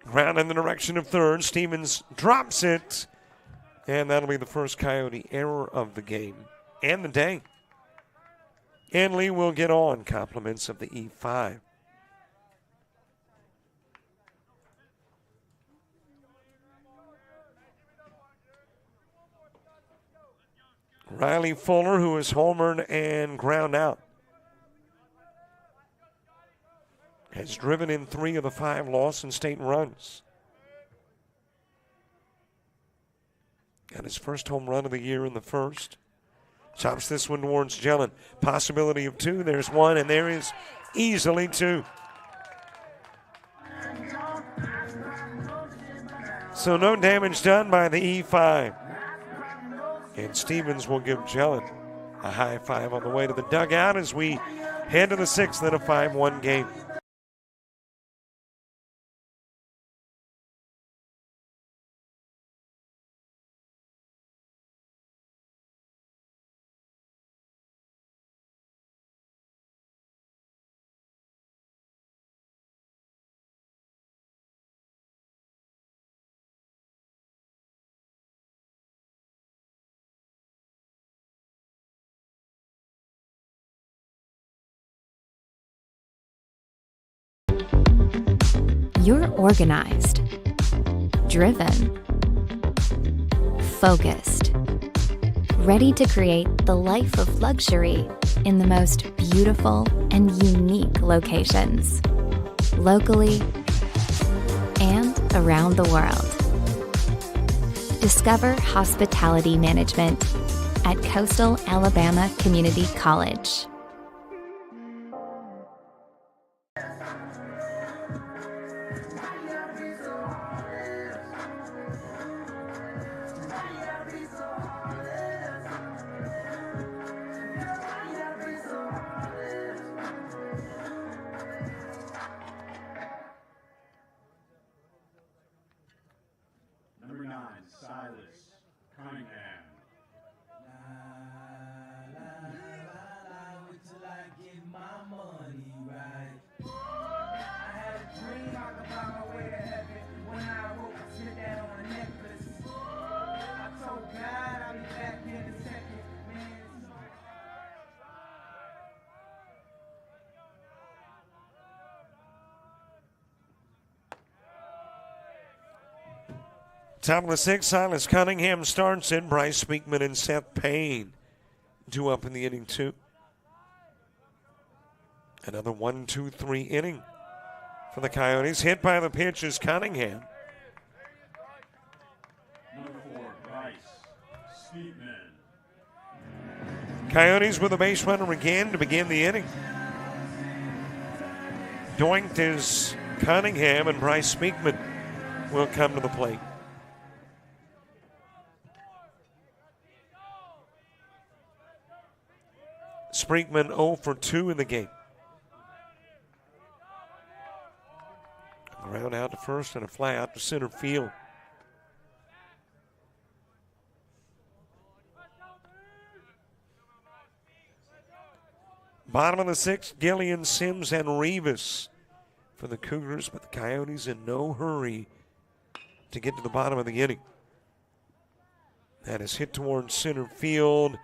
Ground in the direction of third. Stevens drops it. And that'll be the first Coyote error of the game and the day. And Lee will get on. Compliments of the E5. Riley Fuller, who is homered and ground out, has driven in 3 of the 5 Lawson State runs. Got his first home run of the year in the first. Chops this one towards Jellin. Possibility of 2. There's 1, and there is easily 2. So no damage done by the E5. And Stevens will give Jellin a high five on the way to the dugout as we head to the 6th in a 5-1 game. You're organized, driven, focused, ready to create the life of luxury in the most beautiful and unique locations, locally and around the world. Discover hospitality management at Coastal Alabama Community College. Number 9, Silas Cunningham. Wait till I get my money right. I had a dream I could find my way to heaven. When I woke, I slid that on a necklace. I told God I'll be back in a second. Man, Top of the 6th, Silas Cunningham starts in. Bryce Speakman and Seth Payne due up in the inning 2. Another 1-2-3 inning for the Coyotes. Hit by the pitch is Cunningham. number 4, Bryce Speakman. Coyotes with a base runner again to begin the inning. Doinked is Cunningham, and Bryce Speakman will come to the plate. Speakman 0 for 2 in the game. Ground out to first and a fly out to center field. Bottom of the 6th, Gillian, Sims, and Revis for the Cougars, but the Coyotes in no hurry to get to the bottom of the inning. That is hit towards center field,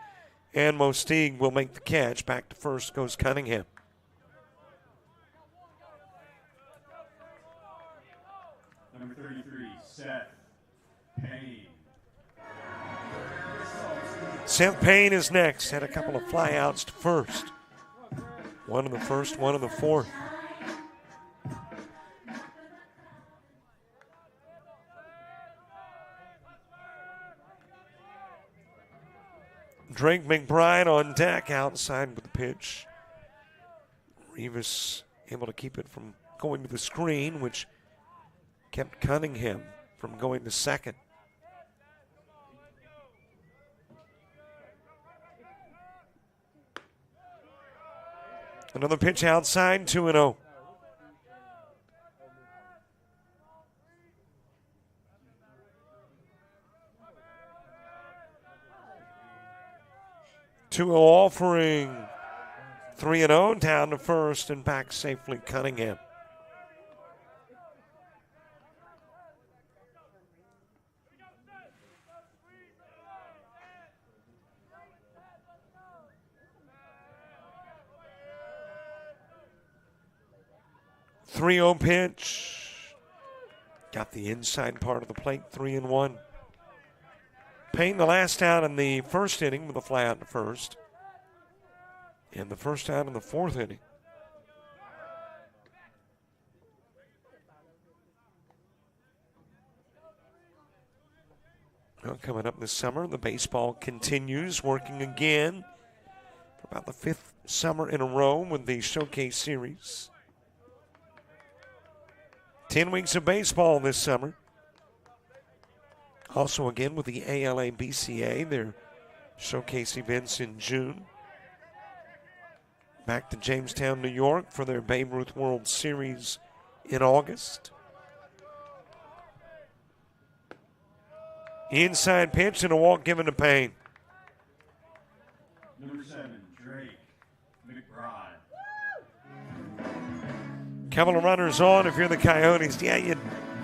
and Mostig will make the catch. Back to first goes Cunningham. Number 33, Seth Payne. Seth Payne is next. Had a couple of flyouts to first. One in the first, one in the fourth. Drake McBride on deck outside with the pitch. Revis able to keep it from going to the screen, which kept Cunningham from going to second. Another pitch outside, 2-0. Offering 3-0 down to first and back safely Cunningham. Three-0 pitch. Got the inside part of the plate, 3-1. Payne the last out in the first inning with a fly out to first. And the first out in the fourth inning. Well, coming up this summer, the baseball continues working again for about the 5th summer in a row with the Showcase Series. 10 weeks of baseball this summer. Also again with the ALA BCA, their showcase events in June. Back to Jamestown, New York for their Babe Ruth World Series in August. Inside pitch and a walk given to Payne. Number 7, Drake McBride. Couple of runners on if you're the Coyotes. Yeah, you'd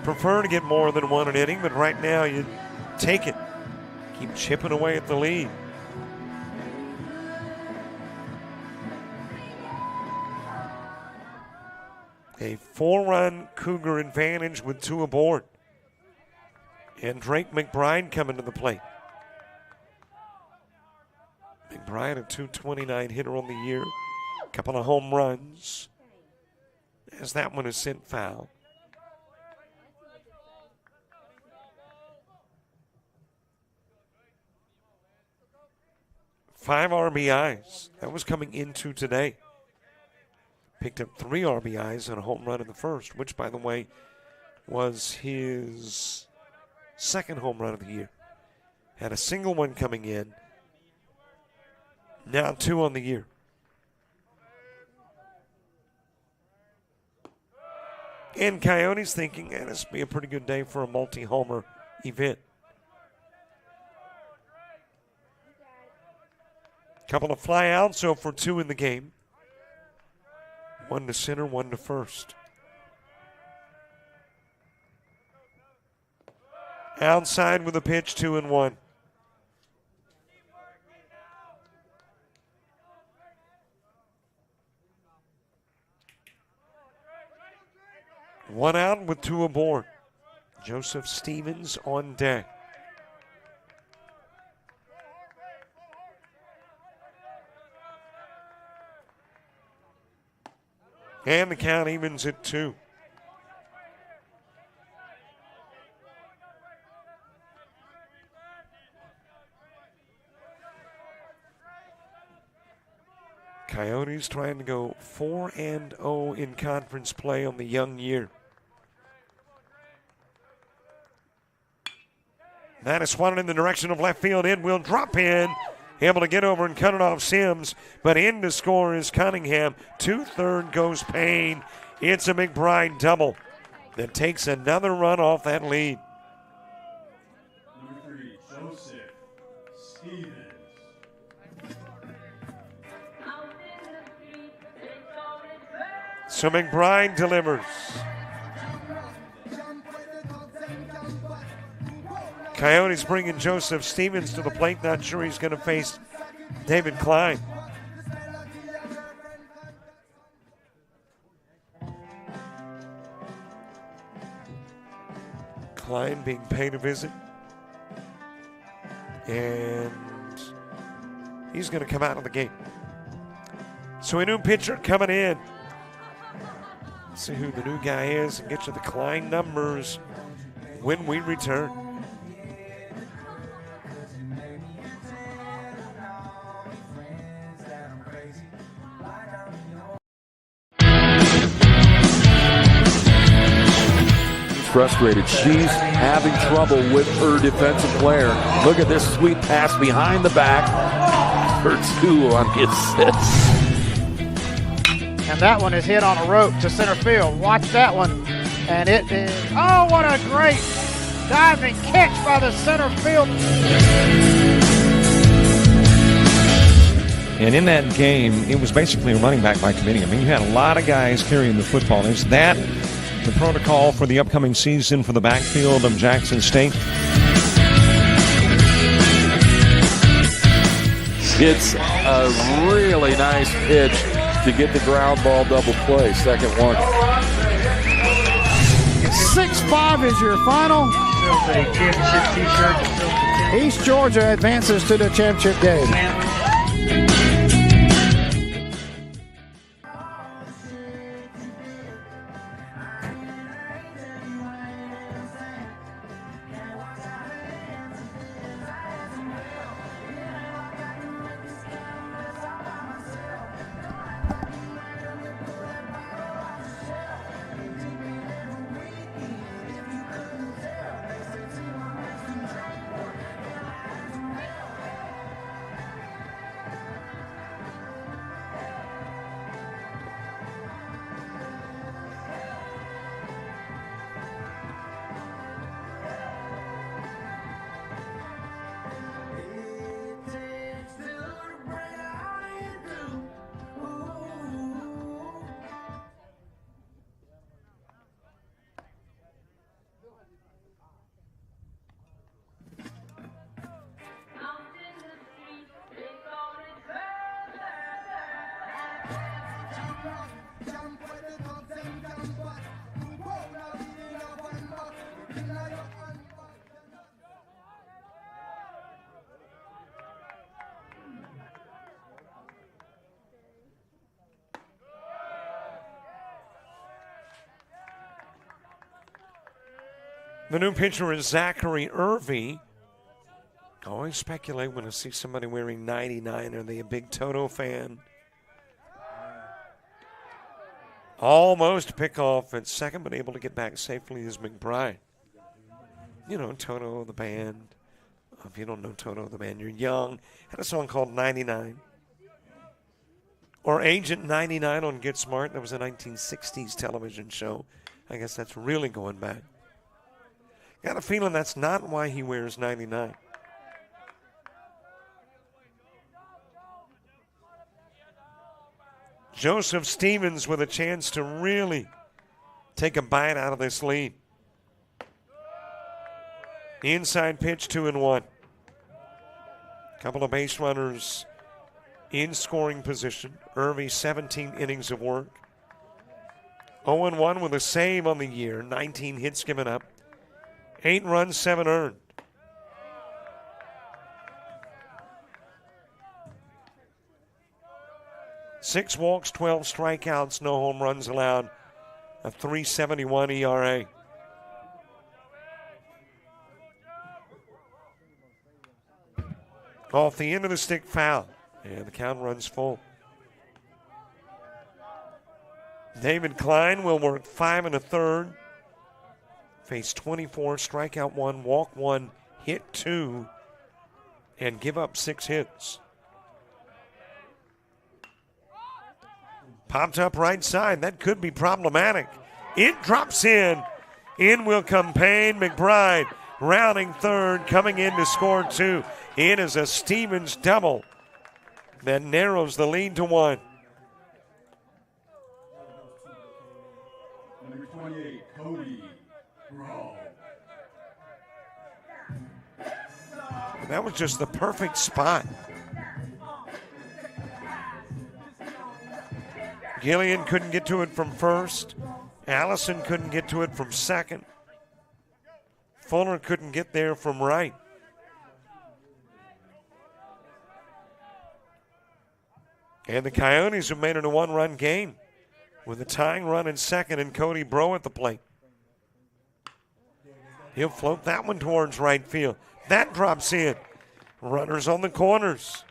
prefer to get more than one an inning, but right now you take it. Keep chipping away at the lead. A 4-run Cougar advantage with 2 aboard. And Drake McBride coming to the plate. McBride, a .229 hitter on the year. A couple of home runs. As that one is sent foul. Five RBIs. That was coming into today. Picked up 3 RBIs and a home run in the first, which, by the way, was his 2nd home run of the year. Had a single one coming in. Now 2 on the year. And Coyotes thinking, this will be a pretty good day for a multi-homer event. Couple of flyouts, so for 2 in the game. 1 to center, 1 to first. Outside with a pitch, 2-1. One out with 2 aboard. Joseph Stevens on deck. And the count evens at 2. Coyotes trying to go 4-0 in conference play on the young year. That is swatted in the direction of left field. It will drop in. Able to get over and cut it off Sims, but in to score is Cunningham. 2-3 goes Payne. It's a McBride double that takes another run off that lead. Number 3, Joseph Stevens. So McBride delivers. Coyotes bringing Joseph Stevens to the plate. Not sure he's going to face David Klein. Klein being paid a visit. And he's going to come out of the game. So a new pitcher coming in. Let's see who the new guy is and get you the Klein numbers when we return. Frustrated. She's having trouble with her defensive player. Look at this sweet pass behind the back for 2 on the assist. And that one is hit on a rope to center field. Watch that one. And it is, oh, what a great diving catch by the center field. And in that game, it was basically a running back by committee. I mean, you had a lot of guys carrying the football. Is that the protocol for the upcoming season for the backfield of Jackson State? It's a really nice pitch to get the ground ball double play. Second one. 6-5 is your final. East Georgia advances to the championship game. The new pitcher is Zachary Irvy. I always speculate when I see somebody wearing 99. Are they a big Toto fan? Almost pick off at second, but able to get back safely is McBride. You know, Toto, the band. If you don't know Toto, the band, you're young. Had a song called 99. Or Agent 99 on Get Smart. That was a 1960s television show. I guess that's really going back. Got a feeling that's not why he wears 99. Joseph Stevens with a chance to really take a bite out of this lead. Inside pitch, 2-1. Couple of base runners in scoring position. Irvy, 17 innings of work. 0-1 with a save on the year. 19 hits given up. 8 runs, 7 earned. Six walks, 12 strikeouts, no home runs allowed. A 3.71 ERA. Off the end of the stick, foul. And the count runs full. David Klein will work 5 1/3. Face 24, strikeout 1, walk 1, hit 2, and give up 6 hits. Popped up right side. That could be problematic. It drops in. In will come Payne. McBride rounding third, coming in to score 2. It is a Stevens double that narrows the lead to 1. Number 28, Cody Brawl. That was just the perfect spot. Gillian couldn't get to it from first. Allison couldn't get to it from second. Fuller couldn't get there from right. And the Coyotes have made it a 1-run game with a tying run in second and Cody Bro at the plate. He'll float that one towards right field. That drops in. Runners on the corners.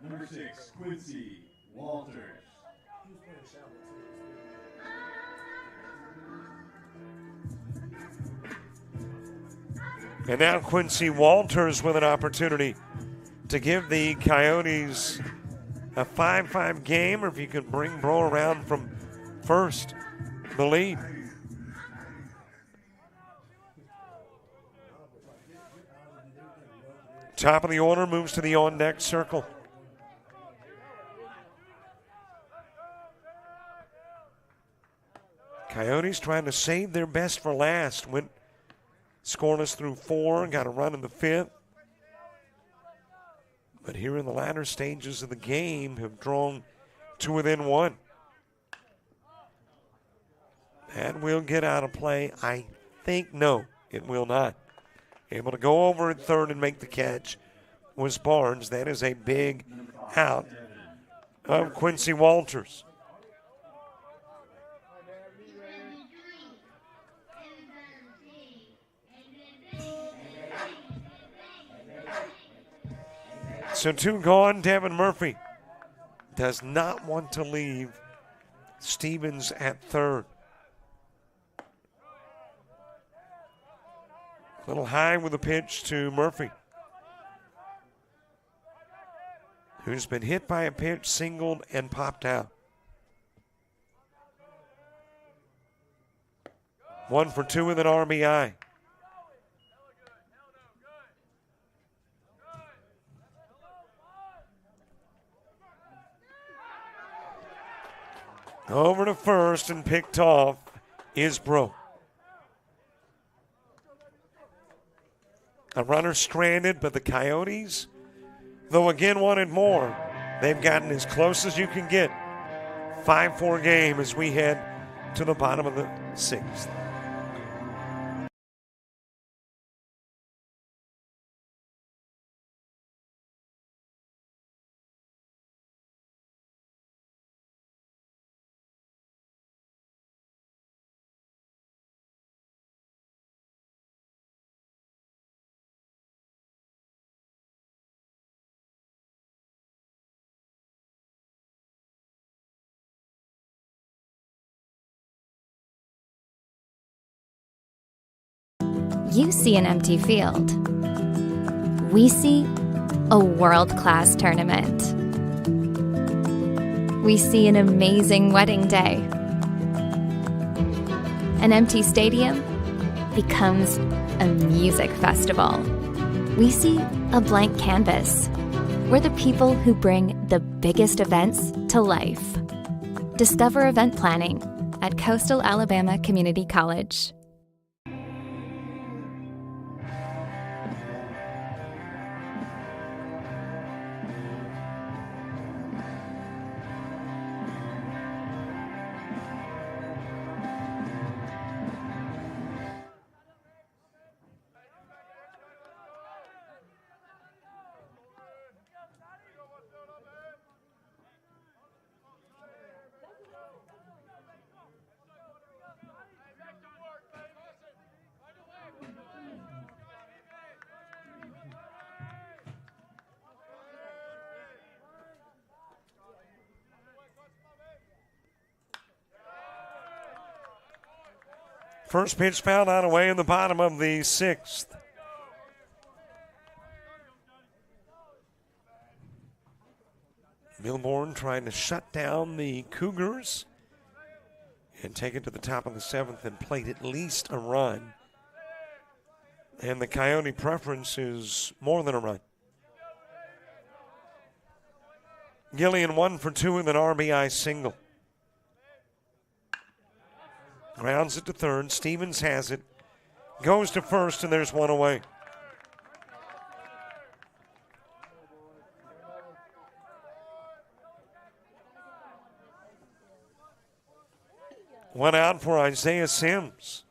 Number 6, Quincy Walters. And now Quincy Walters with an opportunity to give the Coyotes a 5-5 game, or if you could bring Bro around from first, the lead. Top of the order moves to the on-deck circle. Coyotes trying to save their best for last. Went scoreless through 4, got a run in the 5th. But here in the latter stages of the game have drawn to within 1. That will get out of play. I think no, it will not. Able to go over at third and make the catch was Barnes. That is a big out of Quincy Walters. So 2 gone. Devin Murphy does not want to leave Stevens at third. A little high with a pitch to Murphy, who's been hit by a pitch, singled, and popped out. 1 for 2 with an RBI. Over to first and picked off is Bro. A runner stranded, but the Coyotes, though again wanted more, they've gotten as close as you can get. 5-4 game as we head to the bottom of the 6th. You see an empty field. We see a world-class tournament. We see an amazing wedding day. An empty stadium becomes a music festival. We see a blank canvas. We're the people who bring the biggest events to life. Discover event planning at Coastal Alabama Community College. First pitch fouled out away in the bottom of the sixth. Milborn trying to shut down the Cougars and take it to the top of the seventh and plate at least a run. And the Coyote preference is more than a run. Gillian 1 for 2 with an RBI single. Grounds it to third. Stevens has it. Goes to first, and there's one away. One out for Isaiah Sims,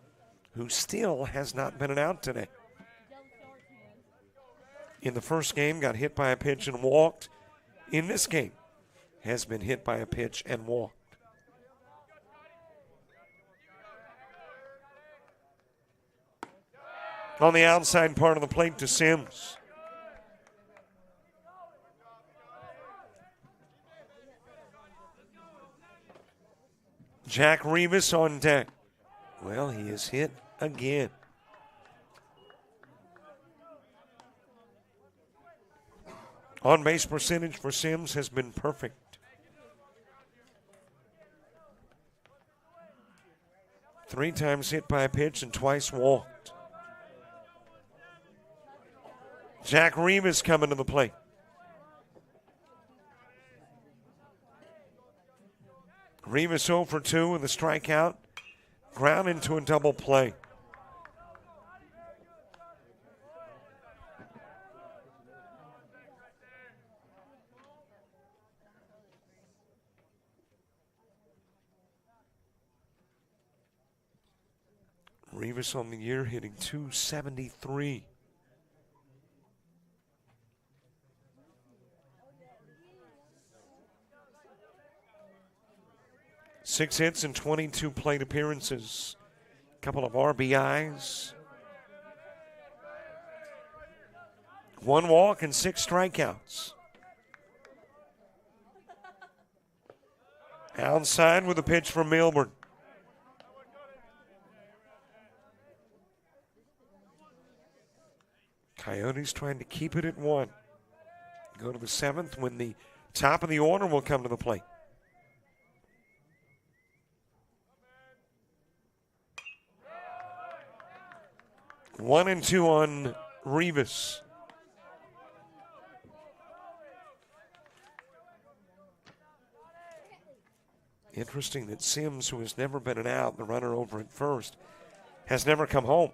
who still has not been an out today. In the first game, got hit by a pitch and walked. In this game, has been hit by a pitch and walked. On the outside part of the plate to Sims. Jack Rivas on deck. Well, he is hit again. On-base percentage for Sims has been perfect. 3 times hit by a pitch and twice walked. Jack Rivas coming to the plate. Rivas 0 for 2 with a strikeout. Ground into a double play. Rivas on the year hitting .273. Six hits and 22 plate appearances. A couple of RBIs. 1 walk and 6 strikeouts. Outside with a pitch from Milburn. Coyotes trying to keep it at 1. Go to the 7th when the top of the order will come to the plate. 1-2 on Rivas. Interesting that Sims, who has never been an out, the runner over at first, has never come home.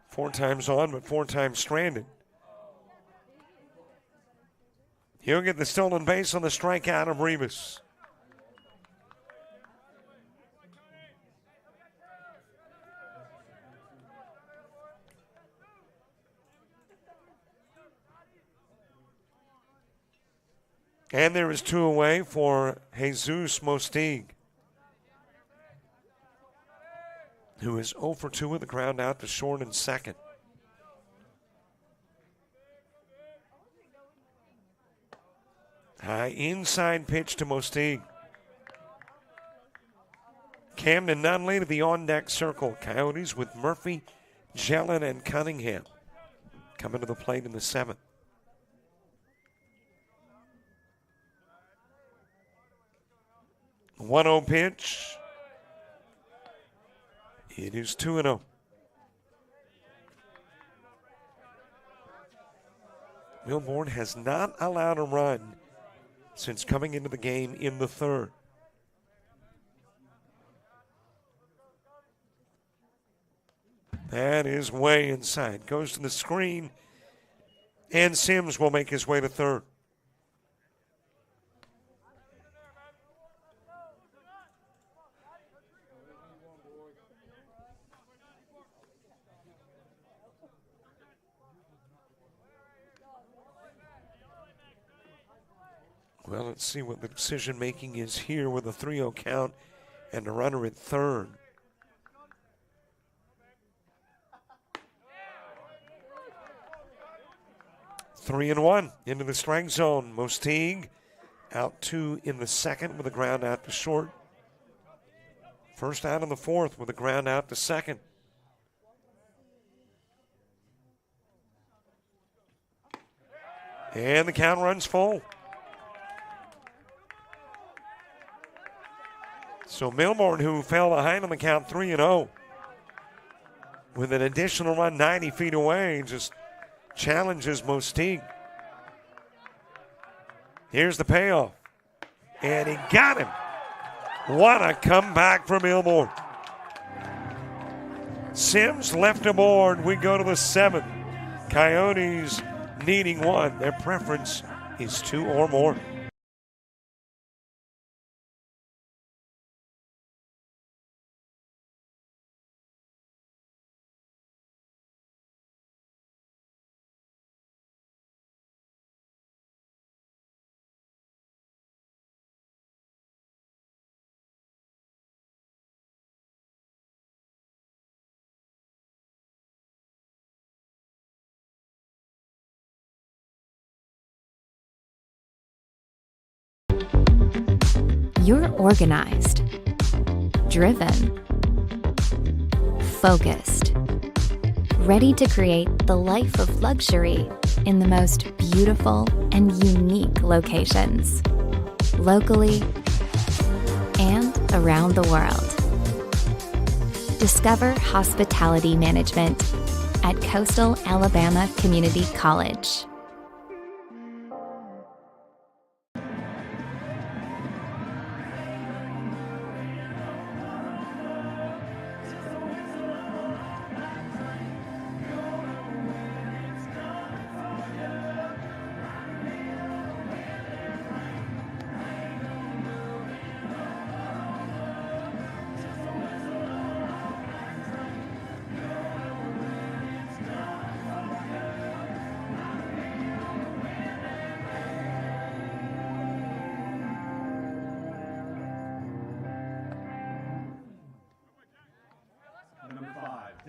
4 times on, but 4 times stranded. He'll get the stolen base on the strikeout of Rivas. And there is 2 away for Jesus Mostig, who is 0 for 2 with the ground out to short and second. High inside pitch to Mostig. Camden Nunley to the on-deck circle. Coyotes with Murphy, Jellin, and Cunningham coming to the plate in the 7th. The 1-0 pitch. It is 2-0. Milbourne has not allowed a run since coming into the game in the 3rd. That is way inside. Goes to the screen, and Sims will make his way to 3rd. Well, let's see what the decision making is here with a 3-0 count and a runner at 3rd. Three and 1 into the strike zone. Mosteague out 2 in the 2nd with a ground out to short. First out in the 4th with a ground out to 2nd. And the count runs full. So Milbourne, who fell behind on the count 3-0, with an additional run 90 feet away, just challenges Mosteague. Here's the payoff. And he got him. What a comeback from Milbourne. Sims left aboard. We go to the 7th. Coyotes needing 1. Their preference is 2 or more. You're organized, driven, focused, ready to create the life of luxury in the most beautiful and unique locations, locally and around the world. Discover hospitality management at Coastal Alabama Community College.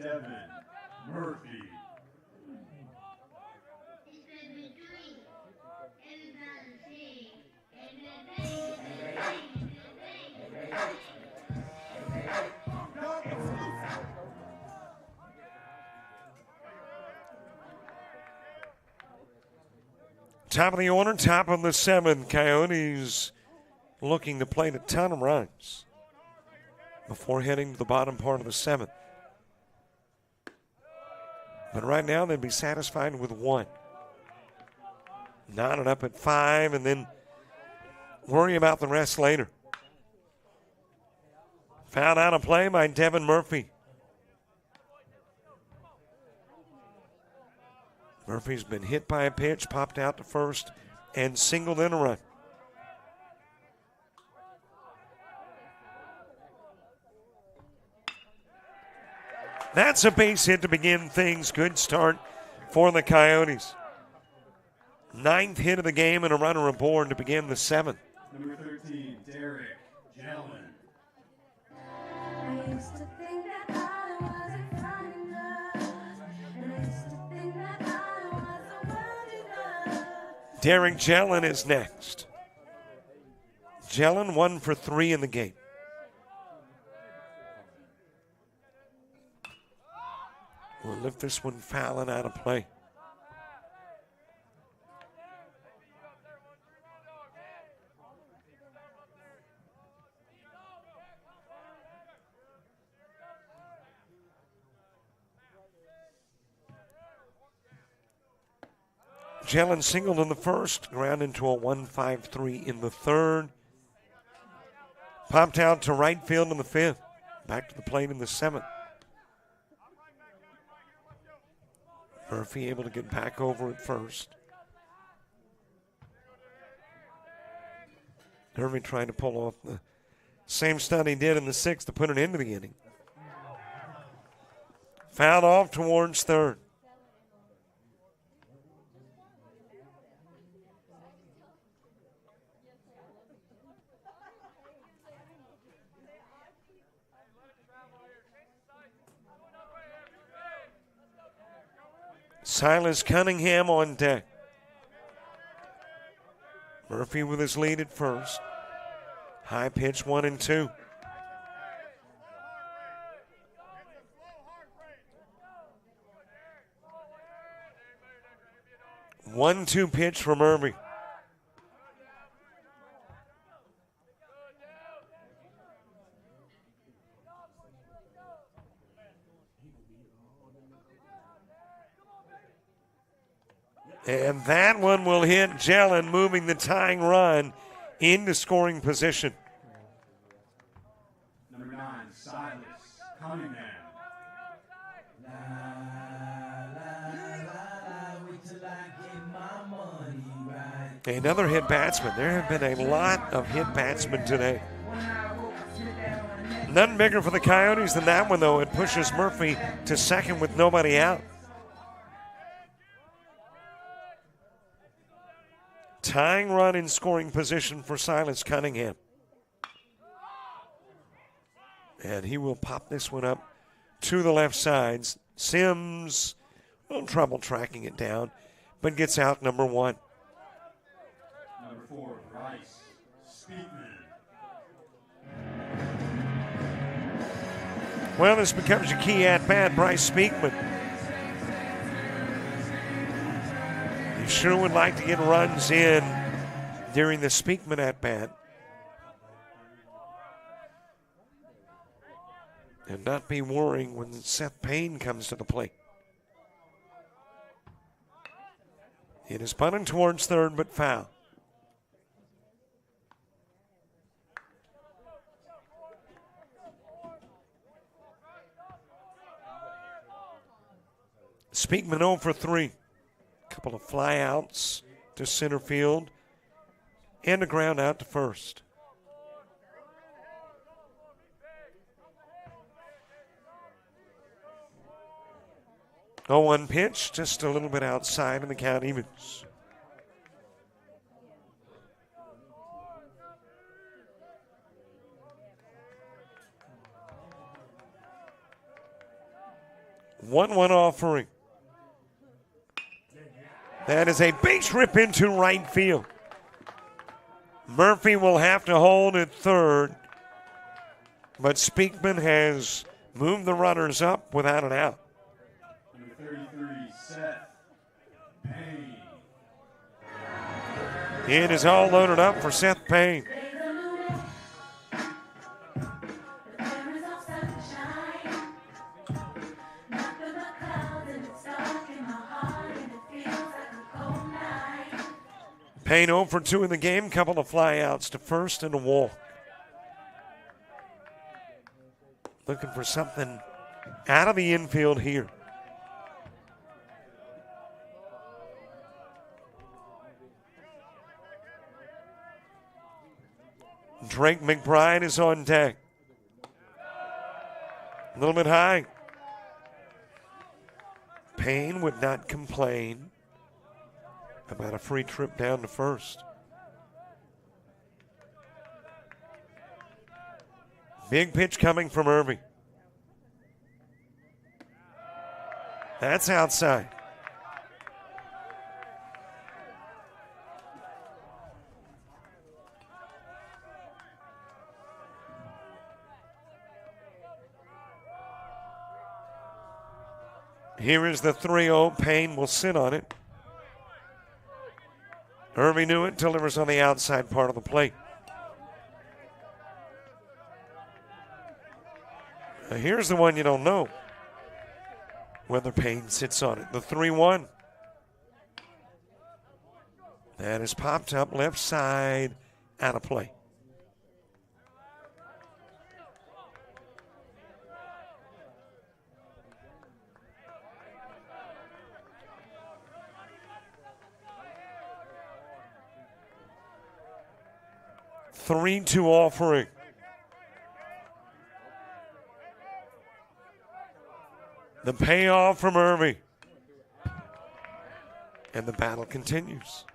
Devin Murphy. Top of the order, top of the 7th. Coyotes looking to play a ton of runs before heading to the bottom part of the 7th. But right now, they'd be satisfied with 1. Knot it up at 5 and then worry about the rest later. Fouled out of play by Devin Murphy. Murphy's been hit by a pitch, popped out to first, and singled in a run. That's a base hit to begin things. Good start for the Coyotes. 9th hit of the game and a runner aboard to begin the 7th. Number 13, Derek Jellin. Derek Jellin is next. Jellin 1 for 3 in the game. lift this one foul and out of play. Jelen singled in the first, ground into a 1-5-3 in the third. Popped out to right field in the fifth. Back to the plate in the seventh. Murphy able to get back over at first. Hervey trying to pull off the same stunt he did in the sixth to put it into the inning. Fouled off towards third. Silas Cunningham on deck. Murphy with his lead at first. High pitch 1-2. One-two pitch from Murphy. And that one will hit Jelen, moving the tying run into scoring position. Number 9, Silas Cunningham. Another hit batsman. There have been a lot of hit batsmen today. None bigger for the Coyotes than that one, though. It pushes Murphy to second with nobody out. Tying run in scoring position for Silas Cunningham. And he will pop this one up to the left side. Sims, a little trouble tracking it down, but gets out number one. Number 4, Bryce Speakman. Well, this becomes your key at-bat, Bryce Speakman. You sure would like to get runs in during the Speakman at-bat. And not be worrying when Seth Payne comes to the plate. It is punted towards third, but foul. Speakman 0 for 3. Couple of flyouts to center field and a ground out to first. 0-1 pitch, just a little bit outside, and the count evens. One offering. That is a base rip into right field. Murphy will have to hold at third, but Speakman has moved the runners up without an out. Number 33, Seth Payne. It is all loaded up for Seth Payne. Payne 0 for 2 in the game, couple of flyouts to first and a walk. Looking for something out of the infield here. Drake McBride is on deck. A little bit high. Payne would not complain about a free trip down to first. Big pitch coming from Irving. That's outside. Here is the 3-0. Payne will sit on it. Irving knew it, delivers on the outside part of the plate. Now here's the one you don't know whether Payne sits on it. The 3-1. That is popped up left side, out of play. Three-2 offering. The payoff from Irving. And the battle continues.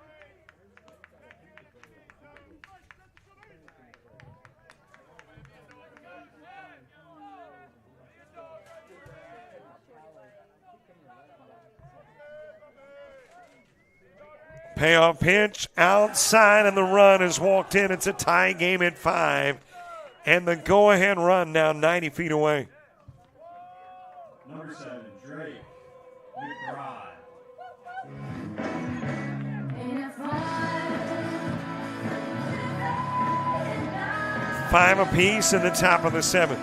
Payoff pitch outside, and the run is walked in. It's a tie game at 5, and the go-ahead run now 90 feet away. Number 7, Drake McBride. Five apiece in the top of the 7th.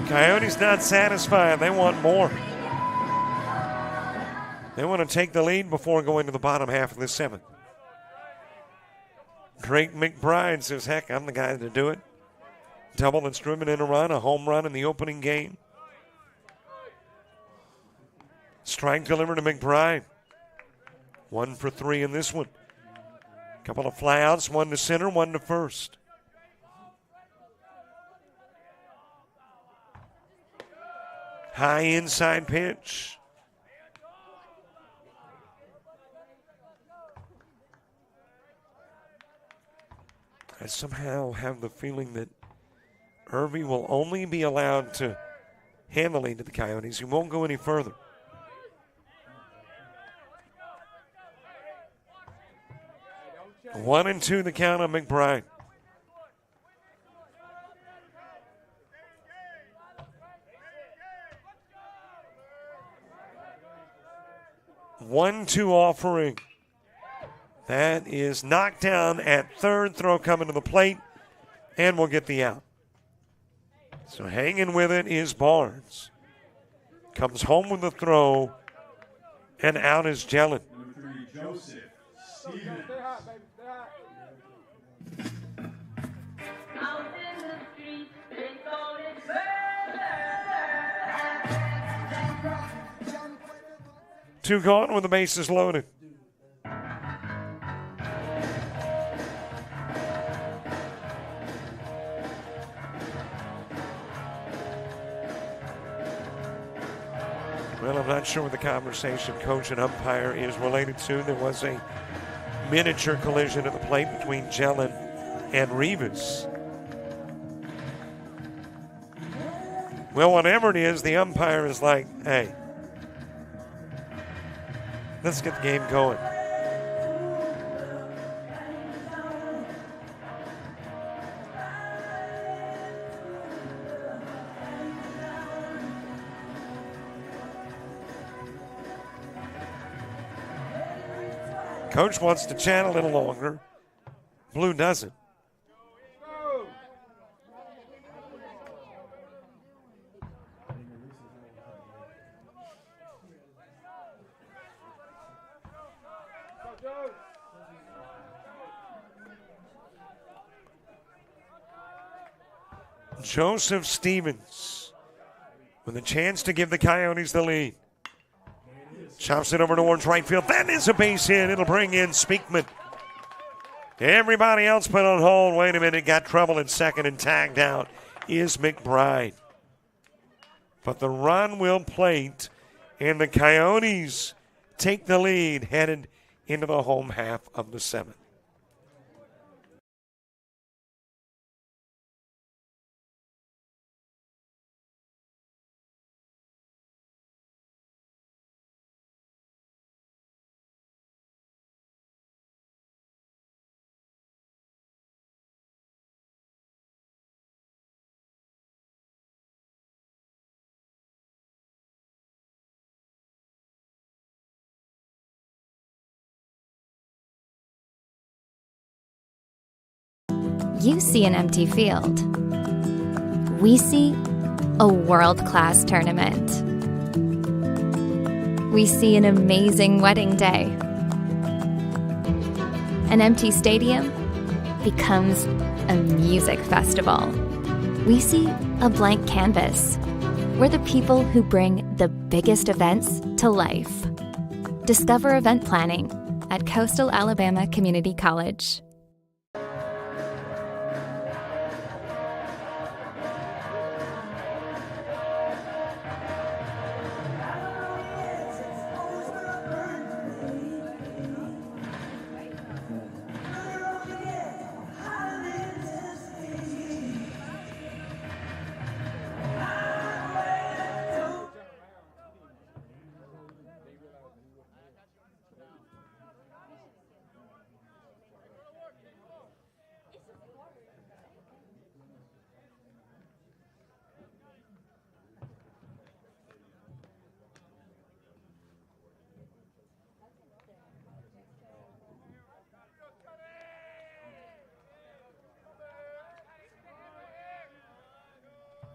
Coyotes not satisfied. They want more. They want to take the lead before going to the bottom half of the 7th. Drake McBride says, heck, I'm the guy to do it. Double that's driven in a run, a home run in the opening game. Strike delivered to McBride. 1 for 3 in this one. Couple of flyouts, 1 to center, 1 to first. High inside pitch. I somehow have the feeling that Irving will only be allowed to hand the lead to the Coyotes. He won't go any further. One and 2 the count on McBride. One-two offering. That is knocked down at third. Throw coming to the plate, and we'll get the out. So hanging with it is Barnes. Comes home with the throw, and out is Jelen. Number 3, Joseph Stevens. Two gone with the bases loaded. Well, I'm not sure what the conversation coach and umpire is related to. There was a miniature collision at the plate between Jelen and Rivas. Well, whatever it is, the umpire is like, hey, let's get the game going. Coach wants to chat a little longer. Blue doesn't. Joseph Stevens with a chance to give the Coyotes the lead. Chops it over towards right field. That is a base hit. It'll bring in Speakman. Everybody else put on hold. Wait a minute. Got trouble in second and tagged out is McBride. But the run will plate, and the Coyotes take the lead headed into the home half of the 7th. You see an empty field. We see a world-class tournament. We see an amazing wedding day. An empty stadium becomes a music festival. We see a blank canvas. We're the people who bring the biggest events to life. Discover event planning at Coastal Alabama Community College.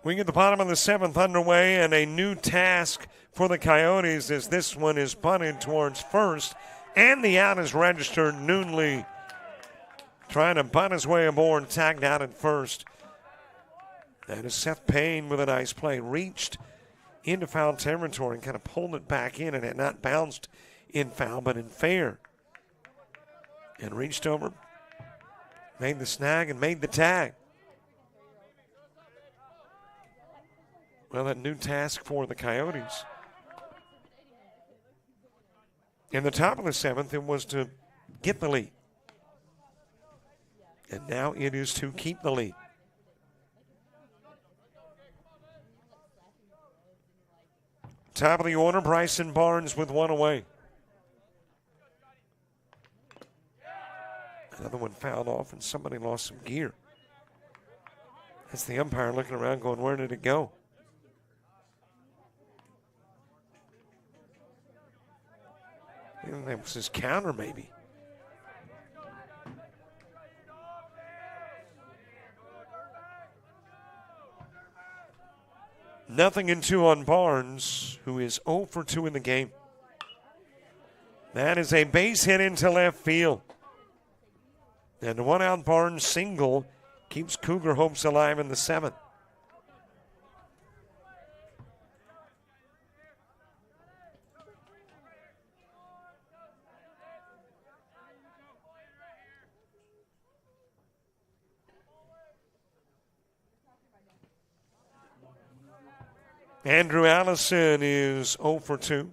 We get the bottom of the 7th underway, and a new task for the Coyotes as this one is punted towards first, and the out is registered. Noonley trying to bunt his way aboard, tagged out at first. That is Seth Payne with a nice play. Reached into foul territory and kind of pulled it back in, and had not bounced in foul, but in fair. And reached over, made the snag, and made the tag. Well, that new task for the Coyotes. In the top of the 7th, it was to get the lead. And now it is to keep the lead. Top of the order, Bryson Barnes with one away. Another one fouled off, and somebody lost some gear. That's the umpire looking around going, where did it go? That was his counter, maybe. Nothing in 2 on Barnes, who is 0 for 2 in the game. That is a base hit into left field. And the one-out Barnes single keeps Cougar hopes alive in the 7th. Andrew Allison is 0 for 2.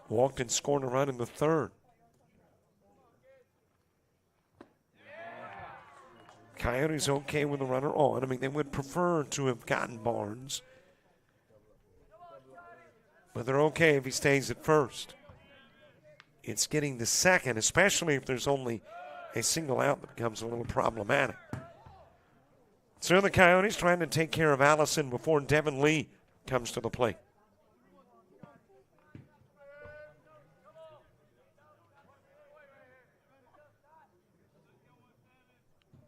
Walked and scored a run in the 3rd. Coyotes okay with the runner on. I mean, they would prefer to have gotten Barnes. But they're okay if he stays at first. It's getting the 2nd, especially if there's only a single out, that becomes a little problematic. So the Coyotes trying to take care of Allison before Devin Lee comes to the plate.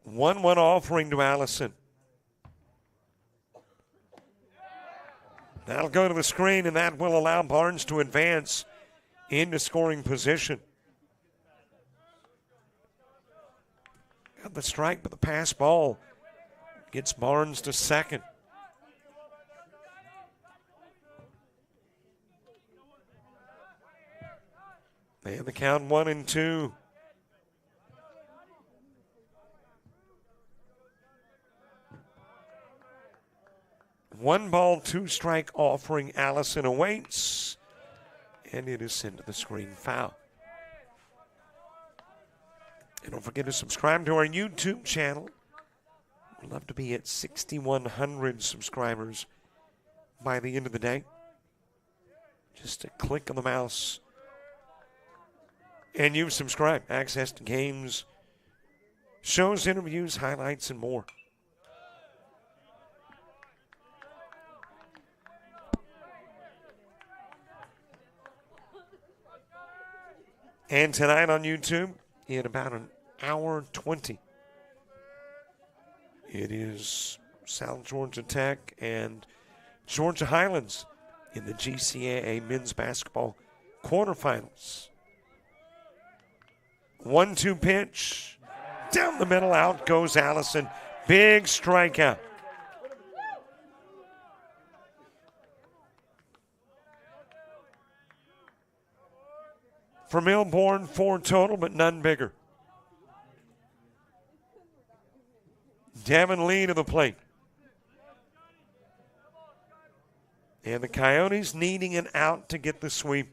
One offering to Allison. That'll go to the screen, and that will allow Barnes to advance into scoring position. Got the strike, but the pass ball gets Barnes to 2nd. And the count 1-2. One ball, 2 strike offering. Allison awaits, and it is sent to the screen foul. And don't forget to subscribe to our YouTube channel. We'd love to be at 6,100 subscribers by the end of the day. Just a click on the mouse, and you've subscribed. Access to games, shows, interviews, highlights, and more. And tonight on YouTube, in about an hour 20, It is South Georgia Tech and Georgia Highlands in the GCAA men's basketball quarterfinals. 1-2 pitch. Down the middle, out goes Allison. Big strikeout. For Milborn, 4 total, but none bigger. Devin Lee to the plate. And the Coyotes needing an out to get the sweep.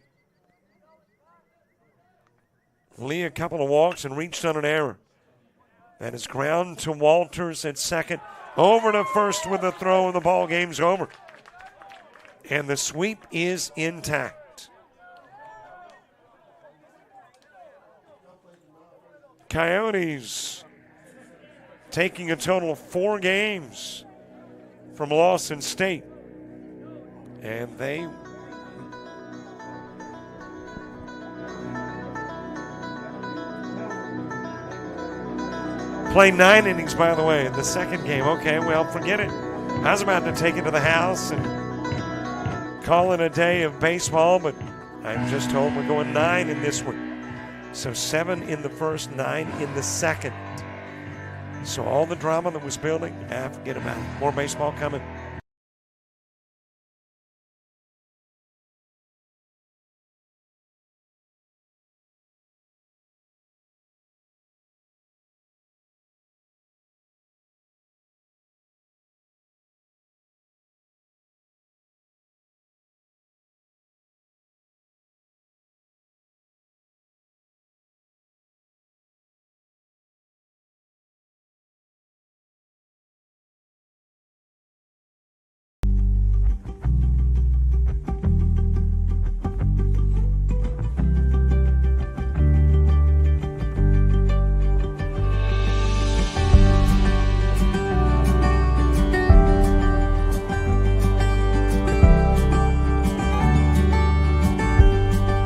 Lee a couple of walks and reached on an error. That is ground to Walters at second. Over to first with the throw, and the ball game's over. And the sweep is intact. Coyotes taking a total of 4 games from Lawson State. And they played 9 innings, by the way, in the second game. Okay, well, forget it. I was about to take it to the house and call it a day of baseball, but I'm just told we're going 9 in this one. So 7 in the first, 9 in the second. So all the drama that was building, forget about it. More baseball coming.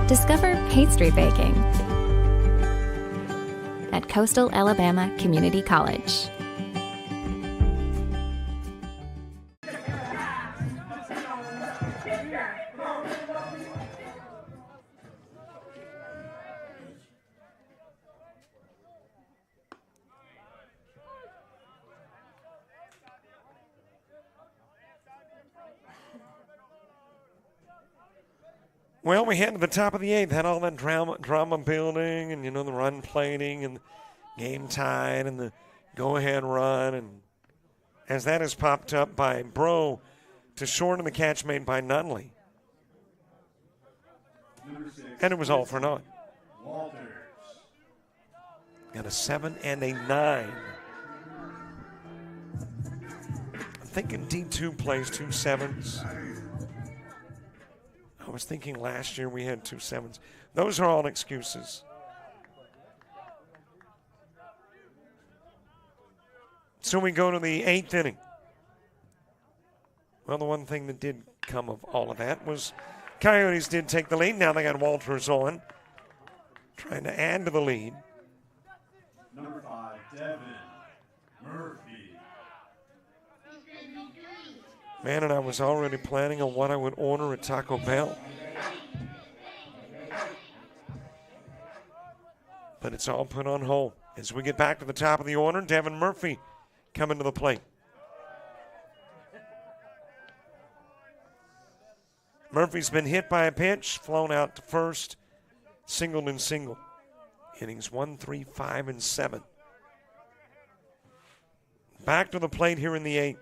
Discover pastry baking at Coastal Alabama Community College. Well, we head to the top of the 8th, had all that drama building and, the run plating and game tied and the go-ahead run. And as that is popped up by Bro to short and the catch made by Nunley. And it was all for naught. Got a 7 and a 9. I'm thinking D2 plays 2 7s. I was thinking last year we had 2 7s. Those are all excuses. So we go to the 8th inning. Well, the one thing that did come of all of that was Coyotes did take the lead. Now they got Walters on, trying to add to the lead. Number 5, Devin Murphy. Man, and I was already planning on what I would order at Taco Bell. But it's all put on hold. As we get back to the top of the order, Devin Murphy coming to the plate. Murphy's been hit by a pitch, flown out to first, singled and single. Innings 1, 3, 5, and 7. Back to the plate here in the 8th.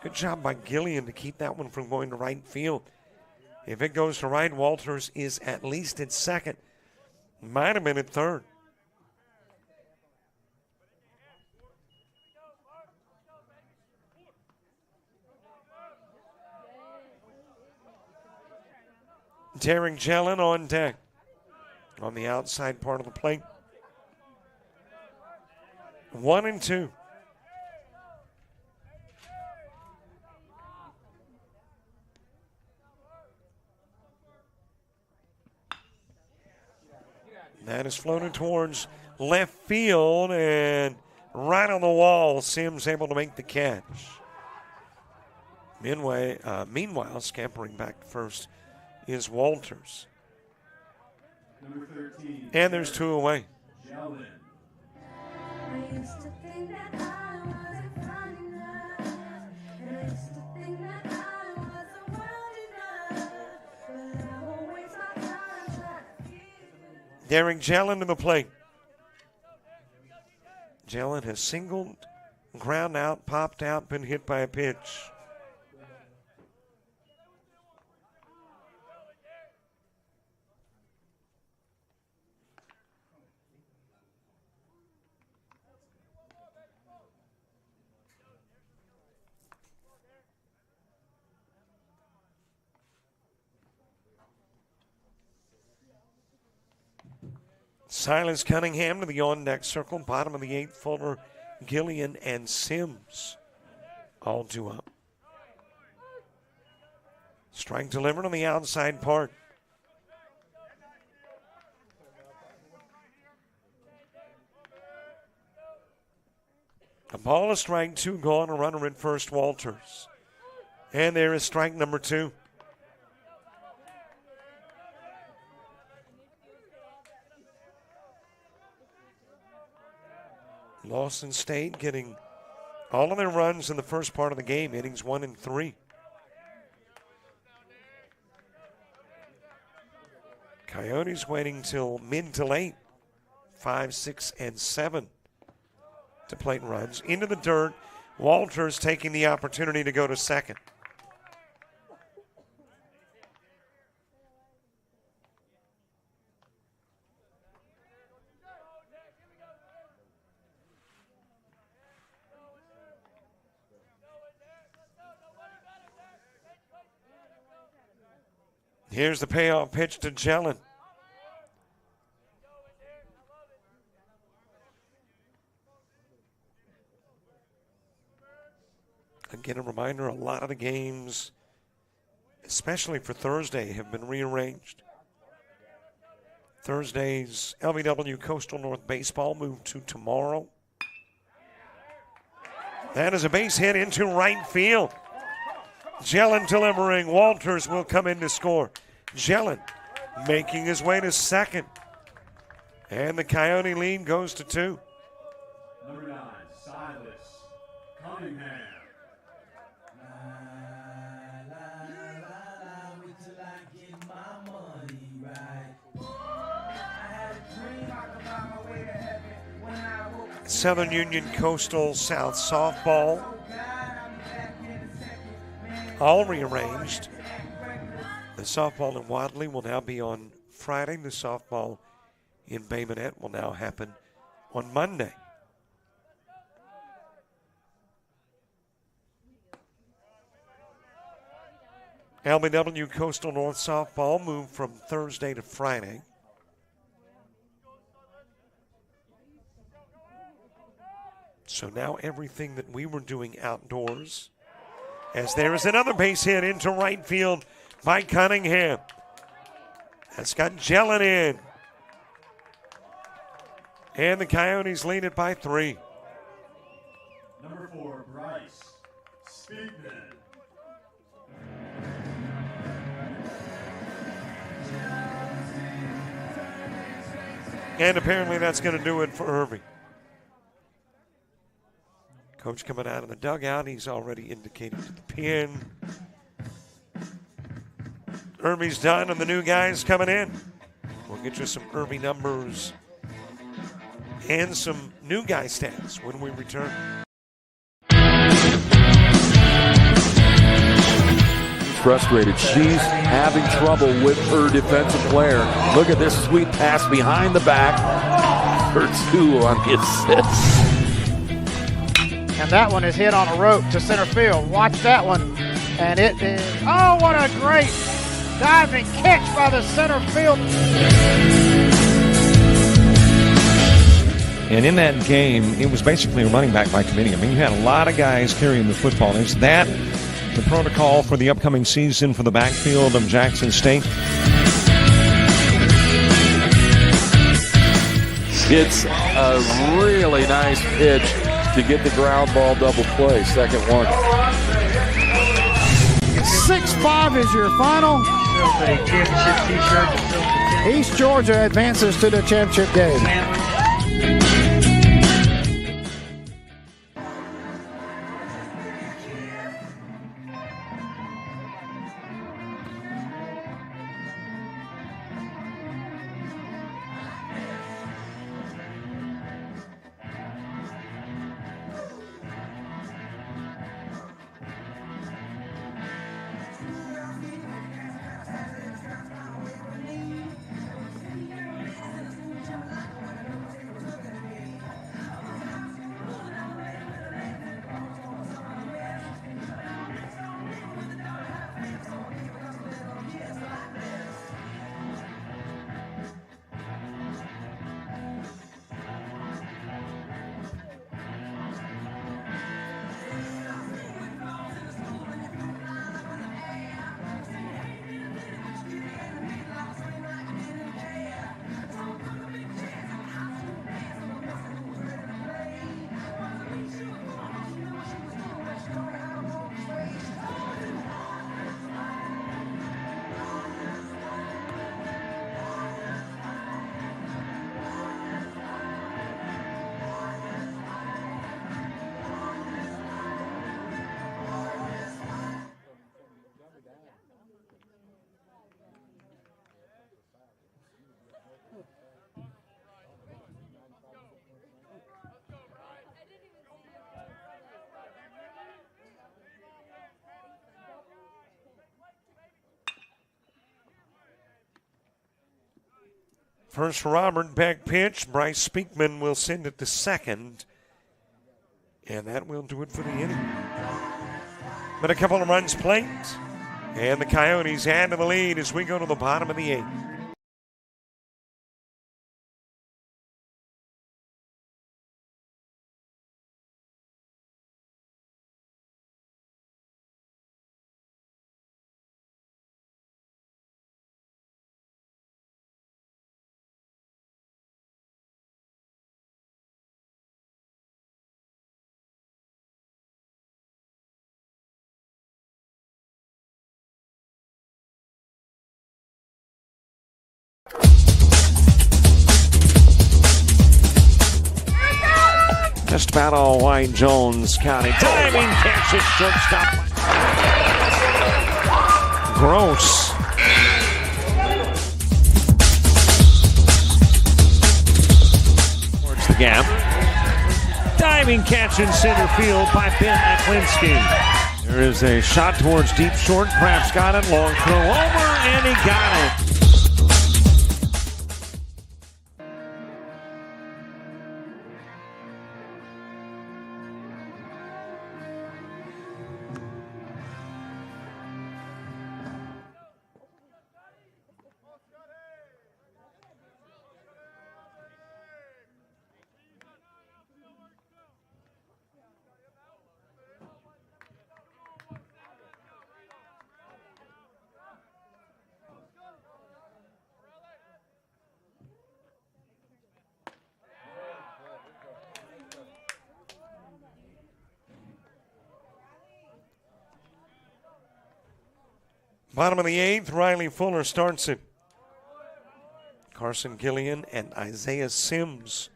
Good job by Gillian to keep that one from going to right field. If it goes to right, Walters is at least at second. Might have been at third. Tarek Jellin on deck on the outside part of the plate. 1 and 2. That is floated towards left field and right on the wall. Sims able to make the catch. Meanwhile, scampering back to first is Walters. Number 13. And there's two away. Jellin. Derek Jellin to the plate. Jellin has singled, ground out, popped out, been hit by a pitch. Silas Cunningham to the on-deck circle. Bottom of the eighth, Fuller, Gillian, and Sims. All two up. Strike delivered on the outside part. A ball, a strike, two gone, a runner at first, Walters. And there is strike number two. Lawson State getting all of their runs in the first part of the game, innings 1 and 3. Coyotes waiting till mid to late, 5, 6, and 7 to plate runs. Into the dirt, Walters taking the opportunity to go to second. Here's the payoff pitch to Jellin. Again, a reminder, a lot of the games, especially for Thursday, have been rearranged. Thursday's LBW Coastal North Baseball moved to tomorrow. That is a base hit into right field. Jellin delivering. Walters will come in to score. Jellin making his way to second. And the Coyote lead goes to 2. Number 9, Silas Cunningham. Southern Union Coastal South softball. All rearranged. The softball in Wadley will now be on Friday. The softball in Bay Minette will now happen on Monday. LBW Coastal North softball moved from Thursday to Friday. So now everything that we were doing outdoors, as there is another base hit into right field by Cunningham. That's got Jellin in. And the Coyotes lead it by 3. Number 4, Bryce Speakman. And apparently that's going to do it for Irby. Coach coming out of the dugout. He's already indicated to the pin. Irby's done, and the new guys coming in. We'll get you some Irby numbers and some new guy stats when we return. Frustrated. She's having trouble with her defensive player. Look at this sweet pass behind the back. Her 2 on the assist. And that one is hit on a rope to center field. Watch that one. And it is, oh, what a great diving catch by the center field. And in that game, it was basically a running back by committee. I mean, you had a lot of guys carrying the football. Is that the protocol for the upcoming season for the backfield of Jackson State? It's a really nice pitch to get the ground ball double play. Second one. 6-5 is your final. East Georgia advances to the championship game. First for Auburn, back pitch. Bryce Speakman will send it to second. And that will do it for the inning. But a couple of runs played. And the Coyotes add to the lead as we go to the bottom of the eighth. Just about all White Jones County. Diving catch at shortstop. Gross. Towards the gap. Diving catch in center field by Ben Aklinski. There is a shot towards deep short. Craps got it. Long throw over, and he got it. Bottom of the eighth, Riley Fuller starts it. Carson Gillian and Isaiah Sims,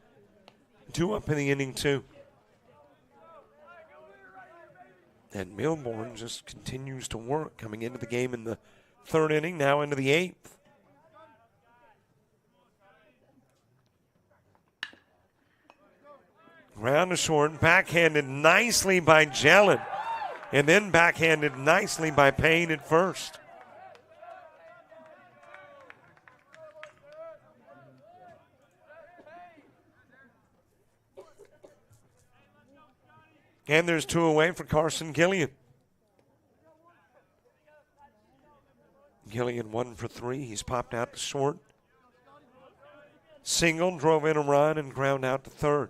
2 up in the inning, too. And Milborn just continues to work, coming into the game in the third inning, now into the eighth. Ground to short, backhanded nicely by Jellin, and then backhanded nicely by Payne at first. And there's 2 away for Carson Gillian. Gillian 1 for 3. He's popped out to short. Single, drove in a run, and ground out to third.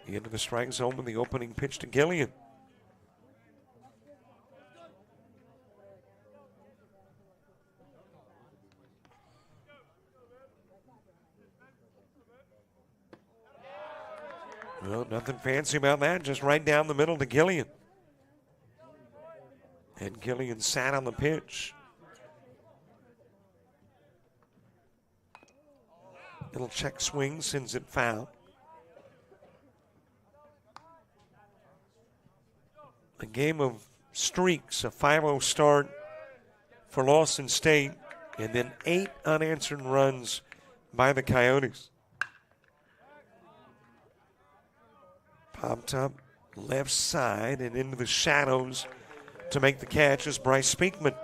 Into the strike zone with the opening pitch to Gillian. Well, nothing fancy about that. Just right down the middle to Gillian. And Gillian sat on the pitch. Little check swing, sends it foul. A game of streaks, a 5-0 start for Lawson State, and then 8 unanswered runs by the Coyotes. Popped up left side and into the shadows to make the catch is Bryce Speakman.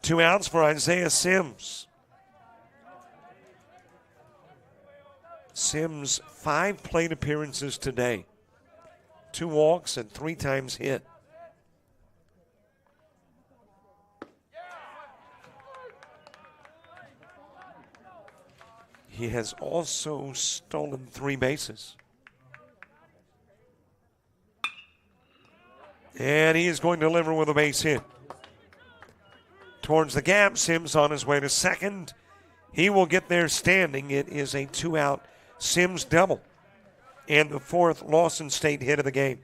Two outs for Isaiah Sims. Sims, 5 plate appearances today. 2 walks and 3 times hit. He has also stolen 3 bases. And he is going to deliver with a base hit. Towards the gap, Sims on his way to second. He will get there standing. It is a 2-out Sims double and the 4th Lawson State hit of the game.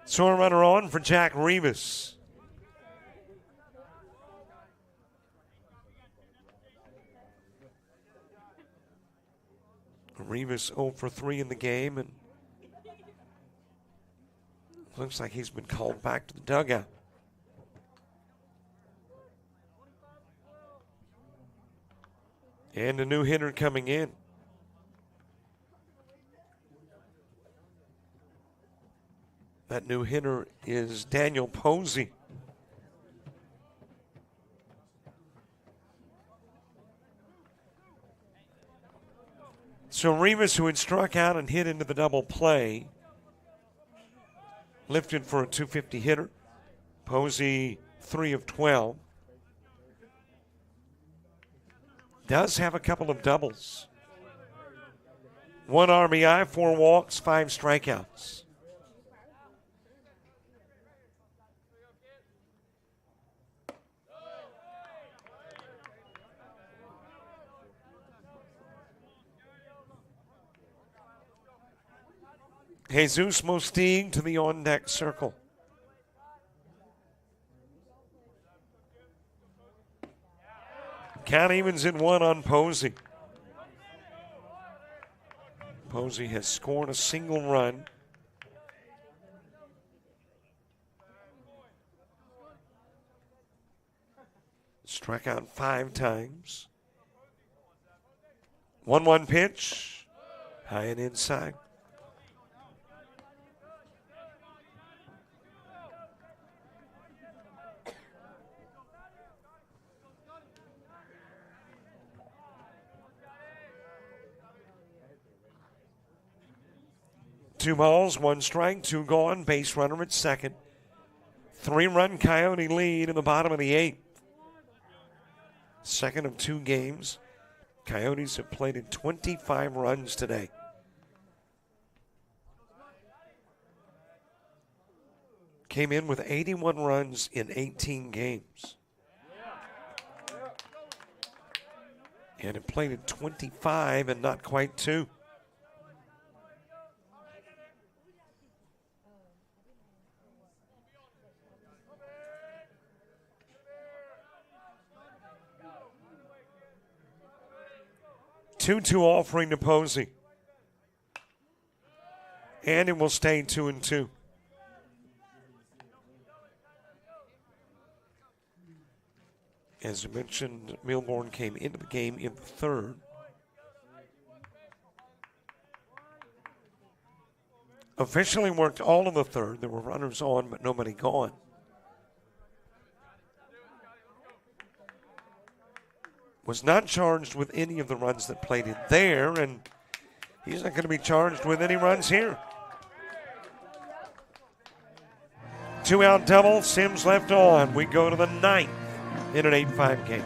So a runner on for Jack Rivas. Rivas 0 for 3 in the game, and looks like he's been called back to the dugout. And a new hitter coming in. That new hitter is Daniel Posey. So Rivas, who had struck out and hit into the double play, lifted for a 250 hitter. Posey 3 of 12. Does have a couple of doubles. 1 RBI, 4 walks, 5 strikeouts. Jesus Mostig to the on-deck circle. Count evens in 1 on Posey. Posey has scored a single run. Struck out 5 times. 1-1 pitch. High and inside. Two balls, 1 strike, 2 gone, base runner at second. 3-run Coyote lead in the bottom of the 8th. Second of 2 games. Coyotes have plated 25 runs today. Came in with 81 runs in 18 games. And have plated 25 and not quite 2. Two offering to Posey. And it will stay 2-2. As I mentioned, Milborn came into the game in the 3rd. Officially worked all of the 3rd. There were runners on, but nobody gone. Was not charged with any of the runs that plated there, and he's not going to be charged with any runs here. 2-out double, Sims left on. We go to the 9th in an 8-5 game.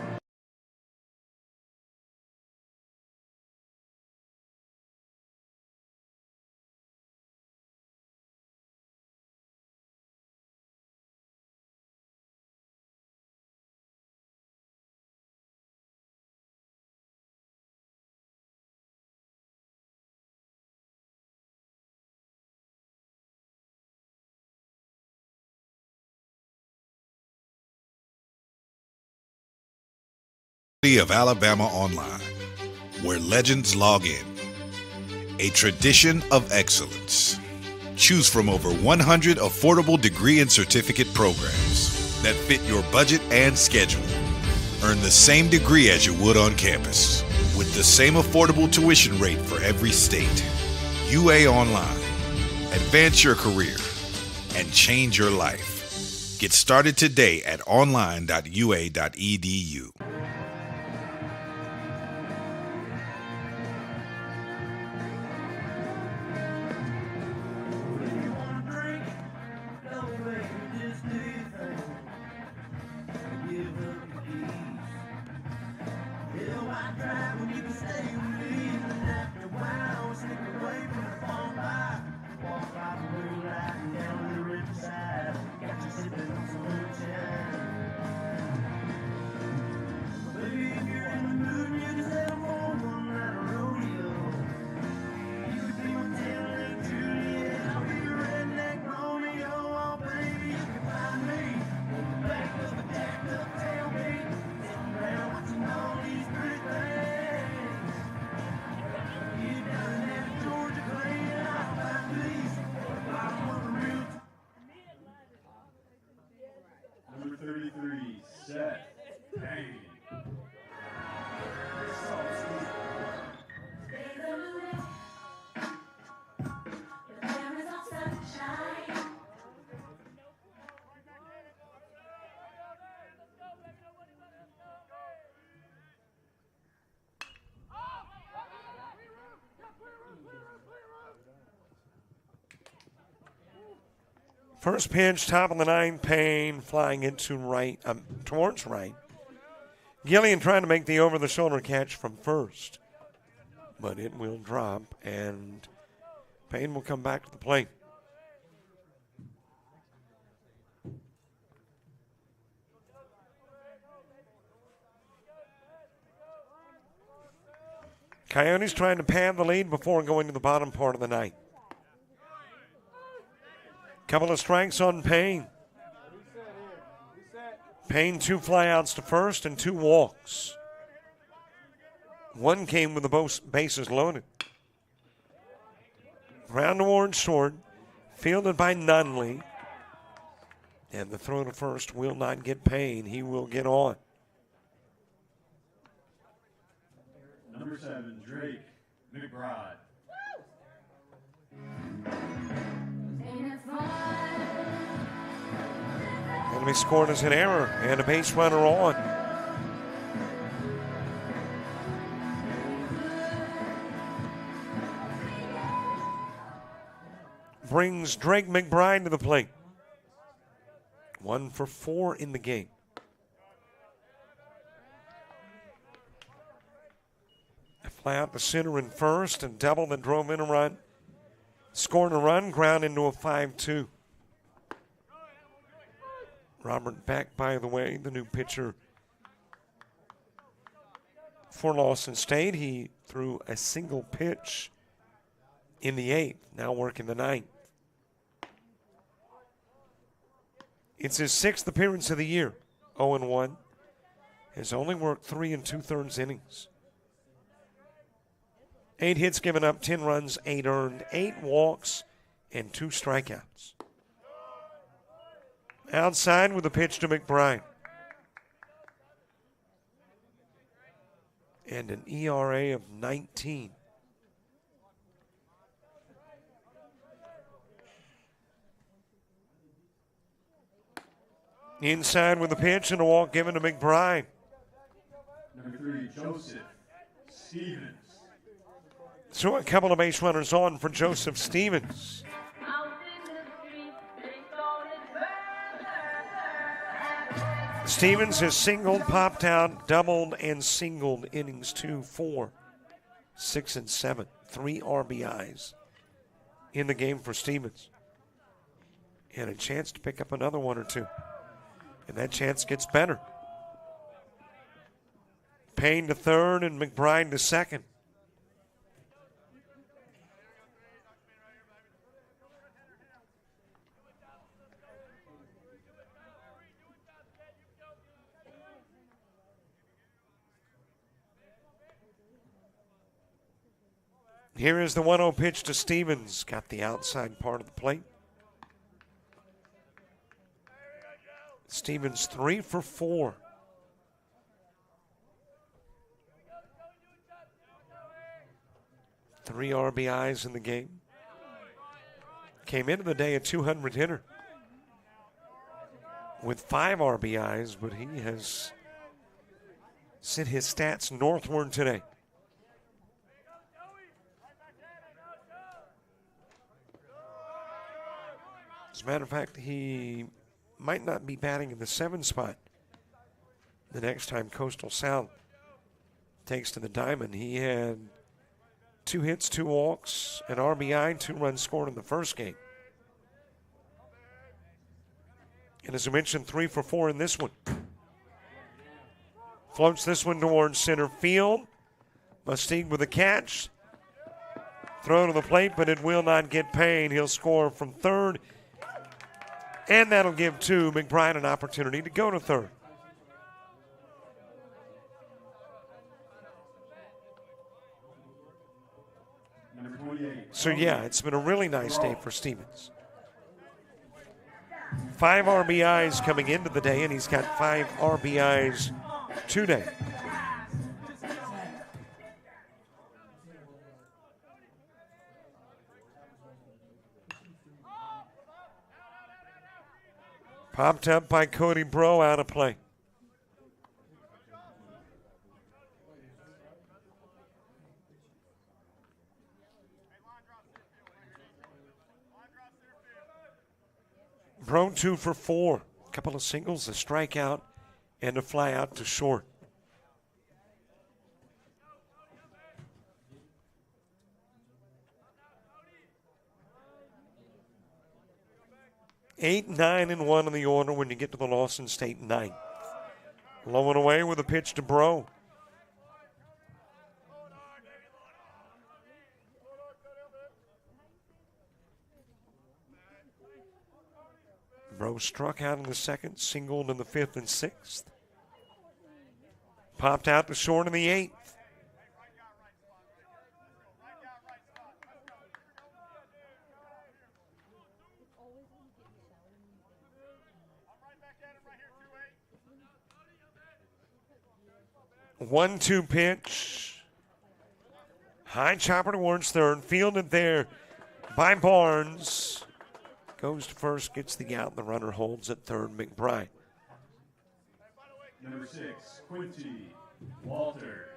of Alabama Online, where legends log in. A tradition of excellence. Choose from over 100 affordable degree and certificate programs that fit your budget and schedule. Earn the same degree as you would on campus, with the same affordable tuition rate for every state. UA Online. Advance your career and change your life. Get started today at online.ua.edu. Number 33, Seth Payne. First pitch, top of the ninth, Payne flying into right, towards right. Gillian trying to make the over-the-shoulder catch from first, but it will drop, and Payne will come back to the plate. Coyotes trying to pad the lead before going to the bottom part of the ninth. Couple of strikes on Payne. Payne 2 flyouts to first and 2 walks. One came with the bases loaded. Ground towards short, fielded by Nunley. And the throw to first will not get Payne. He will get on. Number 7, Drake McBride. Going to be scored as an error and a base runner on. Brings Drake McBride to the plate. 1 for 4 in the game. A fly out the center in first and double that drove in a run. Scoring a run, ground into a 5-2. Robert Beck, by the way, the new pitcher for Lawson State. He threw a single pitch in the 8th, now working the 9th. It's his 6th appearance of the year, 0-1. Has only worked 3 2/3 innings. 8 hits given up, 10 runs, 8 earned, 8 walks, and 2 strikeouts. Outside with a pitch to McBride. And an ERA of 19. Inside with a pitch and a walk given to McBride. Number 3, Joseph Stevens. So a couple of base runners on for Joseph Stevens. Stevens has singled, popped out, doubled, and singled innings 2, 4, 6, and 7. 3 RBIs in the game for Stevens. And a chance to pick up another 1 or 2. And that chance gets better. Payne to third and McBride to second. Here is the 1-0 pitch to Stevens. Got the outside part of the plate. Stevens 3 for 4. Three RBIs in the game. Came into the day a 200 hitter with 5 RBIs, but he has sent his stats northward today. As a matter of fact, he might not be batting in the 7 spot the next time Coastal South takes to the diamond. He had 2 hits, 2 walks, an RBI, 2 runs scored in the first game. And as I mentioned, 3 for 4 in this one. Floats this one towards center field. Musteeg with a catch. Throw to the plate, but it will not get Payne. He'll score from third. And that'll give McBride an opportunity to go to third. Number 28. So, yeah, it's been a really nice day for Stevens. 5 RBIs coming into the day, and he's got 5 RBIs today. Popped up by Cody Bro, out of play. Bro 2 for 4. A couple of singles, a strikeout, and a fly out to short. Eight, 9, and 1 in the order when you get to the Lawson State ninth. Low and away with a pitch to Bro. Bro struck out in the second, singled in the 5th and 6th. Popped out to short in the 8th. One-two pitch. High chopper towards third. Fielded there by Barnes. Goes to first, gets the out. The runner holds at third, McBride. Number 6, Quincy Walters.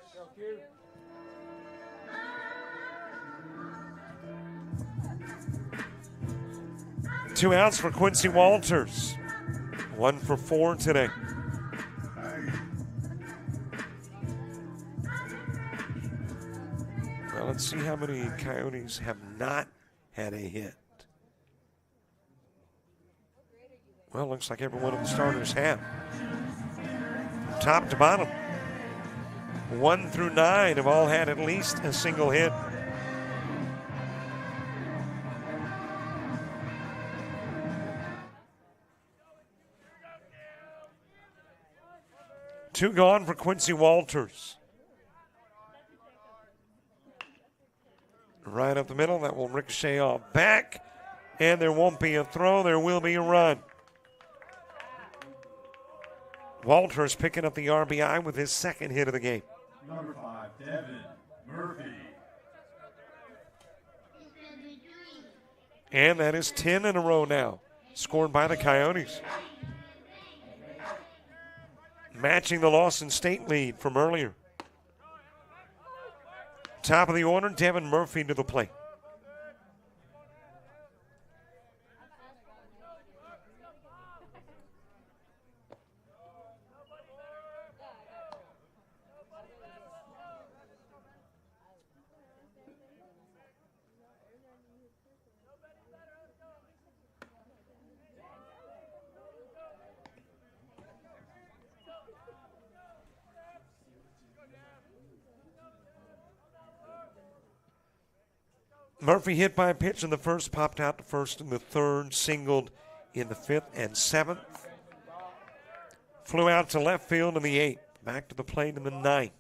2 outs for Quincy Walters. 1 for 4 today. Well, let's see how many Coyotes have not had a hit. Well, looks like every one of the starters have. From top to bottom, 1 through 9 have all had at least a single hit. Two gone for Quincy Walters. Right up the middle, that will ricochet off back, and there won't be a throw, there will be a run. Walters picking up the RBI with his 2nd hit of the game. Number 5, Devin Murphy. And that is 10 in a row now, scored by the Coyotes. Matching the Lawson State lead from earlier. Top of the order, Devin Murphy to the plate. Murphy hit by a pitch in the first, popped out to first in the 3rd, singled in the 5th and 7th. Flew out to left field in the 8th, back to the plate in the 9th.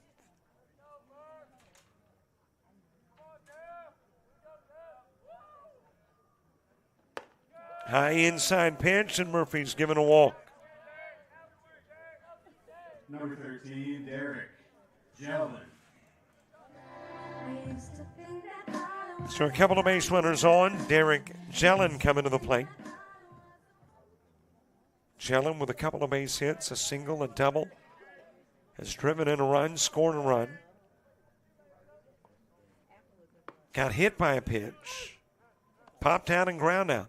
High inside pitch, and Murphy's given a walk. Number 13, Derek Jellin. So a couple of base runners on. Derek Jellin coming to the plate. Jellin with a couple of base hits, a single, a double. Has driven in a run, scored a run. Got hit by a pitch. Popped out and ground out.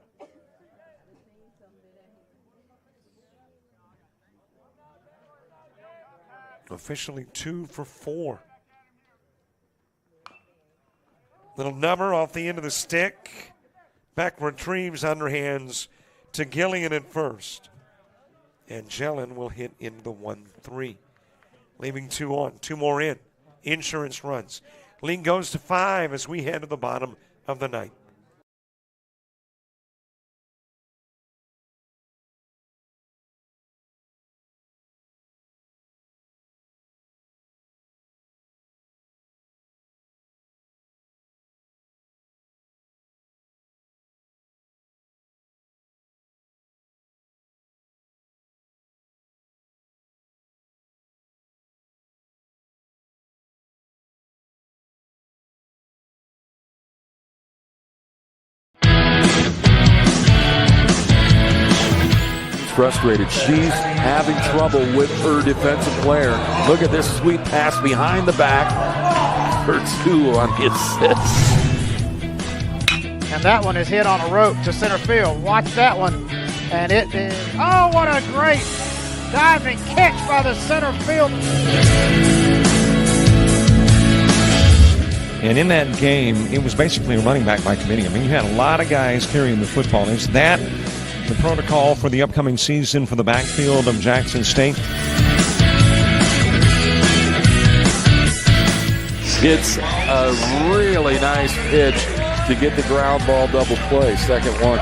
Officially 2 for 4. Little number off the end of the stick. Beck retrieves underhands to Gillian at first. And Jellin will hit into the 1-3. Leaving 2 on. 2 more in. Insurance runs. Lead goes to 5 as we head to the bottom of the ninth. Frustrated. She's having trouble with her defensive player. Look at this sweet pass behind the back for 2 on the assist. And that one is hit on a rope to center field. Watch that one. And it is, oh, what a great diving catch by the center field. And in that game, it was basically a running back by committee. I mean, you had a lot of guys carrying the football. Is that the protocol for the upcoming season for the backfield of Jackson State? It's a really nice pitch to get the ground ball double play. Second one.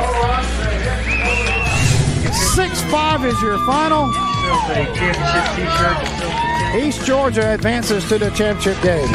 6-5 is your final. East Georgia advances to the championship game.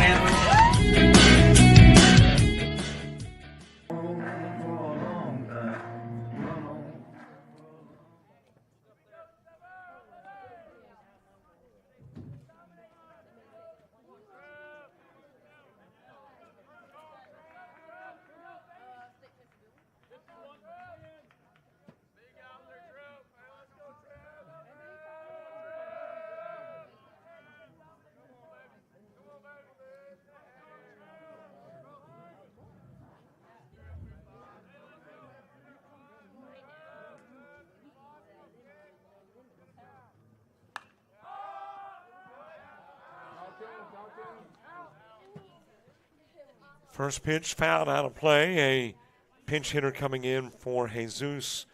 First pitch fouled out of play. A pinch hitter coming in for Jesus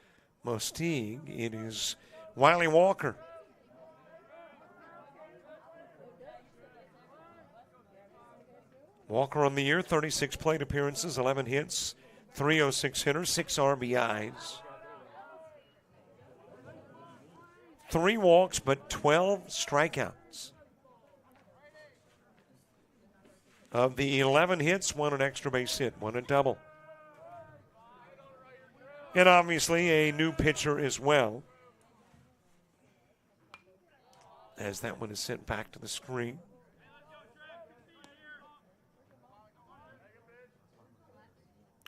Mostig. It is Wiley Walker. Walker on the year, 36 plate appearances, 11 hits, 306 hitters, 6 RBIs. 3 walks, but 12 strikeouts. Of the 11 hits, 1 an extra base hit, 1 a double. And obviously a new pitcher as well, as that one is sent back to the screen.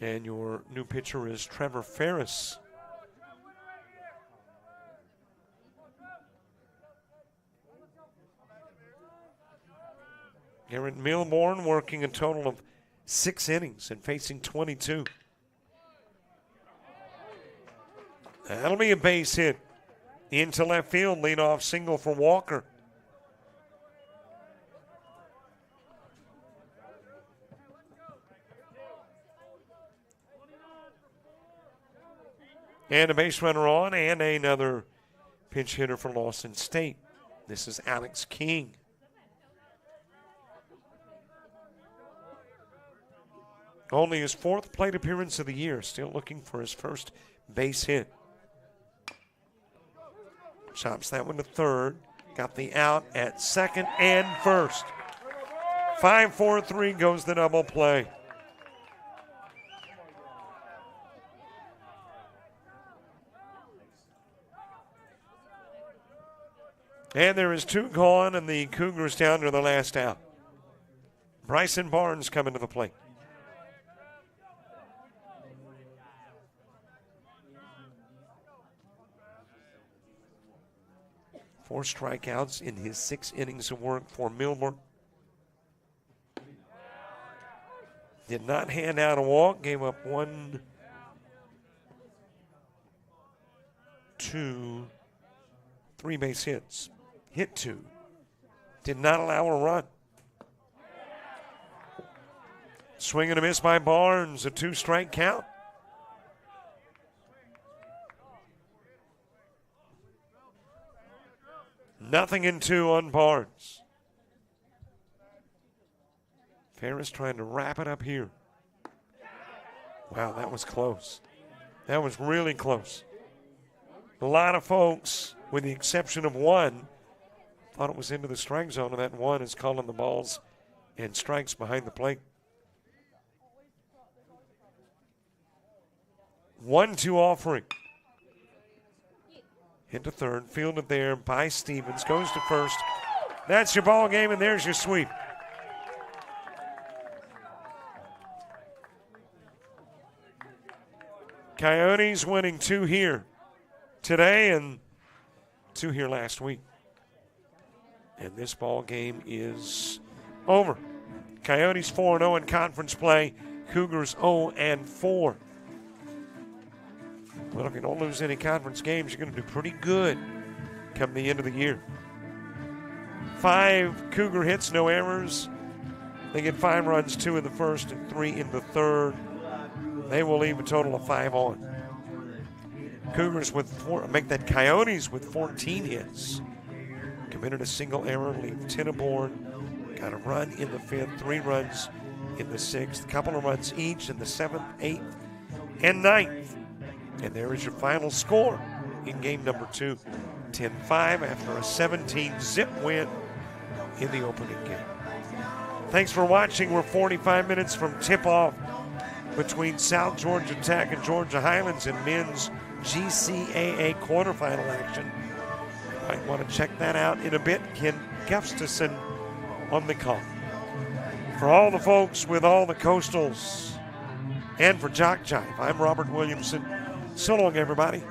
And your new pitcher is Trevor Ferris. Garrett Milborn working a total of 6 innings and facing 22. That'll be a base hit. Into left field, leadoff single for Walker. And a base runner on, and another pinch hitter for Lawson State. This is Alex King. Only his 4th plate appearance of the year, still looking for his first base hit. Chops that one to third. Got the out at second and first. 5-4-3 goes the double play. And there is 2 gone, and the Cougars down to the last out. Bryson Barnes coming to the plate. Four strikeouts in his 6 innings of work for Milburn. Did not hand out a walk, gave up 1, 2, 3 base hits. Hit 2. Did not allow a run. Swing and a miss by Barnes, a 2-strike count. Nothing in 2 on Barnes. Ferris trying to wrap it up here. Wow, that was close. That was really close. A lot of folks, with the exception of one, thought it was into the strike zone, and that one is calling the balls and strikes behind the plate. 1-2 offering. Into third, fielded there by Stevens, goes to first. That's your ball game, and there's your sweep. Coyotes winning 2 here today and 2 here last week. And this ball game is over. Coyotes 4-0 in conference play. Cougars 0-4. Well, if you don't lose any conference games, you're going to do pretty good come the end of the year. 5 Cougar hits, no errors. They get 5 runs, 2 in the first and 3 in the third. They will leave a total of 5 on. Cougars with 4, make that Coyotes with 14 hits. Committed a single error, leave 10 aboard. Got a run in the 5th, 3 runs in the 6th, a couple of runs each in the 7th, 8th, and 9th. And there is your final score in game number 2. 10-5 after a 17-zip win in the opening game. Thanks for watching. We're 45 minutes from tip-off between South Georgia Tech and Georgia Highlands in men's GCAA quarterfinal action. You might want to check that out in a bit. Ken Gustafson on the call. For all the folks with all the Coastals and for JockJive, I'm Robert Williamson. So long, everybody.